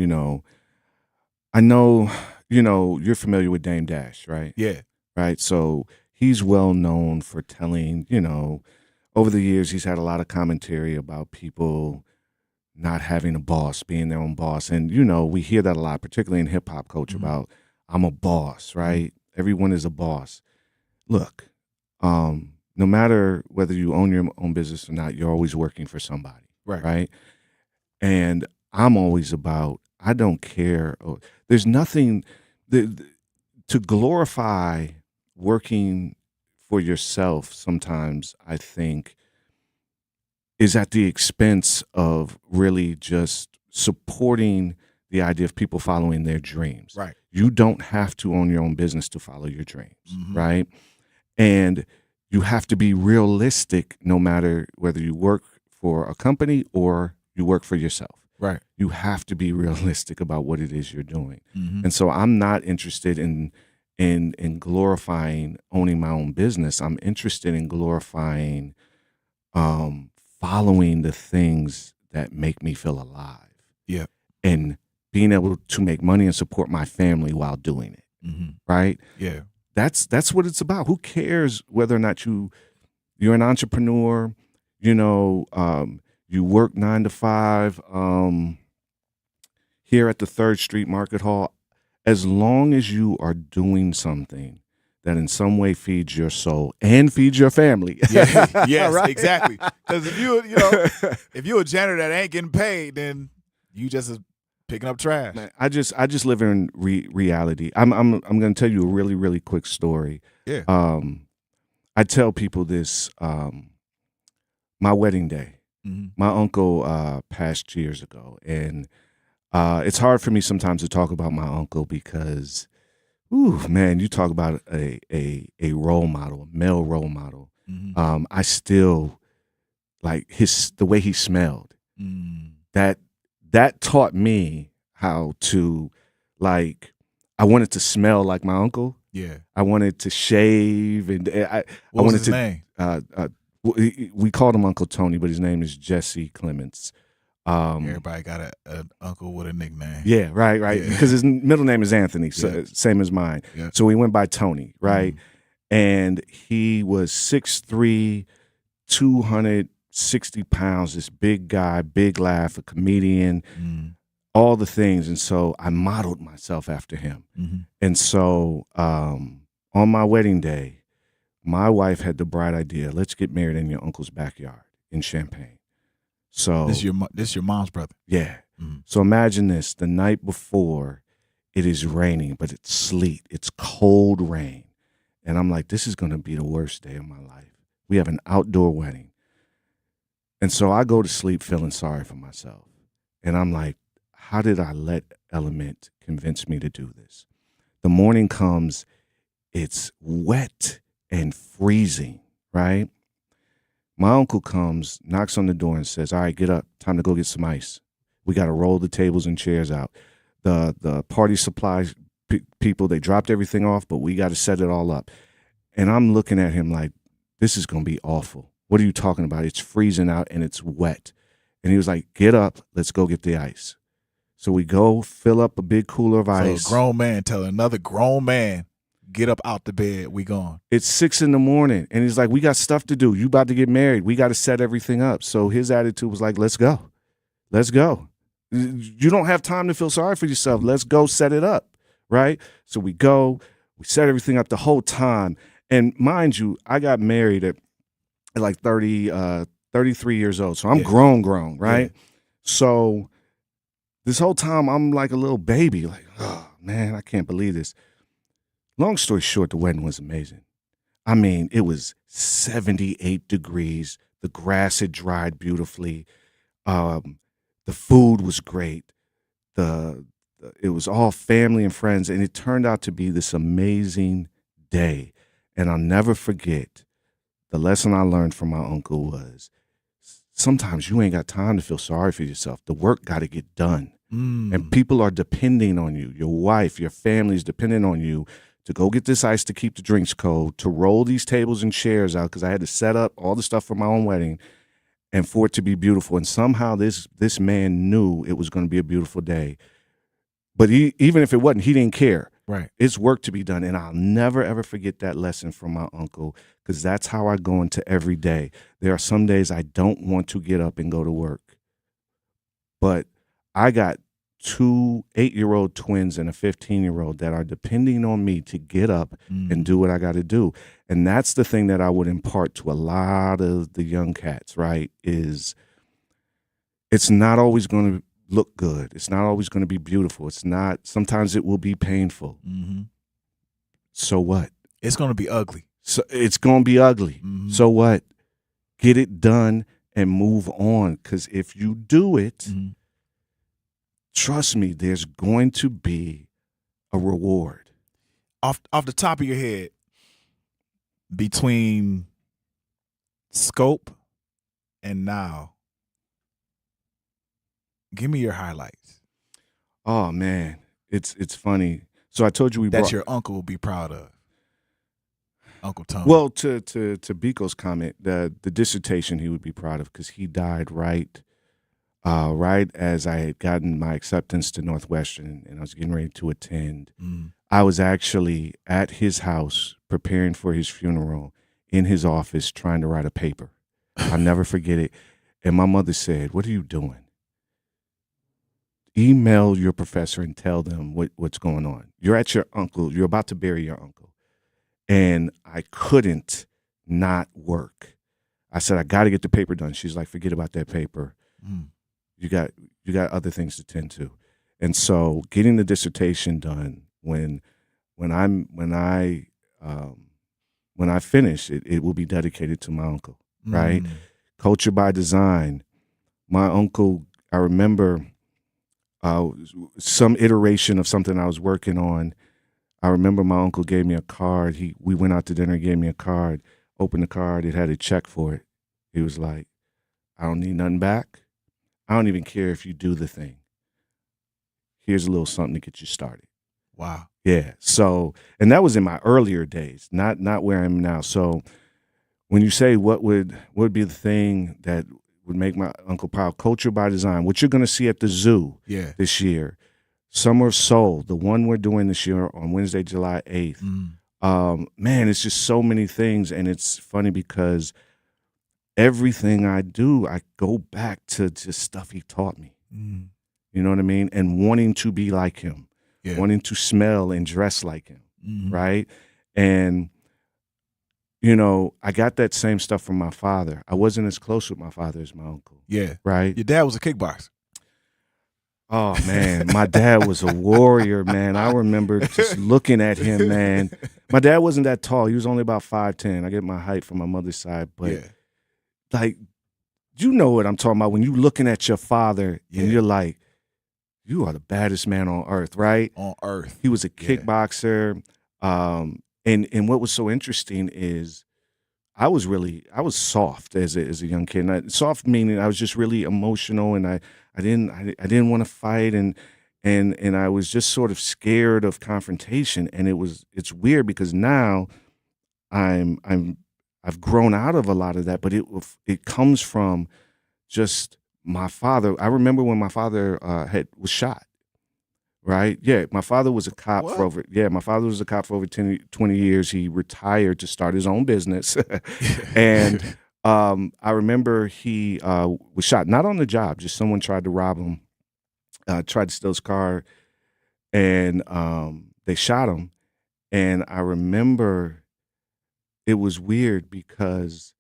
I know, you're familiar with Dame Dash, right? Yeah. Right. So he's well known for telling, over the years, he's had a lot of commentary about people not having a boss, being their own boss. And, we hear that a lot, particularly in hip hop culture, about I'm a boss, right? Everyone is a boss. Look, no matter whether you own your own business or not, you're always working for somebody, right? And I'm always about, I don't care. There's nothing to glorify working for yourself sometimes, I think, is at the expense of really just supporting the idea of people following their dreams. Right. You don't have to own your own business to follow your dreams, right? And you have to be realistic no matter whether you work for a company or you work for yourself. Right. You have to be realistic about what it is you're doing. Mhm. And so I'm not interested in glorifying owning my own business. I'm interested in glorifying following the things that make me feel alive. Yeah. And being able to make money and support my family while doing it. Mhm. Right? Yeah. That's what it's about. Who cares whether or not you're an entrepreneur, you work 9 to 5 here at the 3rd Street Market Hall. As long as you are doing something that in some way feeds your soul and feeds your family. Yeah, yes, Right? exactly. Because if you're a janitor that ain't getting paid, then you just is picking up trash. Man, I just live in reality. I'm going to tell you a really, really quick story. Yeah. I tell people this. My wedding day. Mhm. My uncle passed years ago, and it's hard for me sometimes to talk about my uncle because, ooh, man, you talk about a role model, a male role model. Mhm. I still like the way he smelled. Mm. That taught me how to, like, I wanted to smell like my uncle. Yeah. I wanted to shave, and I What was wanted his to. name? We called him Uncle Tony, but his name is Jesse Clements. Everybody got an uncle with a nickname. Yeah, right. Yeah. Because his middle name is Anthony, so, Yeah. same as mine. Yeah. So we went by Tony, right? And he was 6'3", 260 pounds, this big guy, big laugh, a comedian, all the things. And so I modeled myself after him. Mhm. And so on my wedding day, my wife had the bright idea, let's get married in your uncle's backyard in Champaign. So This your mom's brother. yeah. Mhm. So imagine this, the night before it is raining, but it's sleet. It's cold rain. And I'm like, this is going to be the worst day of my life. We have an outdoor wedding. And so I go to sleep feeling sorry for myself. And I'm like, how did I let Element convince me to do this? The morning comes, it's wet and freezing, right? My uncle comes, knocks on the door and says, all right, get up. Time to go get some ice. We got to roll the tables and chairs out. The party supplies people, they dropped everything off, but we got to set it all up. And I'm looking at him like, this is going to be awful. What are you talking about? It's freezing out and it's wet. And he was like, get up. Let's go get the ice. So we go fill up a big cooler of ice. So a grown man telling another grown man, get up out the bed. We gone. It's 6 a.m. and he's like, we got stuff to do. You about to get married. We got to set everything up. So his attitude was like, let's go. Let's go. You don't have time to feel sorry for yourself. Let's go set it up, right? So we go. We set everything up the whole time. And mind you, I got married at like 33 years old. So I'm grown, right? Yeah. So this whole time I'm like a little baby, like, oh man, I can't believe this. Long story short, the wedding was amazing. I mean, it was 78 degrees. The grass had dried beautifully. The food was great. It was all family and friends, and it turned out to be this amazing day. And I'll never forget the lesson I learned from my uncle was sometimes you ain't got time to feel sorry for yourself. The work got to get done. And people are depending on you. Your wife, your family is depending on you to go get this ice to keep the drinks cold, to roll these tables and chairs out because I had to set up all the stuff for my own wedding and for it to be beautiful. And somehow this man knew it was going to be a beautiful day. But even if it wasn't, he didn't care. Right. It's work to be done. And I'll never, ever forget that lesson from my uncle because that's how I go into every day. There are some days I don't want to get up and go to work. But I got 2 8-year-old twins and a 15-year-old that are depending on me to get up and do what I got to do. And that's the thing that I would impart to a lot of the young cats, right, is it's not always going to look good. It's not always going to be beautiful. It's not. Sometimes it will be painful. Mm-hmm. So what? It's going to be ugly. So it's going to be ugly. Mm-hmm. So what? Get it done and move on. Because if you do it, trust me, there's going to be a reward. Off the top of your head, between Scope and now. Give me your highlights. Oh man, it's funny. So I told you that your uncle will be proud of. Uncle Tony. Well, to Biko's comment, the dissertation he would be proud of because he died right as I had gotten my acceptance to Northwestern and I was getting ready to attend. I was actually at his house preparing for his funeral in his office trying to write a paper. I'll never forget it. And my mother said, "What are you doing? Email your professor and tell them what's going on. You're at your uncle. You're about to bury your uncle." And I couldn't not work. I said, "I got to get the paper done." She's like, "Forget about that paper. You got other things to tend to." And so getting the dissertation done when I finish, it will be dedicated to my uncle, right? Culture by Design. My uncle, I remember some iteration of something I was working on. I remember my uncle gave me a card. We went out to dinner, gave me a card, opened the card, it had a check for it. He was like, "I don't need nothing back. I don't even care if you do the thing. Here's a little something to get you started." Wow. Yeah. So, and that was in my earlier days, not where I am now. So when you say what would be the thing that would make my uncle proud, Culture by Design, what you're going to see at the zoo this year, Summer of Soul, the one we're doing this year on Wednesday, July 8th. Man, it's just so many things. And it's funny because everything I do, I go back to just stuff he taught me. You know what I mean? And wanting to be like him, wanting to smell and dress like him, right? And, you know, I got that same stuff from my father. I wasn't as close with my father as my uncle. Yeah. Right? Your dad was a kickboxer. Oh, man. My dad was a warrior, man. I remember just looking at him, man. My dad wasn't that tall. He was only about 5'10". I get my height from my mother's side. But, like, you know what I'm talking about when you looking at your father and you're like, you are the baddest man on earth, right? On earth. He was a kickboxer. And what was so interesting is I was soft as a young kid. Soft meaning I was just really emotional, and I didn't want to fight, and I was just sort of scared of confrontation. And it's weird because now I've grown out of a lot of that, but it comes from just my father. I remember when my father was shot. Right? Yeah, my father was a cop for over 20 years. He retired to start his own business. And I remember he was shot, not on the job, just someone tried to rob him, tried to steal his car, and they shot him. And I remember it was weird because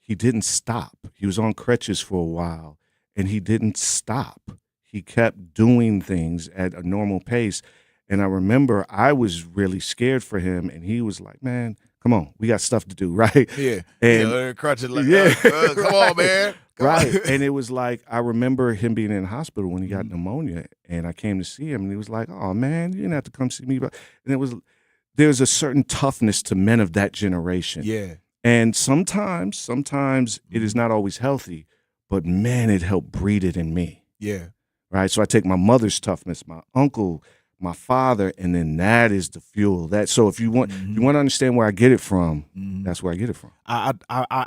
he didn't stop. He was on crutches for a while, and he didn't stop. He kept doing things at a normal pace. And I remember I was really scared for him, and he was like, "Man, come on, we got stuff to do," right? Yeah. And crutches like, come on, man. Right. And it was like, I remember him being in the hospital when he got pneumonia, and I came to see him, and he was like, "Oh, man, you didn't have to come see me." And there's a certain toughness to men of that generation. Yeah. And sometimes it is not always healthy, but man, it helped breed it in me. Yeah. Right, so I take my mother's toughness, my uncle, my father, and then that is the fuel. So if you want to understand where I get it from, that's where I get it from. I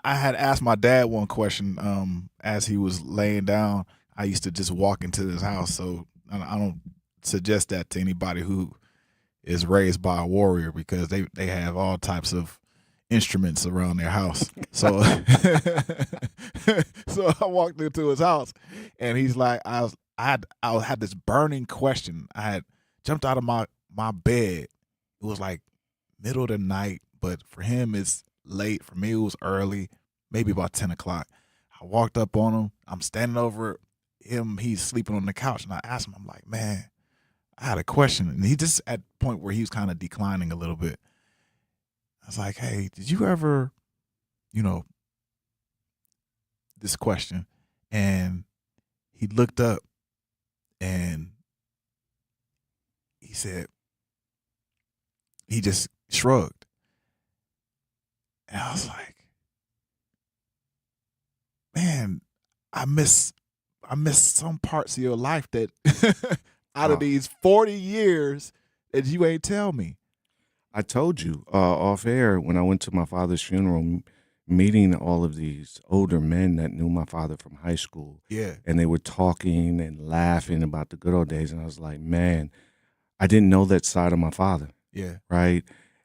had asked my dad one question as he was laying down. I used to just walk into his house, so I don't suggest that to anybody who is raised by a warrior because they have all types of instruments around their house. So so I walked into his house, and he's like, I had this burning question. I had jumped out of my bed. It was like middle of the night, but for him it's late. For me it was early, maybe about 10 o'clock. I walked up on him. I'm standing over him. He's sleeping on the couch, and I asked him, I'm like, "Man, I had a question." And he just at the point where he was kind of declining a little bit. I was like, "Hey, did you ever, this question?" And he looked up, and he said, he just shrugged. And I was like, man, I miss some parts of your life that out of these 40 years that you ain't tell me. I told you off air when I went to my father's funeral, meeting all of these older men that knew my father from high school. Yeah. And they were talking and laughing about the good old days. And I was like, man, I didn't know that side of my father. Yeah. Right.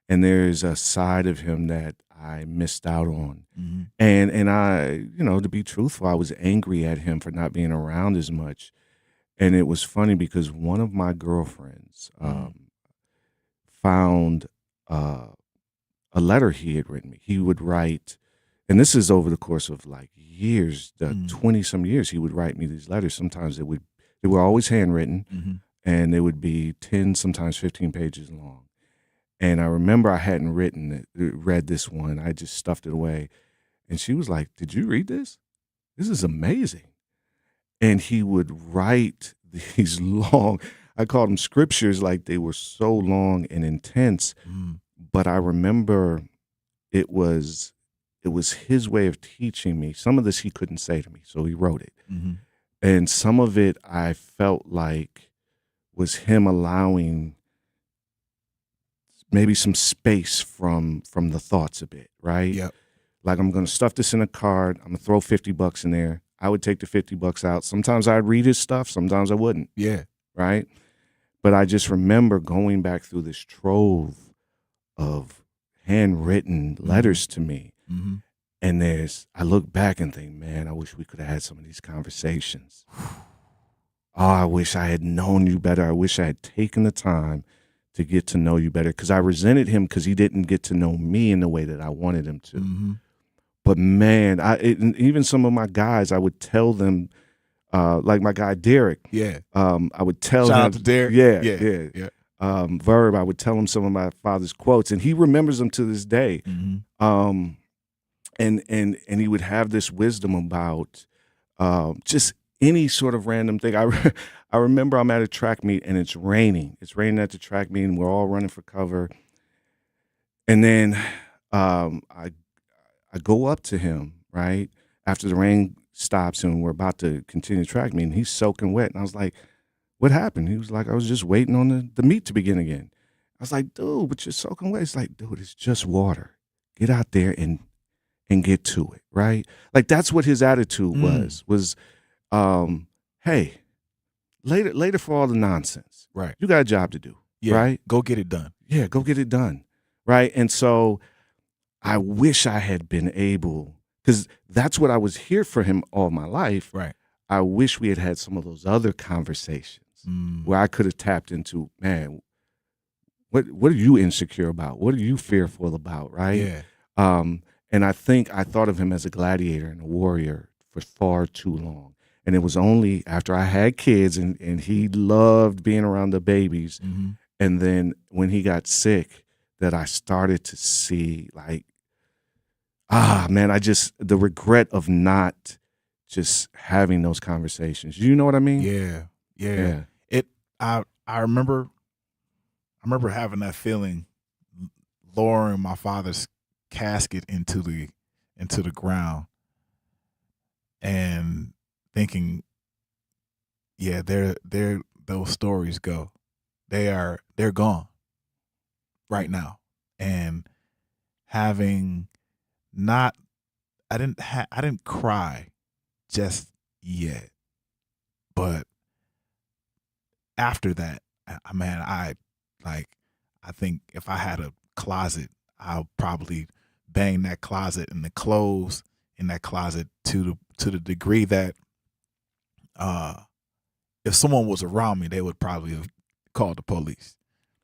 And there's a side of him that I missed out on. Mm-hmm. And I, to be truthful, I was angry at him for not being around as much. And it was funny because one of my girlfriends found a letter he had written me. He would write, and this is over the course of like years, 20-some years, he would write me these letters. Sometimes they were always handwritten, and they would be 10, sometimes 15 pages long. And I remember I hadn't read this one. I just stuffed it away. And she was like, "Did you read this? This is amazing." And he would write these long, I called them scriptures, like they were so long and intense. But I remember it was his way of teaching me. Some of this he couldn't say to me, so he wrote it. Mm-hmm. And some of it I felt like was him allowing maybe some space from the thoughts a bit, right? Yep. Like, I'm going to stuff this in a card. I'm going to throw $50 in there. I would take the $50 out. Sometimes I'd read his stuff. Sometimes I wouldn't. Yeah. Right? But I just remember going back through this trove of handwritten letters to me. Mm-hmm. And I look back and think, man, I wish we could have had some of these conversations. Oh, I wish I had known you better. I wish I had taken the time to get to know you better, because I resented him because he didn't get to know me in the way that I wanted him to. Mm-hmm. But man, even some of my guys, I would tell them, like my guy Derek. Yeah. I would tell him. Shout out to Derek. Yeah. Verb, I would tell him some of my father's quotes, and he remembers them to this day. Mm-hmm. And he would have this wisdom about just any sort of random thing. I remember I'm at a track meet and it's raining. It's raining at the track meet and we're all running for cover. And then I go up to him, right, after the rain stops and we're about to continue the track meet, and he's soaking wet. And I was like, "What happened?" He was like, "I was just waiting on the meet to begin again." I was like, "Dude, but you're soaking wet." He's like, "Dude, it's just water. Get out there and get to it," right? Like, that's what his attitude was, hey, later for all the nonsense. Right. You got a job to do, right? Go get it done. Yeah, go get it done, right? And so I wish I had been able, because that's what I was here for him all my life. Right. I wish we had had some of those other conversations where I could have tapped into, man, what are you insecure about? What are you fearful about, right? Yeah. And I think I thought of him as a gladiator and a warrior for far too long. And it was only after I had kids and he loved being around the babies. Mm-hmm. And then when he got sick, that I started to see, like, man, the regret of not just having those conversations. You know what I mean? Yeah. I remember having that feeling, lowering my father's casket into the ground and thinking, yeah, those stories go. They're gone right now. And having not, I didn't cry just yet, but after that, I think if I had a closet, I'll probably bang that closet and the clothes in that closet to the degree that if someone was around me, they would probably have called the police.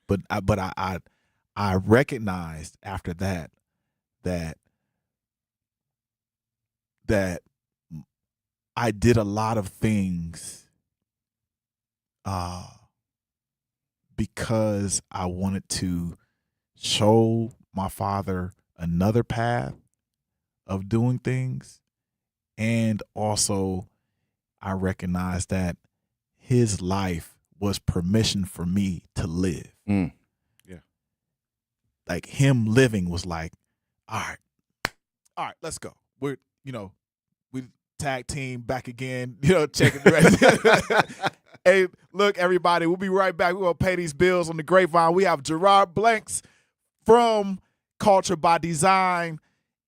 But I recognized after that I did a lot of things because I wanted to show my father another path of doing things. And also I recognized that his life was permission for me to live. Yeah. Like, him living was like, all right, let's go. tag team back again. Checking the rest. Hey, look, everybody, we'll be right back. We're going to pay these bills on the Grapevine. We have Geraud Blanks from Culture by Design,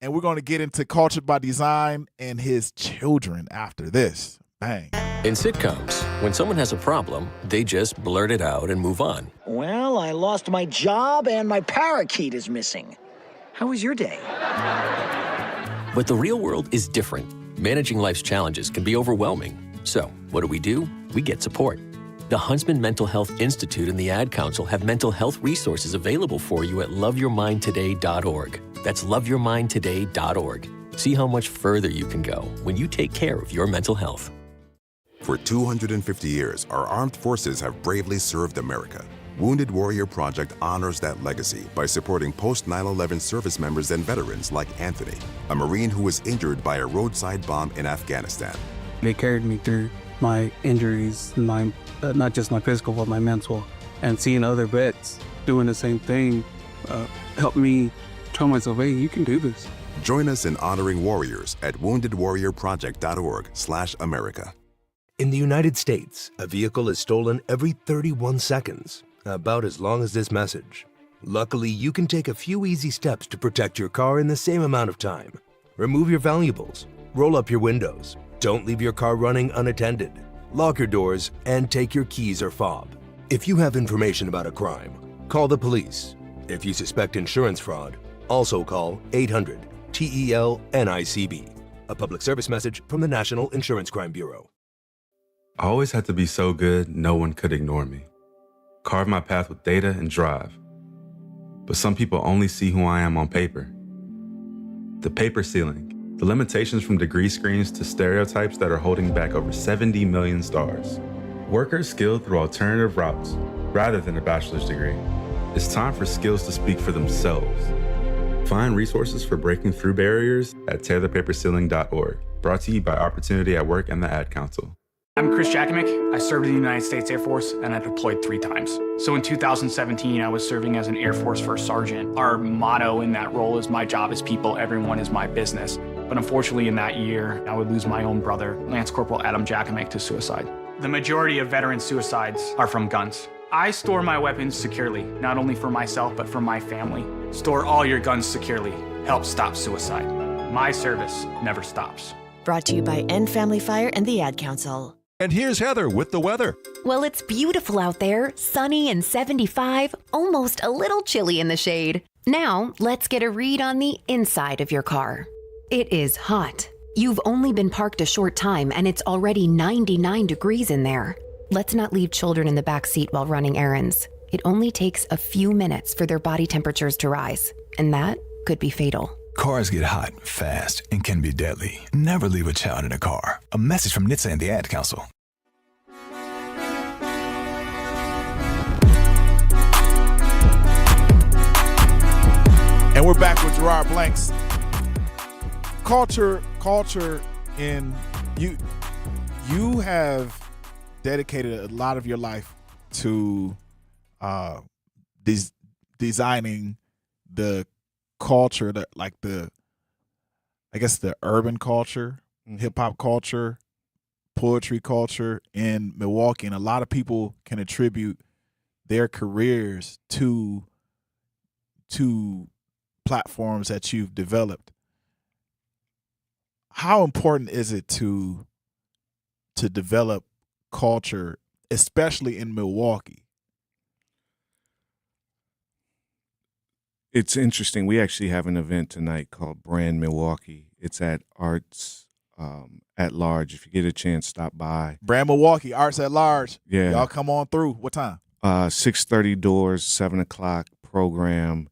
and we're going to get into Culture by Design and his children after this. Bang. In sitcoms, when someone has a problem, they just blurt it out and move on. Well, I lost my job and my parakeet is missing. How was your day? But the real world is different. Managing life's challenges can be overwhelming. So, what do? We get support. The Huntsman Mental Health Institute and the Ad Council have mental health resources available for you at loveyourmindtoday.org. That's loveyourmindtoday.org. See how much further you can go when you take care of your mental health. For 250 years, our armed forces have bravely served America. Wounded Warrior Project honors that legacy by supporting post-9/11 service members and veterans like Anthony, a Marine who was injured by a roadside bomb in Afghanistan. They carried me through my injuries, not just my physical, but my mental. And seeing other vets doing the same thing helped me tell myself, hey, you can do this. Join us in honoring warriors at woundedwarriorproject.org/America. In the United States, a vehicle is stolen every 31 seconds, about as long as this message. Luckily, you can take a few easy steps to protect your car in the same amount of time. Remove your valuables, roll up your windows, don't leave your car running unattended, lock your doors, and take your keys or fob. If you have information about a crime, call the police. If you suspect insurance fraud, also call 800-TEL-NICB. A public service message from the National Insurance Crime Bureau. I always had to be so good, no one could ignore me. Carve my path with data and drive. But some people only see who I am on paper. The paper ceiling, the limitations from degree screens to stereotypes that are holding back over 70 million stars. Workers skilled through alternative routes, rather than a bachelor's degree. It's time for skills to speak for themselves. Find resources for breaking through barriers at tearthepaperceiling.org. Brought to you by Opportunity at Work and the Ad Council. I'm Chris Jakimick. I served in the United States Air Force and I deployed 3 times. So in 2017, I was serving as an Air Force First Sergeant. Our motto in that role is my job is people, everyone is my business. But unfortunately in that year, I would lose my own brother, Lance Corporal Adam Jakimick, to suicide. The majority of veteran suicides are from guns. I store my weapons securely, not only for myself, but for my family. Store all your guns securely. Help stop suicide. My service never stops. Brought to you by End Family Fire and the Ad Council. And here's Heather with the weather. Well, it's beautiful out there, sunny and 75, almost a little chilly in the shade. Now, let's get a read on the inside of your car. It is hot. You've only been parked a short time and it's already 99 degrees in there. Let's not leave children in the back seat while running errands. It only takes a few minutes for their body temperatures to rise, and that could be fatal. Cars get hot, fast, and can be deadly. Never leave a child in a car. A message from NHTSA and the Ad Council. And we're back with Geraud Blanks. Culture in you have dedicated a lot of your life to designing the culture, the urban culture, hip hop culture, poetry culture in Milwaukee, and a lot of people can attribute their careers to platforms that you've developed. How important is it to develop culture, especially in Milwaukee? It's interesting. We actually have an event tonight called Brand Milwaukee. It's at Arts at Large. If you get a chance, stop by. Brand Milwaukee, Arts at Large. Yeah. Y'all come on through. What time? 6:30 doors, 7 o'clock program.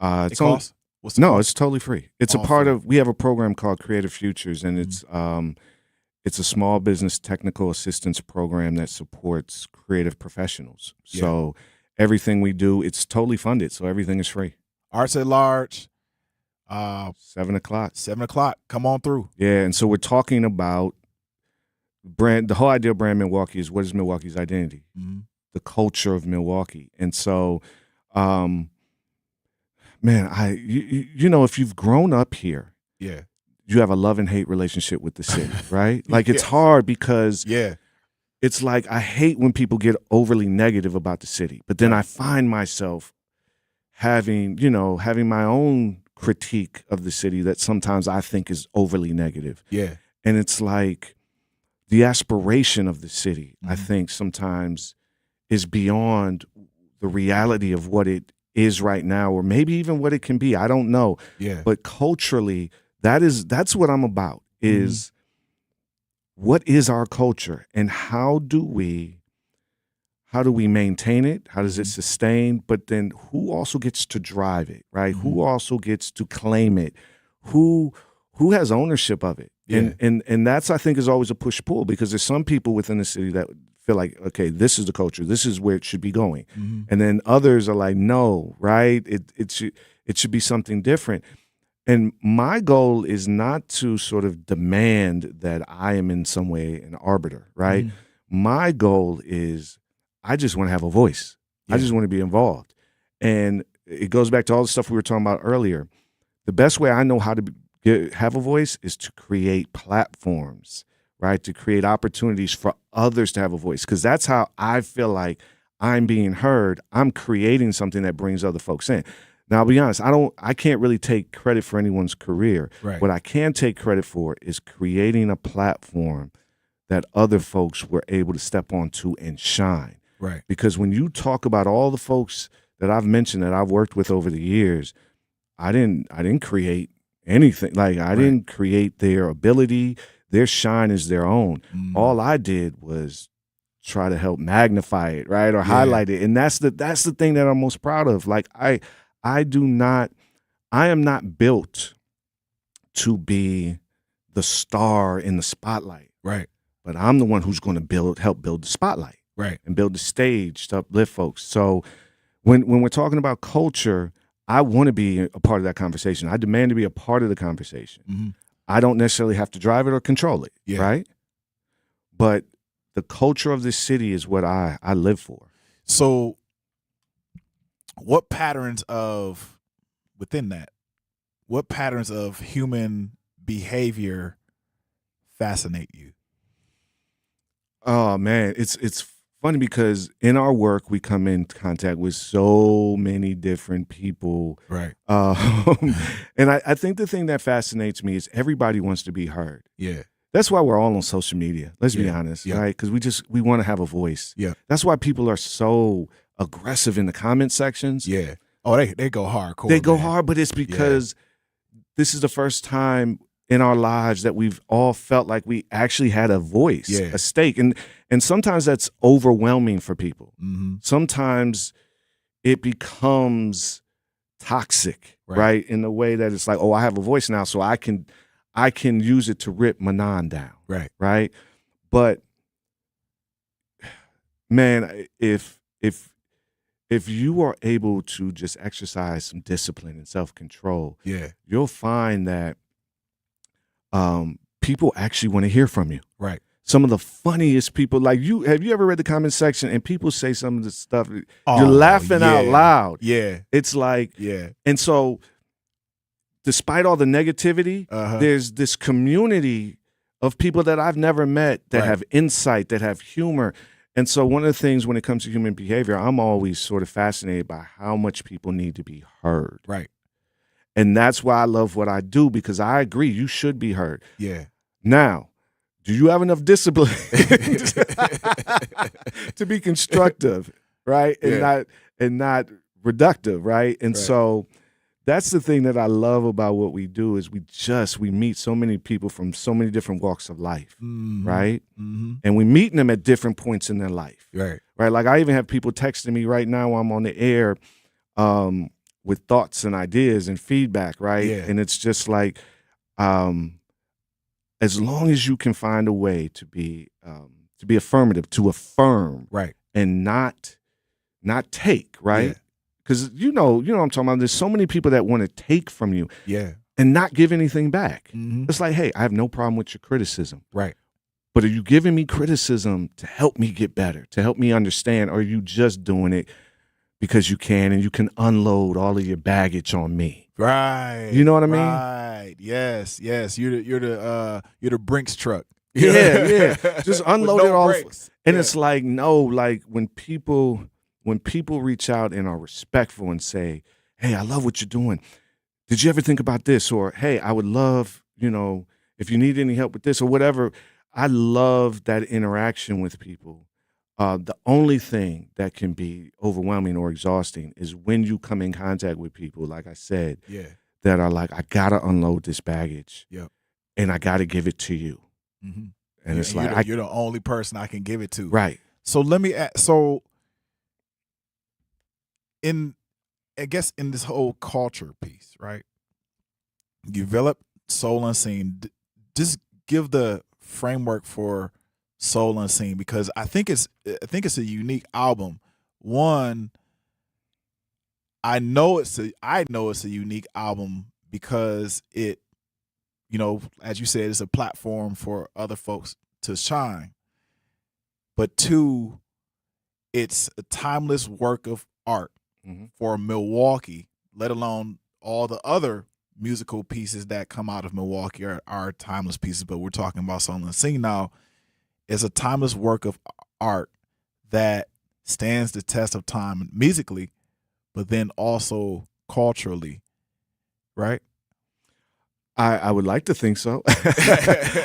It costs? What's the No, cost? it's totally free. It's All a part free. of, we have a program called Creative Futures, and it's a small business technical assistance program that supports creative professionals. Yeah. So everything we do, it's totally funded, so everything is free. Arts at Large. 7 o'clock. 7 o'clock. Come on through. Yeah, and so we're talking about brand. The whole idea of Brand Milwaukee is, what is Milwaukee's identity? Mm-hmm. The culture of Milwaukee. And so, man, you know, if you've grown up here, yeah, you have a love and hate relationship with the city, right? Like it's hard because it's like I hate when people get overly negative about the city, but then I find myself having my own critique of the city that sometimes I think is overly negative. Yeah. And it's like the aspiration of the city, I think sometimes is beyond the reality of what it is right now, or maybe even what it can be. I don't know. Yeah. But culturally, that's what I'm about, is what is our culture and how do we maintain it? How does it sustain? But then who also gets to drive it, right? Who also gets to claim it? Who has ownership of it? Yeah. And that's, I think, is always a push-pull, because there's some people within the city that feel like, okay, this is the culture. This is where it should be going. And then others are like, no, right? It should be something different. And my goal is not to sort of demand that I am in some way an arbiter, right? My goal is I just want to have a voice. I just want to be involved. And it goes back to all the stuff we were talking about earlier. The best way I know how to have a voice is to create platforms, right? To create opportunities for others to have a voice, because that's how I feel like I'm being heard. I'm creating something that brings other folks in. Now, I'll be honest, I can't really take credit for anyone's career. Right. What I can take credit for is creating a platform that other folks were able to step onto and shine. Right. Because when you talk about all the folks that I've mentioned that I've worked with over the years, I didn't create anything. Like I didn't create their ability. Their shine is their own. All I did was try to help magnify it, right? Or highlight it. And that's the thing that I'm most proud of. Like I am not built to be the star in the spotlight. Right. But I'm the one who's going to help build the spotlight. Right. And build the stage to uplift folks. So when we're talking about culture, I want to be a part of that conversation. I demand to be a part of the conversation. I don't necessarily have to drive it or control it, right? But the culture of this city is what I live for. So what patterns of human behavior fascinate you? Oh man, it's funny because in our work we come in contact with so many different people, right? And I think the thing that fascinates me is everybody wants to be heard. Yeah, that's why we're all on social media. Let's be honest, right? Because we want to have a voice. Yeah, that's why people are so aggressive in the comment sections. Yeah, oh they go hardcore. They go hard, but it's because this is the first time in our lives that we've all felt like we actually had a voice, a stake. And sometimes that's overwhelming for people. Sometimes it becomes toxic, right? In the way that it's like, oh, I have a voice now, so I can use it to rip Manon down. Right. But man, if you are able to just exercise some discipline and self-control, you'll find that people actually want to hear from you. Right. Some of the funniest people, like have you ever read the comment section and people say some of the stuff, you're laughing out loud. Yeah. It's like, and so despite all the negativity, there's this community of people that I've never met that have insight, that have humor. And so one of the things when it comes to human behavior, I'm always sort of fascinated by how much people need to be heard. Right. And that's why I love what I do, because I agree, you should be heard. Yeah. Now, do you have enough discipline to be constructive, right? And not reductive, right? And so that's the thing that I love about what we do is we meet so many people from so many different walks of life, right? And we meet them at different points in their life. Right. Like I even have people texting me right now while I'm on the air, with thoughts and ideas and feedback, right? Yeah. And it's just like, as long as you can find a way to be affirmative, to affirm, right, and not take, right? Because you know what I'm talking about. There's so many people that want to take from you, and not give anything back. It's like, hey, I have no problem with your criticism, right? But are you giving me criticism to help me get better, to help me understand, or are you just doing it because you can and you can unload all of your baggage on me? Right. You know what I mean? Right. Yes. You're the Brinks truck. Yeah. Just unload no it all. brakes. And Yeah. it's like, no, like when people reach out and are respectful and say, hey, I love what you're doing. Did you ever think about this? Or, hey, I would love, if you need any help with this or whatever. I love that interaction with people. The only thing that can be overwhelming or exhausting is when you come in contact with people, like I said, that are like, I got to unload this baggage. Yep. And I got to give it to you. Mm-hmm. And it's you're like, you're the only person I can give it to. Right. So let me ask, I guess in this whole culture piece, right? You develop Soul Unseen. Just give the framework for Soul Unseen, because I think it's a unique album. One, I know it's a unique album because it, as you said, it's a platform for other folks to shine. But two, it's a timeless work of art for Milwaukee, let alone all the other musical pieces that come out of Milwaukee are timeless pieces. But we're talking about Soul Unseen now. It's a timeless work of art that stands the test of time musically, but then also culturally, right? I would like to think so.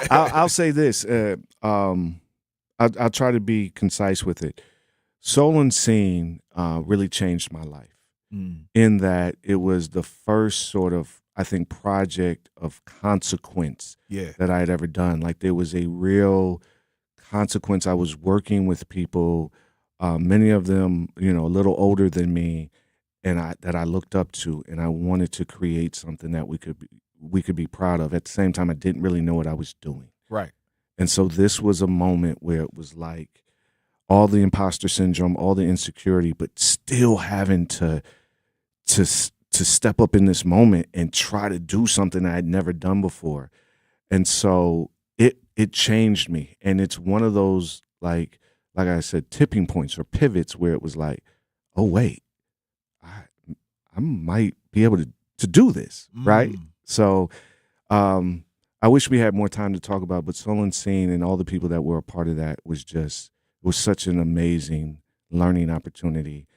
I'll say this. I'll try to be concise with it. Soul Unseen really changed my life in that it was the first sort of, I think, project of consequence that I had ever done. Like there was a real consequence. I was working with people, many of them, a little older than me, and that I looked up to, and I wanted to create something that we could be proud of. At the same time, I didn't really know what I was doing. Right. And so this was a moment where it was like all the imposter syndrome, all the insecurity, but still having to step up in this moment and try to do something I had never done before. And so it changed me. And it's one of those, like I said, tipping points or pivots where it was like, oh, wait, I might be able to do this, right? So I wish we had more time to talk about, but Soul Unseen and all the people that were a part of that was such an amazing learning opportunity,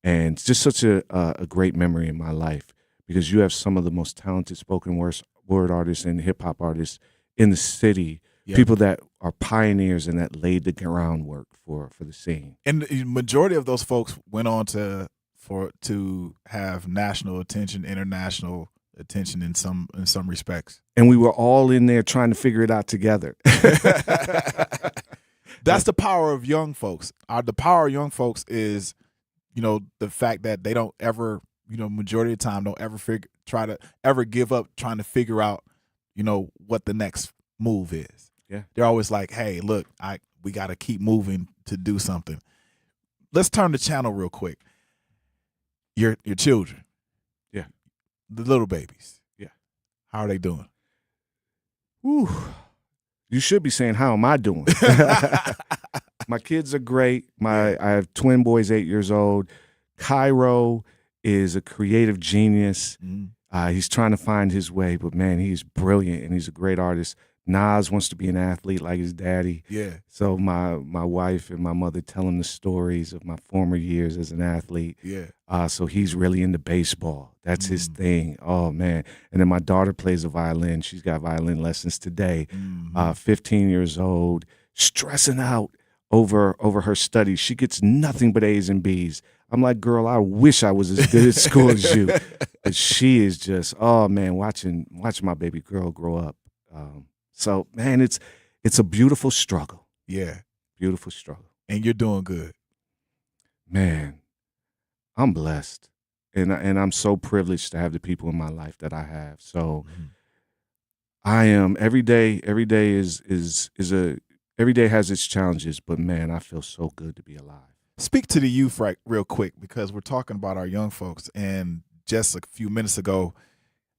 and just such a great memory in my life, because you have some of the most talented spoken word artists and hip hop artists in the city, people that are pioneers and that laid the groundwork for the scene. And the majority of those folks went on to have national attention, international attention in some respects. And we were all in there trying to figure it out together. That's the power of young folks. The power of young folks is, the fact that they don't ever, majority of the time, don't ever try to give up trying to figure out, what the next move is. Yeah. They're always like, hey, look, we got to keep moving to do something. Let's turn the channel real quick. Your children. Yeah. The little babies. Yeah. How are they doing? Whew. You should be saying, how am I doing? My kids are great. I have twin boys, 8 years old. Cairo is a creative genius. He's trying to find his way, but man, he's brilliant and he's a great artist. Nas wants to be an athlete like his daddy. Yeah. So my wife and my mother tell him the stories of my former years as an athlete. Yeah. So he's really into baseball. That's his thing. Oh, man. And then my daughter plays the violin. She's got violin lessons today. 15 years old, stressing out over her studies. She gets nothing but A's and B's. I'm like, girl, I wish I was as good at school as you. But she is just, oh, man, watching my baby girl grow up. So, man, it's a beautiful struggle. Yeah. Beautiful struggle. And you're doing good. Man, I'm blessed. And I'm so privileged to have the people in my life that I have. So I am, every day has its challenges, but man, I feel so good to be alive. Speak to the youth real quick, because we're talking about our young folks. And just a few minutes ago,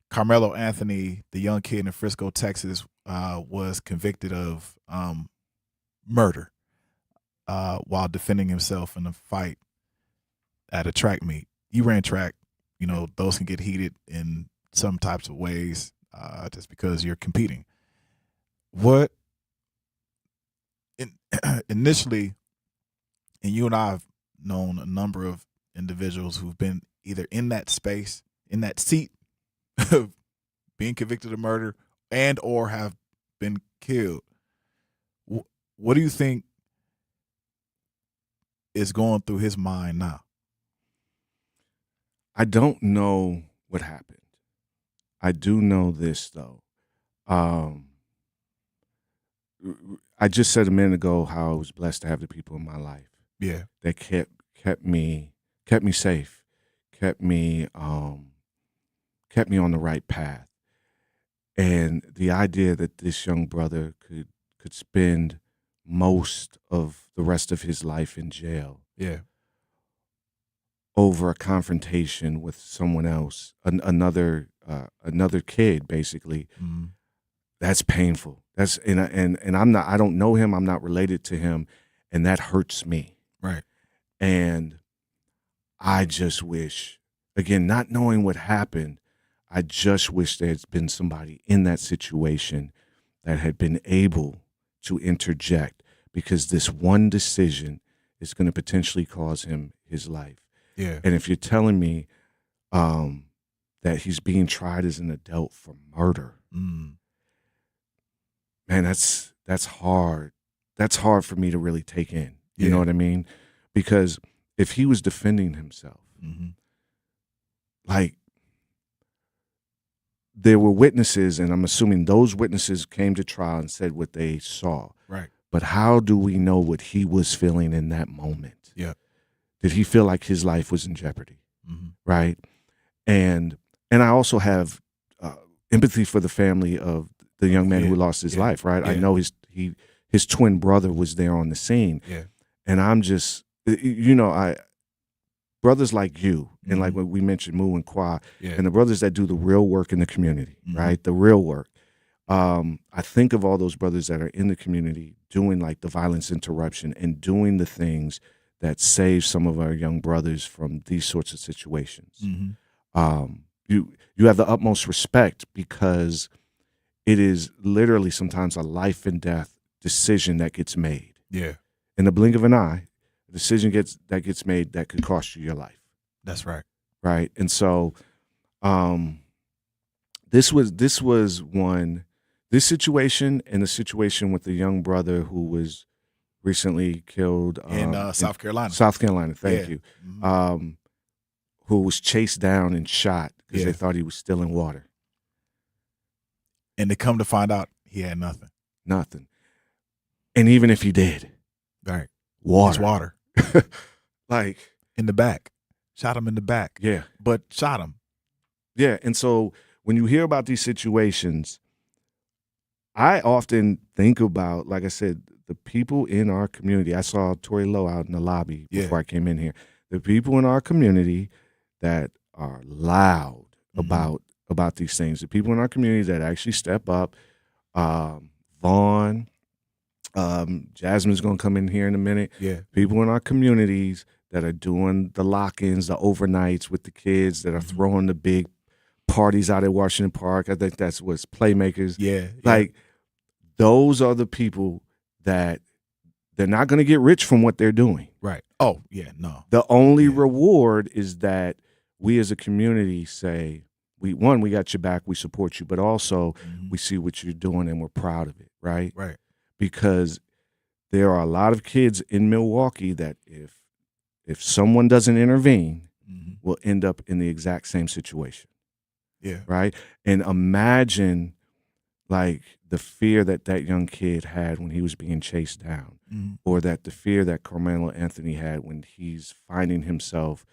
Carmelo Anthony, the young kid in Frisco, Texas, was convicted of murder while defending himself in a fight at a track meet. You ran track, those can get heated, and some types of ways just because you're competing. What initially, and you and I have known a number of individuals who've been either in that space, in that seat of being convicted of murder and or have been killed. What do you think is going through his mind now? I don't know what happened. I do know this, though. I just said a minute ago how I was blessed to have the people in my life. Yeah. That kept me safe, kept me on the right path. And the idea that this young brother could spend most of the rest of his life in jail. Yeah. Over a confrontation with someone else, another kid, basically. Mm-hmm. That's painful. That's and I don't know him. I'm not related to him, and that hurts me. Right. And I just wish, again, not knowing what happened, I just wish there had been somebody in that situation that had been able to interject, because this one decision is going to potentially cause him his life. Yeah. And if you're telling me that he's being tried as an adult for murder, man, that's hard. That's hard for me to really take in. You know what I mean? Because if he was defending himself, like, there were witnesses, and I'm assuming those witnesses came to trial and said what they saw. Right. But how do we know what he was feeling in that moment? Yeah. Did he feel like his life was in jeopardy? Right. And I also have empathy for the family of the young man who lost his life. Right. Yeah. I know his twin brother was there on the scene. Yeah. And I'm just, brothers like you, and like what we mentioned, Moo and Kwa, and the brothers that do the real work in the community, right? The real work. I think of all those brothers that are in the community doing like the violence interruption and doing the things that save some of our young brothers from these sorts of situations. You have the utmost respect, because it is literally sometimes a life and death decision that gets made. Yeah. In the blink of an eye, a decision that gets made that could cost you your life. That's right. Right. And so this situation and the situation with the young brother who was recently killed in South Carolina. South Carolina, thank you. Who was chased down and shot because they thought he was stealing water. And to come to find out, he had nothing. Nothing. And even if he did, right, water. It's water. Like, in the back. Shot him in the back. Yeah. But shot him. Yeah. And so when you hear about these situations, I often think about, like I said, the people in our community. I saw Tori Lowe out in the lobby before I came in here. The people in our community that are loud about these things. The people in our community that actually step up. Vaughn, Jasmine's going to come in here in a minute. Yeah. People in our communities that are doing the lock-ins, the overnights with the kids, that are throwing the big parties out at Washington Park. I think that's what's Playmakers. Yeah. Like, those are the people that they're not going to get rich from what they're doing. Right. Oh, yeah, no. The only reward is that we as a community say, we got your back, we support you, but also we see what you're doing and we're proud of it, right? Right. Because there are a lot of kids in Milwaukee that if someone doesn't intervene, will end up in the exact same situation. Yeah. Right? And imagine, like, the fear that young kid had when he was being chased down, or that the fear that Carmelo Anthony had when he's finding himself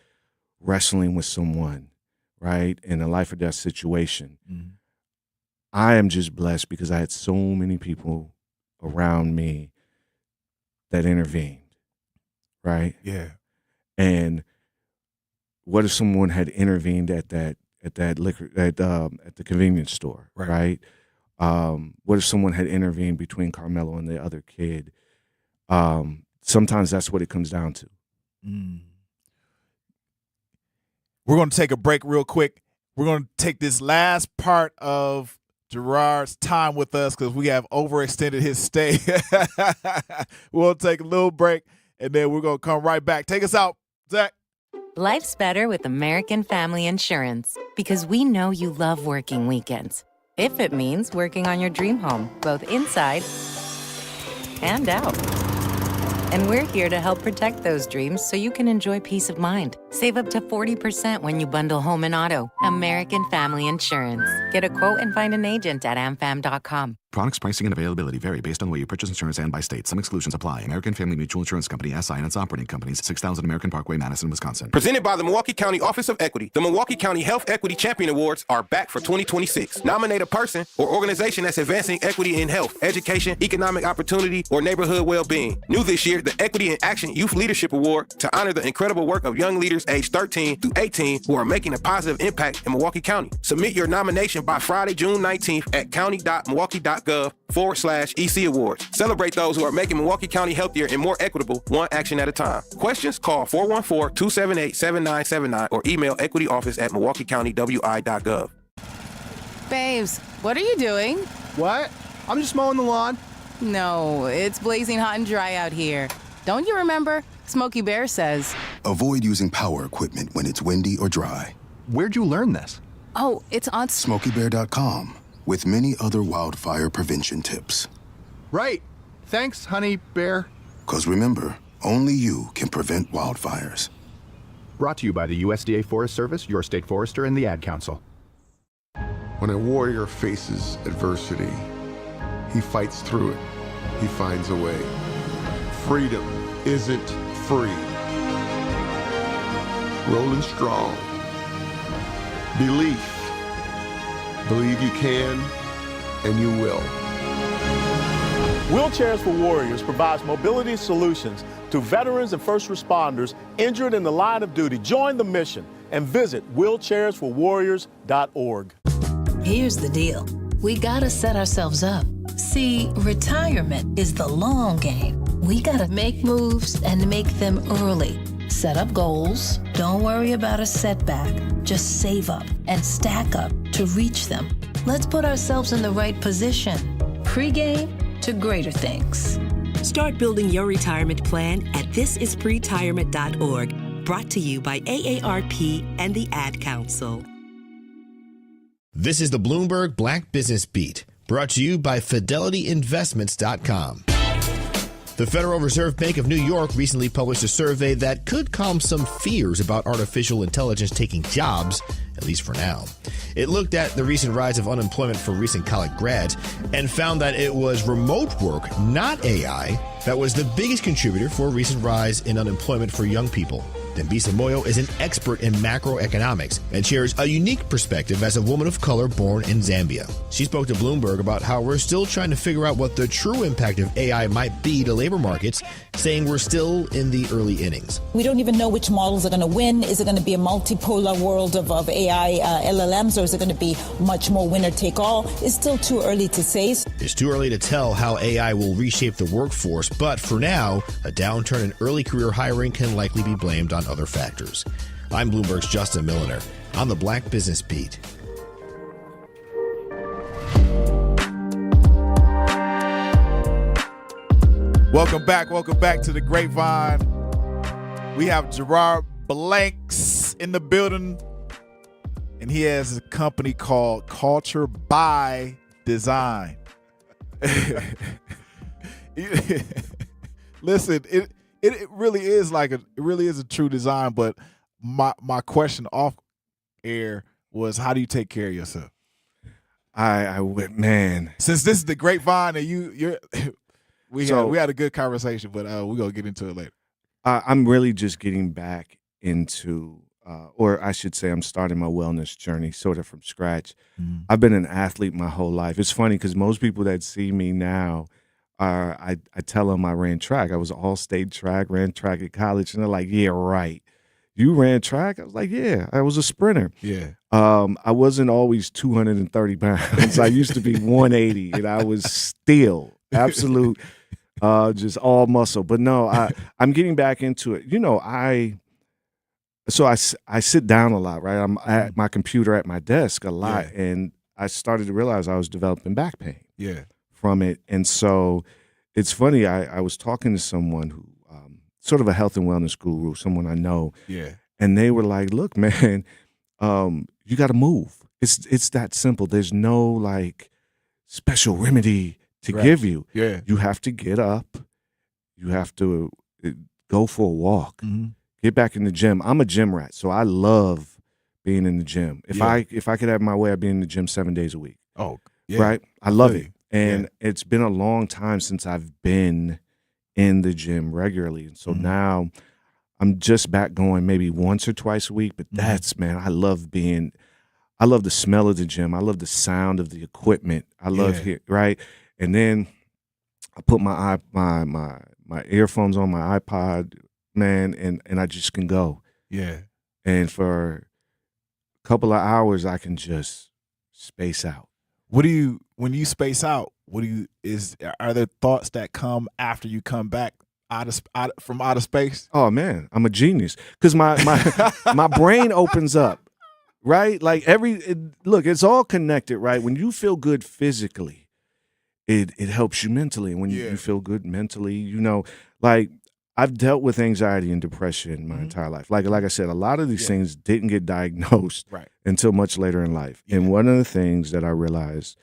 wrestling with someone, right, in a life or death situation. I am just blessed because I had so many people around me that intervened, right? Yeah. And what if someone had intervened at the convenience store, right? What if someone had intervened between Carmelo and the other kid? Sometimes that's what it comes down to. We're going to take a break real quick. We're going to take this last part of Gerard's time with us because we have overextended his stay. We'll take a little break, and then we're going to come right back. Take us out, Zach. Life's better with American Family Insurance because we know you love working weekends. If it means working on your dream home, both inside and out. And we're here to help protect those dreams so you can enjoy peace of mind. Save up to 40% when you bundle home and auto. American Family Insurance. Get a quote and find an agent at amfam.com. Products, pricing, and availability vary based on where you purchase insurance and by state. Some exclusions apply. American Family Mutual Insurance Company, SI, and its operating companies, 6000 American Parkway, Madison, Wisconsin. Presented by the Milwaukee County Office of Equity, the Milwaukee County Health Equity Champion Awards are back for 2026. Nominate a person or organization that's advancing equity in health, education, economic opportunity, or neighborhood well-being. New this year, the Equity in Action Youth Leadership Award to honor the incredible work of young leaders aged 13 through 18 who are making a positive impact in Milwaukee County. Submit your nomination by Friday, June 19th at county.milwaukee.gov/EC Awards. Celebrate those who are making Milwaukee County healthier and more equitable, one action at a time. Questions? Call 414-278-7979 or email equityoffice@milwaukeecountywi.gov. Babes, what are you doing? What? I'm just mowing the lawn. No, it's blazing hot and dry out here. Don't you remember? Smokey Bear says. Avoid using power equipment when it's windy or dry. Where'd you learn this? Oh, it's on SmokeyBear.com with many other wildfire prevention tips. Right. Thanks, honey bear. 'Cause remember, only you can prevent wildfires. Brought to you by the USDA Forest Service, your state forester, and the Ad Council. When a warrior faces adversity, he fights through it. He finds a way. Freedom isn't free. Rolling strong. Belief. Believe you can, and you will. Wheelchairs for Warriors provides mobility solutions to veterans and first responders injured in the line of duty. Join the mission and visit wheelchairsforwarriors.org. Here's the deal. We gotta set ourselves up. See, retirement is the long game. We gotta make moves and make them early. Set up goals. Don't worry about a setback. Just save up and stack up to reach them. Let's put ourselves in the right position. Pre-game to greater things. Start building your retirement plan at thisispretirement.org. Brought to you by AARP and the Ad Council. This is the Bloomberg Black Business Beat, brought to you by FidelityInvestments.com. The Federal Reserve Bank of New York recently published a survey that could calm some fears about artificial intelligence taking jobs, at least for now. It looked at the recent rise of unemployment for recent college grads and found that it was remote work, not AI, that was the biggest contributor for a recent rise in unemployment for young people. Dembisa Moyo is an expert in macroeconomics and shares a unique perspective as a woman of color born in Zambia. She spoke to Bloomberg about how we're still trying to figure out what the true impact of AI might be to labor markets, saying we're still in the early innings. We don't even know which models are going to win. Is it going to be a multipolar world of AI LLMs, or is it going to be much more winner take all? It's still too early to say. It's too early to tell how AI will reshape the workforce, but for now, a downturn in early career hiring can likely be blamed on other factors. I'm Bloomberg's Justin Milliner on the Black Business Beat. Welcome back to the Grapevine. We have Geraud Blanks in the building, and he has a company called Culture by Design. Listen, it really is a true design, but my question off air was, how do you take care of yourself? I went, man. Since this is the Grapevine and we had a good conversation, but we're gonna get into it later. I'm really just getting back into, or I should say, I'm starting my wellness journey sort of from scratch. I've been an athlete my whole life. It's funny because most people that see me now, I tell them I ran track. I was all-state track, ran track at college, and they're like, "Yeah, right. You ran track?" I was like, "Yeah, I was a sprinter." Yeah. I wasn't always 230 pounds. I used to be 180, and I was still absolute, just all muscle. But no, I'm getting back into it. You know, So I sit down a lot, right? I'm at my computer at my desk a lot, and I started to realize I was developing back pain from it. And so it's funny, I was talking to someone who, sort of a health and wellness guru, someone I know, and they were like, look, man, you got to move. It's that simple. There's no like special remedy to give you. You have to get up. You have to go for a walk. Get back in the gym. I'm a gym rat, so I love being in the gym. If I could have my way, I'd be in the gym 7 days a week. Oh, right. I love it, and it's been a long time since I've been in the gym regularly, and so now I'm just back going maybe once or twice a week. But that's man, I love the smell of the gym. I love the sound of the equipment. I love right, and then I put my earphones on my iPod. Man, and I just can go. And for a couple of hours, I can just space out. When you space out, are there thoughts that come after you come back from outer space? Oh man, I'm a genius because my brain opens up, right? Like look, it's all connected, right? When you feel good physically, it helps you mentally. And when you feel good mentally, like. I've dealt with anxiety and depression my entire life. Like I said, a lot of these things didn't get diagnosed until much later in life. And one of the things that I realized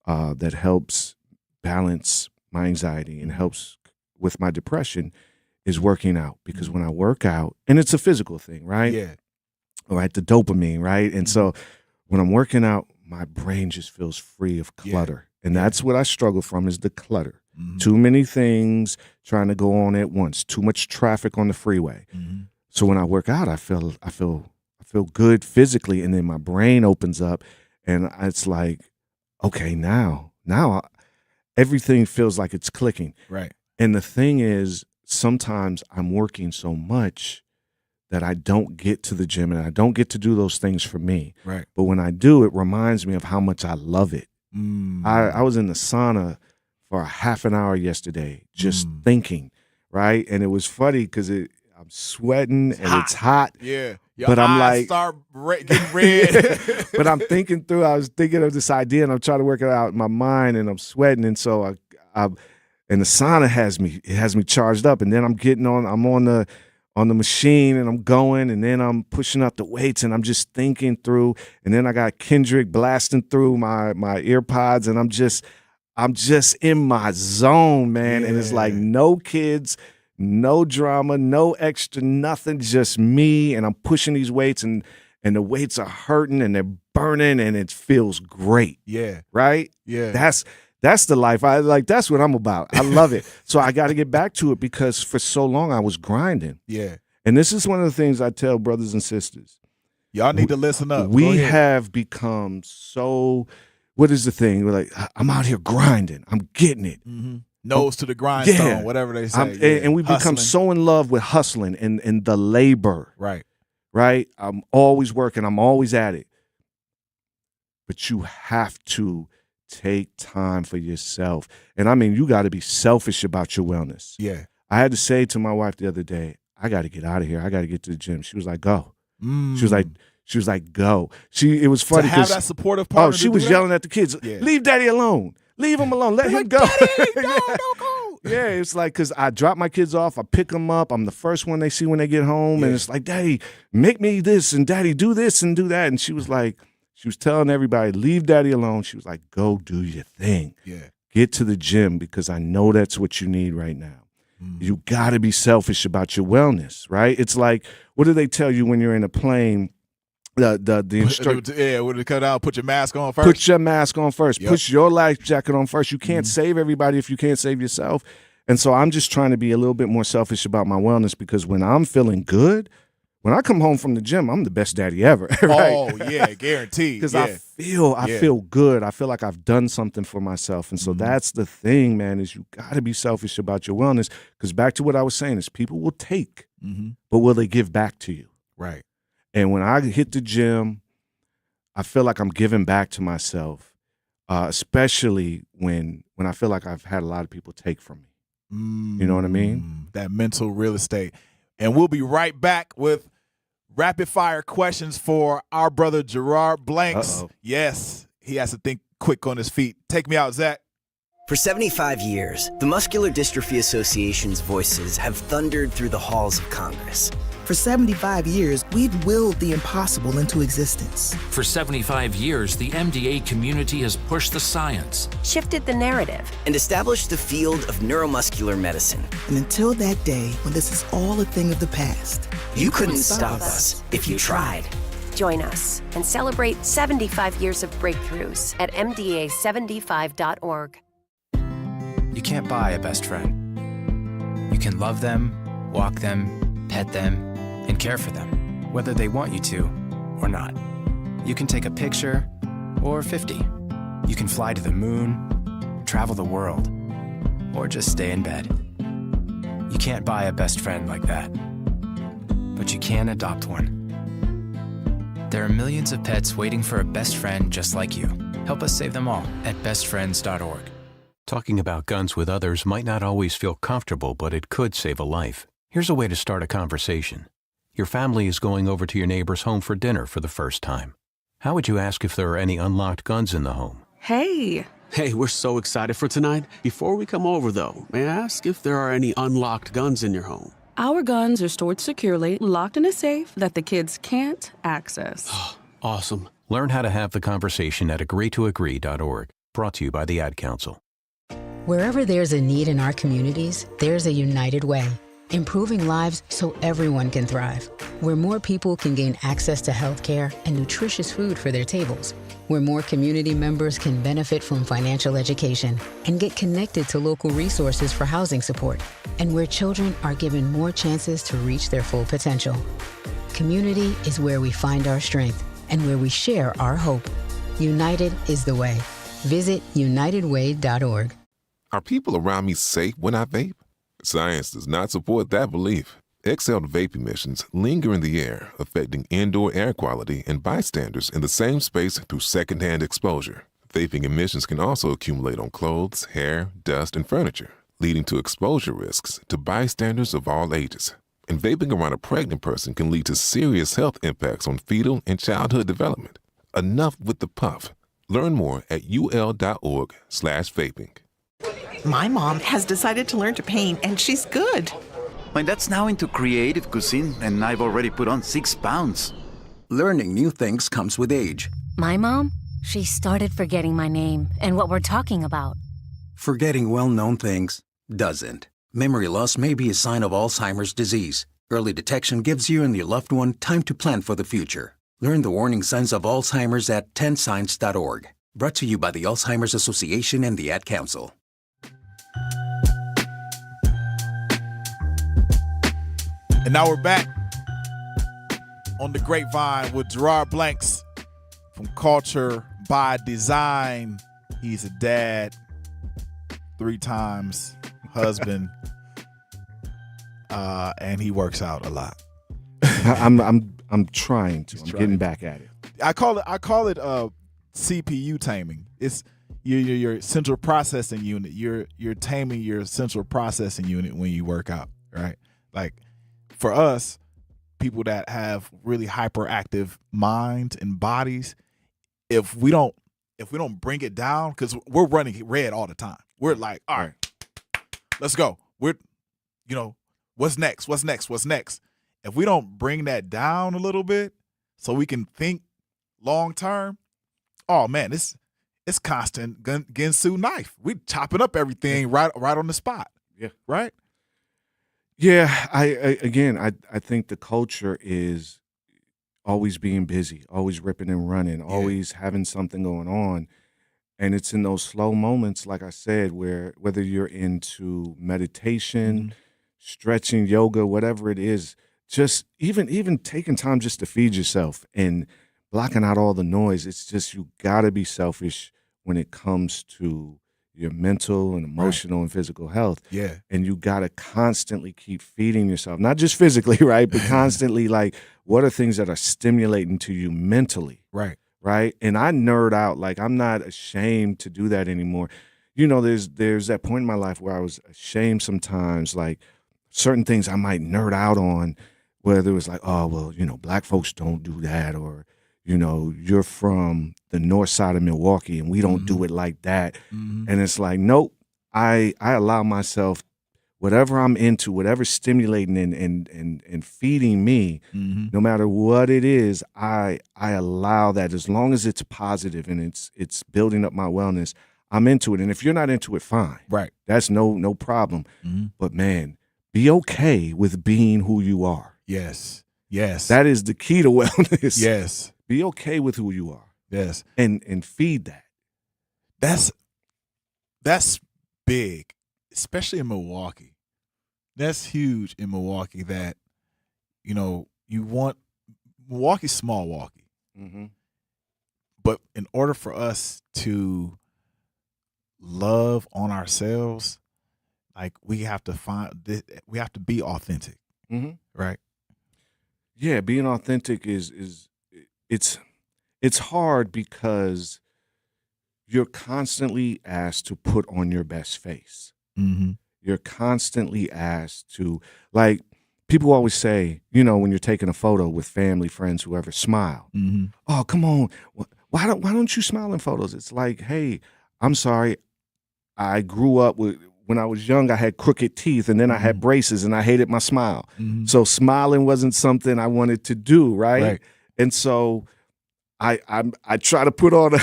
that helps balance my anxiety and helps with my depression is working out. Because when I work out, and it's a physical thing, right? Right, the dopamine, right? And so when I'm working out, my brain just feels free of clutter. And that's what I struggle from is the clutter. Too many things trying to go on at once. Too much traffic on the freeway. So when I work out, I feel good physically, and then my brain opens up, and it's like, okay, now everything feels like it's clicking. Right. And the thing is, sometimes I'm working so much that I don't get to the gym, and I don't get to do those things for me. Right. But when I do, it reminds me of how much I love it. I was in the sauna for a half an hour yesterday, just thinking, right? And it was funny because I'm sweating and it's hot. Your but I'm eyes like, start getting red. but I'm thinking through. I was thinking of this idea, and I'm trying to work it out in my mind, and I'm sweating, and so and the sauna has me charged up, and then I'm on the machine, and I'm going, and then I'm pushing up the weights, and I'm just thinking through, and then I got Kendrick blasting through my earpods, and I'm just in my zone, man. And it's like no kids, no drama, no extra, nothing, just me. And I'm pushing these weights, and the weights are hurting and they're burning, and it feels great. Right? That's the life. That's what I'm about. I love it. So I got to get back to it because for so long I was grinding. And this is one of the things I tell brothers and sisters. Y'all need to listen up. We have become so... What is the thing? We're like, I'm out here grinding. I'm getting it. Nose to the grindstone, whatever they say. And we become so in love with hustling and the labor. Right. I'm always working. I'm always at it. But you have to take time for yourself. And I mean, you got to be selfish about your wellness. I had to say to my wife the other day, I got to get out of here. I got to get to the gym. She was like, go. She was like, go. It was funny. To have that supportive partner. Oh, she was yelling at the kids. Leave daddy alone. Leave him alone. Let him go. Don't go. Yeah, it's like, because I drop my kids off. I pick them up. I'm the first one they see when they get home. And it's like, daddy, make me this. And daddy, do this and do that. And she was telling everybody, leave daddy alone. She was like, go do your thing. Get to the gym because I know that's what you need right now. You got to be selfish about your wellness, right? It's like, what do they tell you when you're in a plane? The instructor, when it cut out, put your mask on first. Put your mask on first. Put your life jacket on first. You can't save everybody if you can't save yourself. And so I'm just trying to be a little bit more selfish about my wellness because when I'm feeling good, when I come home from the gym, I'm the best daddy ever. Right? Oh yeah, guaranteed. Because I feel good. I feel like I've done something for myself. And so that's the thing, man, is you got to be selfish about your wellness. Because back to what I was saying is people will take, but will they give back to you? Right. And when I hit the gym, I feel like I'm giving back to myself, especially when I feel like I've had a lot of people take from me. You know what I mean? That mental real estate. And we'll be right back with Rapid fire questions for our brother Geraud Blanks. Uh-oh. Yes, he has to think quick on his feet. Take me out, Zach. For 75 years, the Muscular Dystrophy Association's voices have thundered through the halls of Congress. For 75 years, we've willed the impossible into existence. For 75 years, the MDA community has pushed the science, shifted the narrative, and established the field of neuromuscular medicine. And until that day, when this is all a thing of the past, you couldn't stop us if you tried. Join us and celebrate 75 years of breakthroughs at MDA75.org. You can't buy a best friend. You can love them, walk them, pet them, and care for them, whether they want you to or not. You can take a picture or 50. You can fly to the moon, travel the world, or just stay in bed. You can't buy a best friend like that, but you can adopt one. There are millions of pets waiting for a best friend just like you. Help us save them all at bestfriends.org. Talking about guns with others might not always feel comfortable, but it could save a life. Here's a way to start a conversation. Your family is going over to your neighbor's home for dinner for the first time. How would you ask if there are any unlocked guns in the home? Hey, we're so excited for tonight. Before we come over, though, may I ask if there are any unlocked guns in your home? Our guns are stored securely, locked in a safe that the kids can't access. Awesome. Learn how to have the conversation at agreetoagree.org. Brought to you by the Ad Council. Wherever there's a need in our communities, there's a United Way. Improving lives so everyone can thrive. Where more people can gain access to health care and nutritious food for their tables. Where more community members can benefit from financial education and get connected to local resources for housing support. And where children are given more chances to reach their full potential. Community is where we find our strength and where we share our hope. United is the way. Visit unitedway.org. Are people around me safe when I vape? Science does not support that belief. Exhaled vape emissions linger in the air, affecting indoor air quality and bystanders in the same space through secondhand exposure. Vaping emissions can also accumulate on clothes, hair, dust, and furniture, leading to exposure risks to bystanders of all ages. And vaping around a pregnant person can lead to serious health impacts on fetal and childhood development. Enough with the puff. Learn more at ul.org/vaping. My mom has decided to learn to paint, and she's good. My dad's now into creative cuisine, and I've already put on 6 pounds. Learning new things comes with age. My mom, she started forgetting my name and what we're talking about. Forgetting well-known things doesn't. Memory loss may be a sign of Alzheimer's disease. Early detection gives you and your loved one time to plan for the future. Learn the warning signs of Alzheimer's at 10signs.org. Brought to you by the Alzheimer's Association and the Ad Council. And now we're back on the Grapevine with Geraud Blanks from Culture by Design. He's a dad, 3 times, husband, and he works out a lot. I'm trying to. I'm getting back at it. I call it CPU taming. It's your central processing unit. You're taming your central processing unit when you work out, right? Like for us, people that have really hyperactive minds and bodies, if we don't bring it down, because we're running red all the time. We're like, all right, let's go. What's next? If we don't bring that down a little bit so we can think long term, oh man, it's constant Ginsu knife. We chopping up everything right on the spot. Yeah. Right? Yeah, I think the culture is always being busy, always ripping and running, always having something going on. And it's in those slow moments, like I said, where whether you're into meditation, stretching, yoga, whatever it is, just even taking time just to feed yourself and blocking out all the noise. It's just you got to be selfish when it comes to your mental and emotional and physical health. Yeah. And you got to constantly keep feeding yourself, not just physically, right? But constantly, like, what are things that are stimulating to you mentally? Right. Right. And I nerd out. Like, I'm not ashamed to do that anymore. There's that point in my life where I was ashamed sometimes, like certain things I might nerd out on, whether it was like, oh, well, black folks don't do that, or, you're from the north side of Milwaukee and we don't do it like that. And it's like, nope, I allow myself, whatever I'm into, whatever's stimulating and feeding me, no matter what it is, I allow that, as long as it's positive and it's building up my wellness, I'm into it. And if you're not into it, fine. Right. That's no problem. But man, be okay with being who you are. Yes. Yes. That is the key to wellness. Yes. Be okay with who you are. Yes. And feed that. That's big, especially in Milwaukee. That's huge in Milwaukee that, you want Milwaukee's small Milwaukee. But in order for us to love on ourselves, like we have to be authentic. Right? Yeah, being authentic is it's hard because you're constantly asked to put on your best face. You're constantly asked to, like, people always say, when you're taking a photo with family, friends, whoever, smile. Oh, come on. Why don't you smile in photos? It's like, hey, I'm sorry. I grew up when I was young, I had crooked teeth, and then I had braces, and I hated my smile. So smiling wasn't something I wanted to do, right? And so I try to put on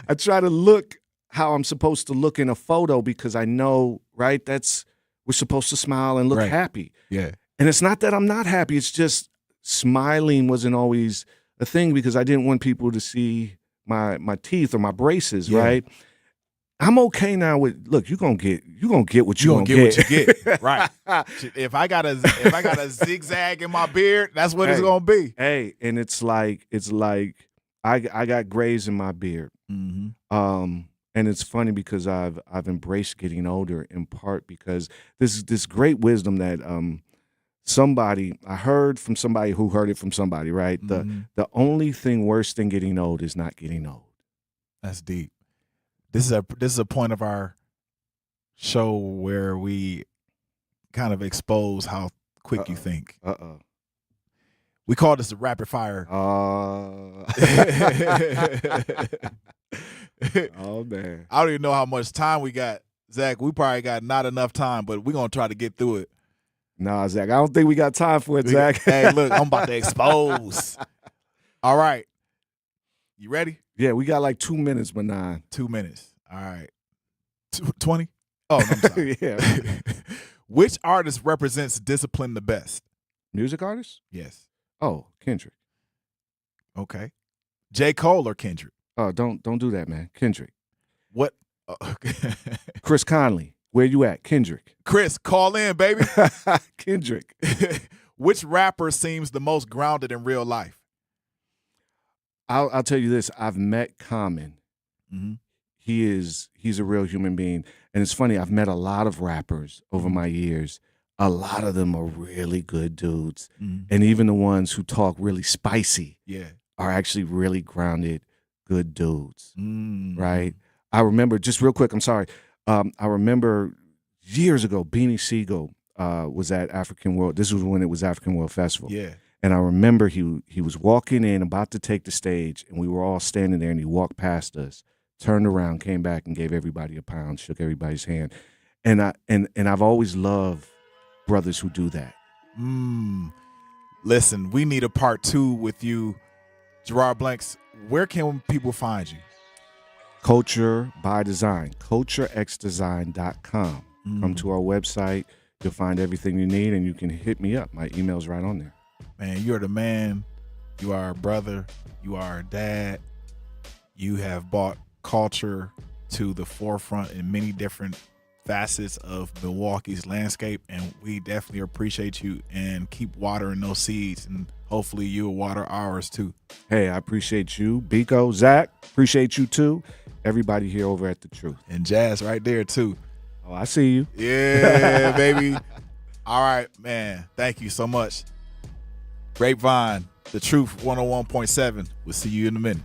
I try to look how I'm supposed to look in a photo, because I know, right, we're supposed to smile and look happy. Yeah. And it's not that I'm not happy. It's just smiling wasn't always a thing, because I didn't want people to see my teeth or my braces, right? I'm okay now with, look, you're gonna get what you're gonna get. What you get. Right. If I got a zigzag in my beard, that's what it's gonna be. Hey, and it's like I got grays in my beard. And it's funny because I've embraced getting older, in part because this great wisdom that I heard from somebody who heard it from somebody, right? The only thing worse than getting old is not getting old. That's deep. This is a point of our show where we kind of expose how quick you think. We call this the rapid fire. Oh man. I don't even know how much time we got, Zach. We probably got not enough time, but we're gonna try to get through it. Nah, Zach, I don't think we got time for it, Zach. Hey, look, I'm about to expose. All right. You ready? Yeah, we got like 2 minutes, but 9. 2 minutes. All right. 20? Oh, no, I'm sorry. Yeah. Which artist represents discipline the best? Music artist? Yes. Oh, Kendrick. Okay. J. Cole or Kendrick? Oh, don't do that, man. Kendrick. What? Chris Conley. Where you at? Kendrick. Chris, call in, baby. Kendrick. Which rapper seems the most grounded in real life? I'll tell you this. I've met Common. He's a real human being. And it's funny, I've met a lot of rappers over my years. A lot of them are really good dudes. And even the ones who talk really spicy are actually really grounded, good dudes. Right? I remember, just real quick, I'm sorry. I remember years ago, Beanie Siegel was at African World. This was when it was African World Festival. Yeah. And I remember he was walking in, about to take the stage, and we were all standing there, and he walked past us, turned around, came back, and gave everybody a pound, shook everybody's hand. And I've always loved brothers who do that. Listen, we need a part 2 with you. Geraud Blanks, where can people find you? Culture by Design, culturexdesign.com. Come to our website. You'll find everything you need, and you can hit me up. My email's right on there. Man, you're the man. You are a brother. You are a dad. You have brought culture to the forefront in many different facets of Milwaukee's landscape, and we definitely appreciate you, and keep watering those seeds, and hopefully you'll water ours too. Hey, I appreciate you. Biko, Zach, appreciate you too. Everybody here over at The Truth. And Jazz right there too. Oh, I see you. Yeah, baby. All right, man. Thank you so much. Grapevine, The Truth 101.7. We'll see you in a minute.